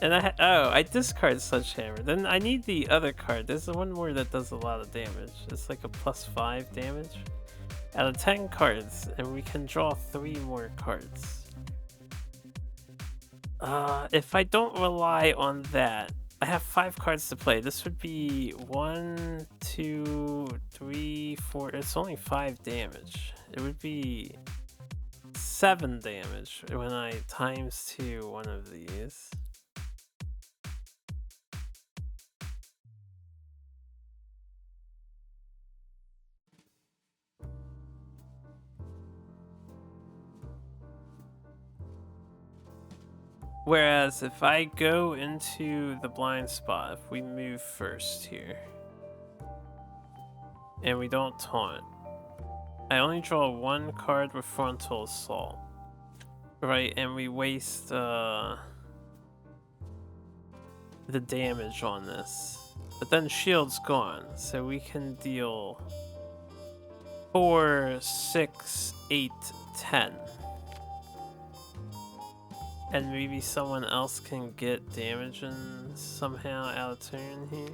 And I discard Sledgehammer. Then I need the other card. There's the one more that does a lot of damage. It's like a +5 damage. Out of 10 cards, and we can draw 3 more cards. If I don't rely on that, I have 5 cards to play. This would be 1, 2, 3, 4. It's only 5 damage. It would be 7 damage when I times 2 one of these. Whereas if I go into the blind spot, if we move first here, and we don't taunt, I only draw 1 card with frontal assault. Right, and we waste the damage on this. But then shield's gone, so we can deal 4, 6, 8, 10. And maybe someone else can get damage in somehow out of turn here.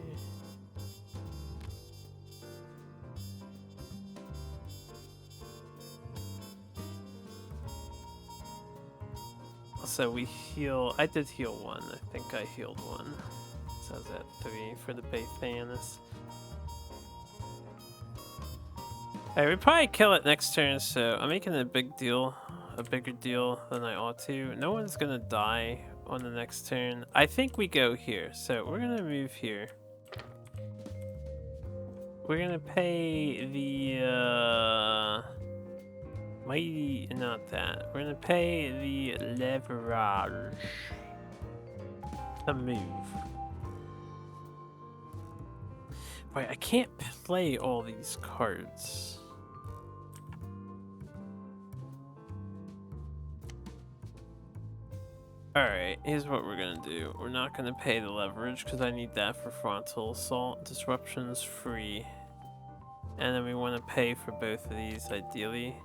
So we heal. I did heal 1. I think I healed 1. So I was at 3 for the Baythanis. Alright, we probably kill it next turn, so I'm making a bigger deal than I ought to. No one's gonna die on the next turn. I think we go here, so we're gonna move here. We're gonna pay the mighty, not that. We're gonna pay the leverage to move. Right, I can't play all these cards. Alright, here's what we're gonna do. We're not gonna pay the leverage because I need that for frontal assault. Disruption's free. And then we want to pay for both of these ideally.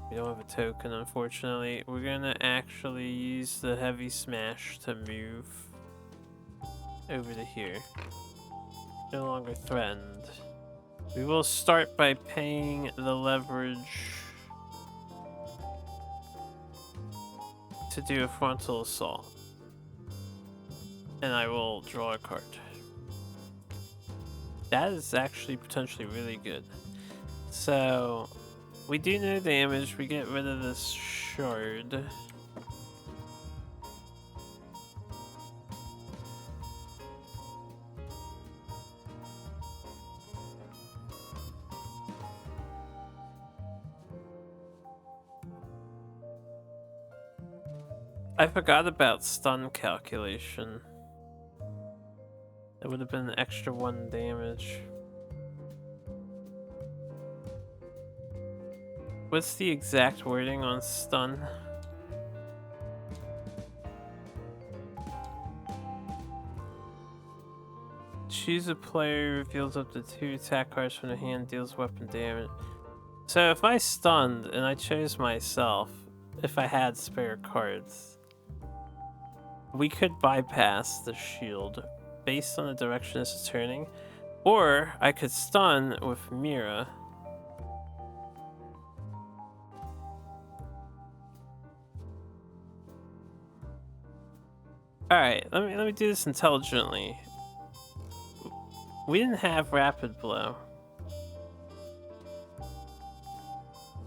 We don't have a token, unfortunately. We're gonna actually use the heavy smash to move over to here. No longer threatened. We will start by paying the leverage to do a frontal assault. And I will draw a card. That is actually potentially really good. So we do no damage, we get rid of this shard. I forgot about stun calculation. That would have been an extra 1 damage. What's the exact wording on stun? Choose a player, reveals up to 2 attack cards from the hand, deals weapon damage. So if I stunned and I chose myself, if I had spare cards, we could bypass the shield based on the direction this is turning, or I could stun with Mira. Alright, let me do this intelligently. We didn't have rapid blow.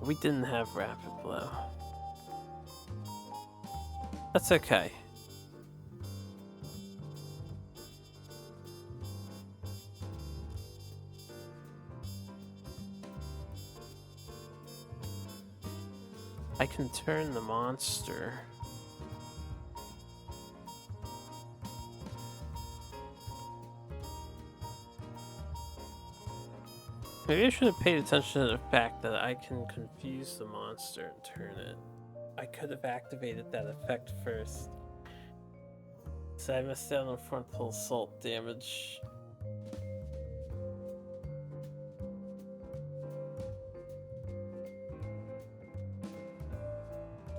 We didn't have rapid blow. That's okay. I can turn the monster. Maybe I should have paid attention to the fact that I can confuse the monster and turn it. I could have activated that effect first. So I missed out on frontal assault damage.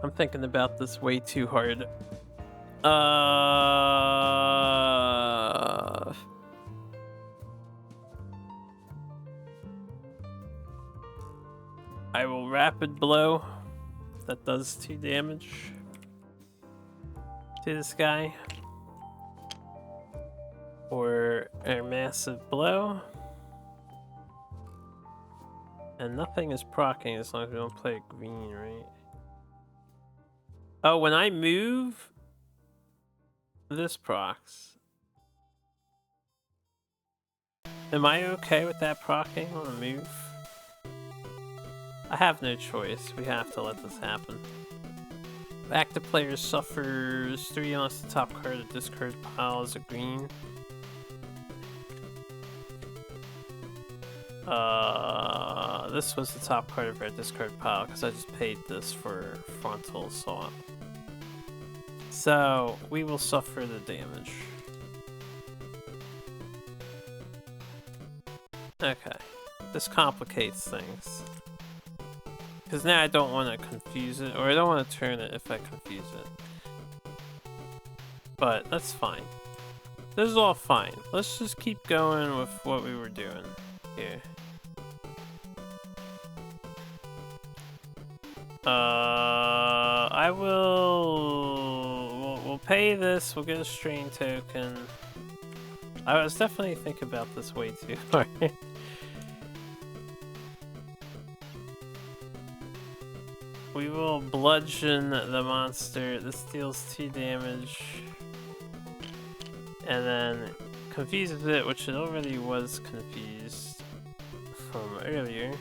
I'm thinking about this way too hard. I will rapid blow. That does 2 damage to this guy. Or a massive blow. And nothing is proccing as long as we don't play green, right? Oh, when I move, this procs. Am I okay with that proccing on a move? I have no choice. We have to let this happen. Active player suffers 3 unless the top card of the discard pile is a green. This was the top card of our discard pile because I just paid this for frontal assault. So we will suffer the damage. Okay, this complicates things. Because now I don't want to confuse it, or I don't want to turn it if I confuse it. But that's fine. This is all fine. Let's just keep going with what we were doing here. I will... We'll pay this, we'll get a strain token. I was definitely thinking about this way too hard. We will bludgeon the monster. This deals 2 damage. And then confuses it, which it already was confused from earlier.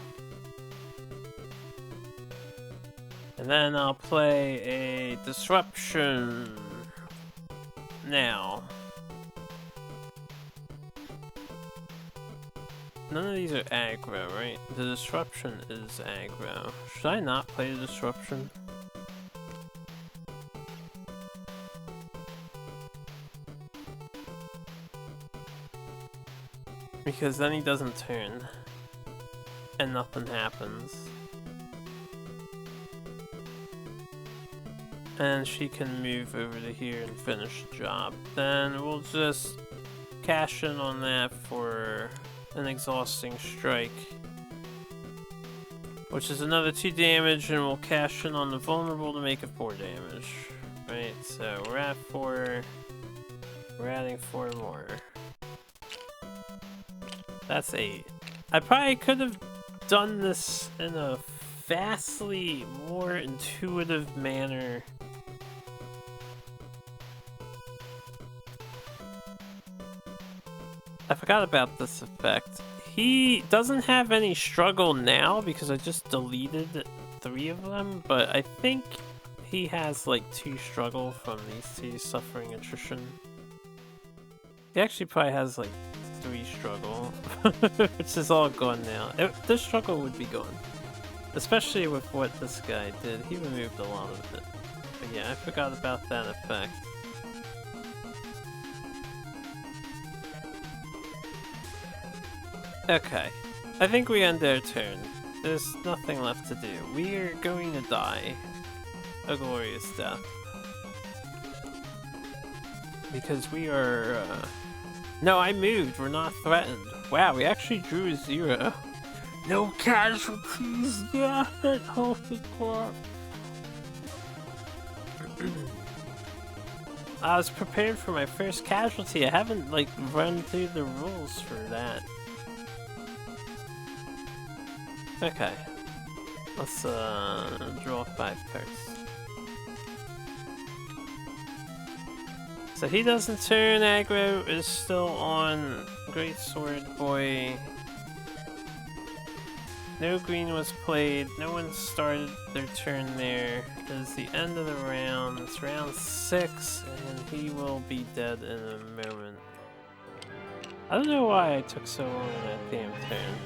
And then I'll play a disruption now. None of these are aggro, right? The disruption is aggro. Should I not play the disruption? Because then he doesn't turn. And nothing happens. And she can move over to here and finish the job. Then we'll just cash in on that for an exhausting strike, which is another 2 damage, and we'll cash in on the vulnerable to make it 4 damage. Right, so we're at 4. We're adding 4 more. That's 8. I probably could have done this in a vastly more intuitive manner. I forgot about this effect. He doesn't have any struggle now because I just deleted 3 of them, but I think he has like 2 struggle from these 2 suffering attrition. He actually probably has like 3 struggle, which is all gone now. This struggle would be gone. Especially with what this guy did. He removed a lot of it. But yeah, I forgot about that effect. Okay, I think we end our turn. There's nothing left to do. We are going to die a glorious death. Because we are... No, I moved. We're not threatened. Wow, we actually drew a 0. No casualties yet! Holy crap. I was prepared for my first casualty. I haven't, like, run through the rules for that. Okay, let's draw 5 cards. So he doesn't turn, aggro is still on Great Sword Boy. No green was played, no one started their turn there. It is the end of the round, it's round 6, and he will be dead in a moment. I don't know why I took so long on that damn turn.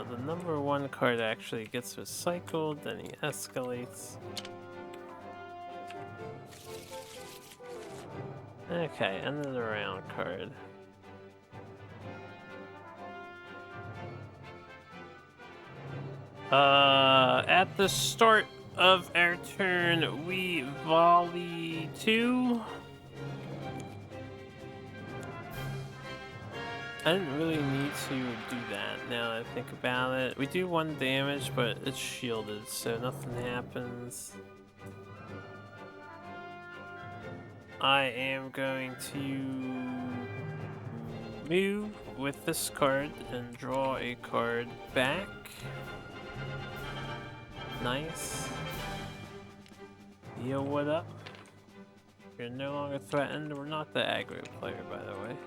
The number 1 card actually gets recycled, then he escalates. Okay, end of the round card. At the start of our turn, we volley 2. I didn't really need to do that now that I think about it. We do 1 damage, but it's shielded, so nothing happens. I am going to move with this card and draw a card back. Nice. Yo, what up? You're no longer threatened. We're not the aggro player, by the way.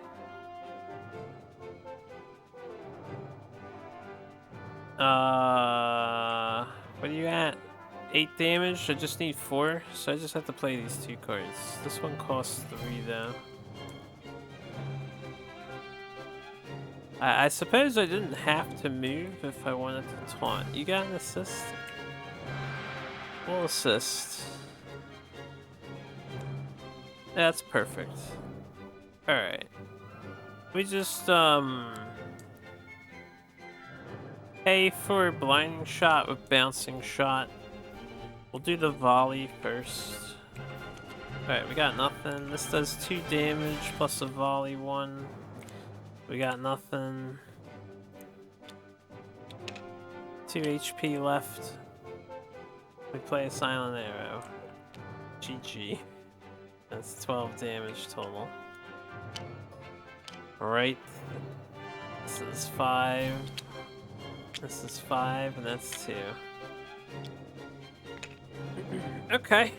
What are you at? 8 damage? I just need 4, so I just have to play these 2 cards. This one costs 3 though. I suppose I didn't have to move if I wanted to taunt. You got an assist? We'll assist. That's perfect. Alright. We just, pay for blinding shot with bouncing shot. We'll do the volley first. Alright, we got nothing. This does 2 damage plus a volley 1. We got nothing. 2 HP left. We play a silent arrow. GG. That's 12 damage total. Alright. This is 5. This is 5, and that's 2. Okay.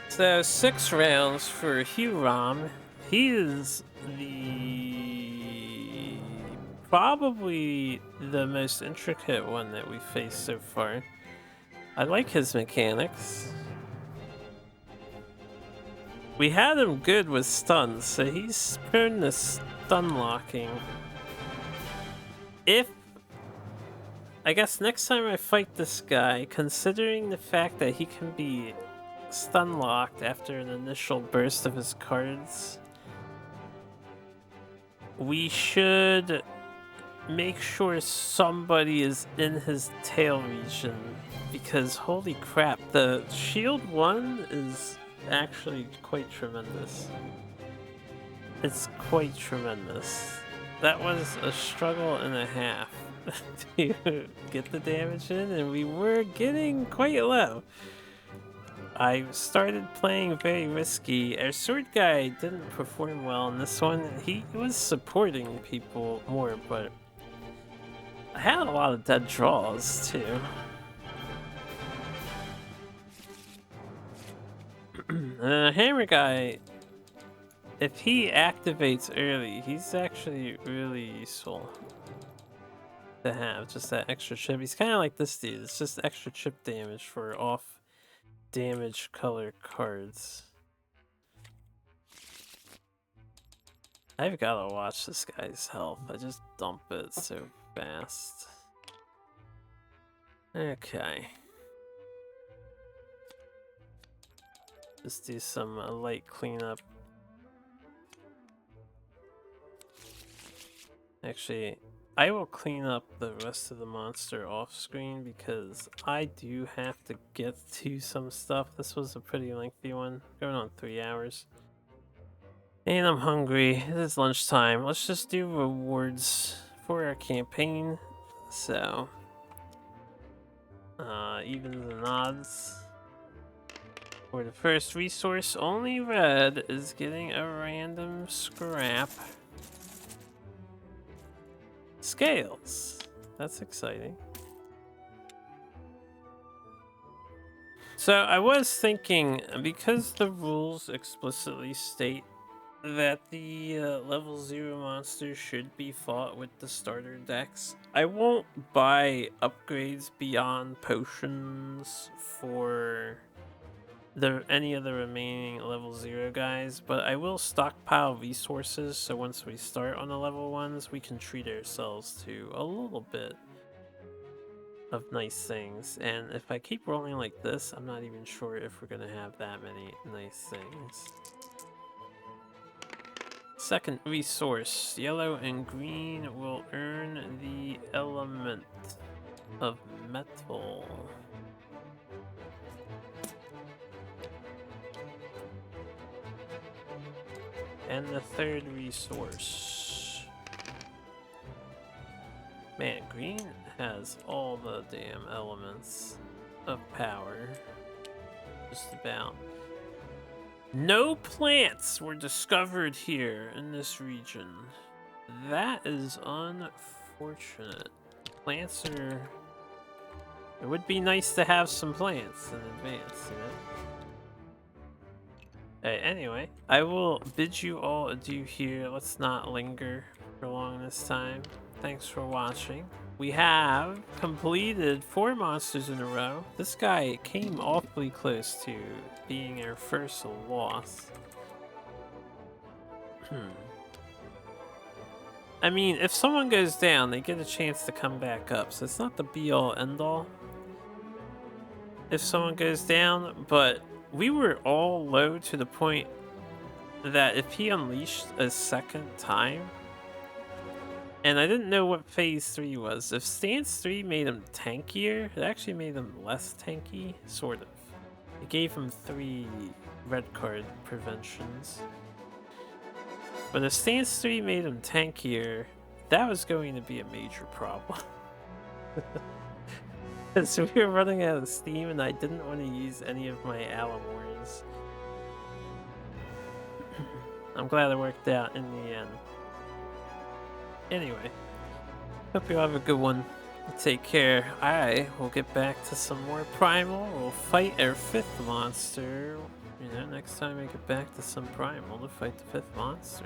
So 6 rounds for Hurom. He is probably the most intricate one that we've faced so far. I like his mechanics. We had him good with stuns, so he's prone to stun locking. I guess next time I fight this guy, considering the fact that he can be stun locked after an initial burst of his cards, we should make sure somebody is in his tail region, because holy crap, the shield 1 is actually quite tremendous. It's quite tremendous. That was a struggle and a half to get the damage in, and we were getting quite low. I started playing very risky. Our sword guy didn't perform well in this one. He was supporting people more, but I had a lot of dead draws too. The hammer guy, if he activates early, he's actually really useful to have. Just that extra chip. He's kind of like this dude. It's just extra chip damage for off damage color cards. I've gotta watch this guy's health. I just dump it so fast. Okay. Just do some light cleanup. Actually, I will clean up the rest of the monster off screen because I do have to get to some stuff. This was a pretty lengthy one, going on 3 hours. And I'm hungry. It is lunchtime. Let's just do rewards for our campaign. So, evens and odds. For the first resource, only red is getting a random scrap. Scales. That's exciting. So I was thinking, because the rules explicitly state that the level 0 monsters should be fought with the starter decks, I won't buy upgrades beyond potions for any of the remaining level 0 guys, but I will stockpile resources, so once we start on the level 1s, we can treat ourselves to a little bit of nice things. And if I keep rolling like this, I'm not even sure if we're gonna have that many nice things. Second resource, yellow and green will earn the element of metal. And the third resource. Man, green has all the damn elements of power. Just about. No plants were discovered here in this region. That is unfortunate. Plants are... It would be nice to have some plants in advance, you know? Hey, anyway, I will bid you all adieu here. Let's not linger for long this time. Thanks for watching. We have completed 4 monsters in a row. This guy came awfully close to being our first loss. I mean, if someone goes down, they get a chance to come back up, so it's not the be-all, end-all if someone goes down, but we were all low to the point that if he unleashed a second time, and I didn't know what phase 3 was. If stance 3 made him tankier, it actually made him less tanky, sort of. It gave him 3 red card preventions. But if stance 3 made him tankier, that was going to be a major problem. So we were running out of steam and I didn't want to use any of my Alamores. I'm glad it worked out in the end. Anyway, hope you have a good one. Take care. I will get back to some more Primal. We'll fight our 5th monster. You know, next time I get back to some Primal to fight the 5th monster.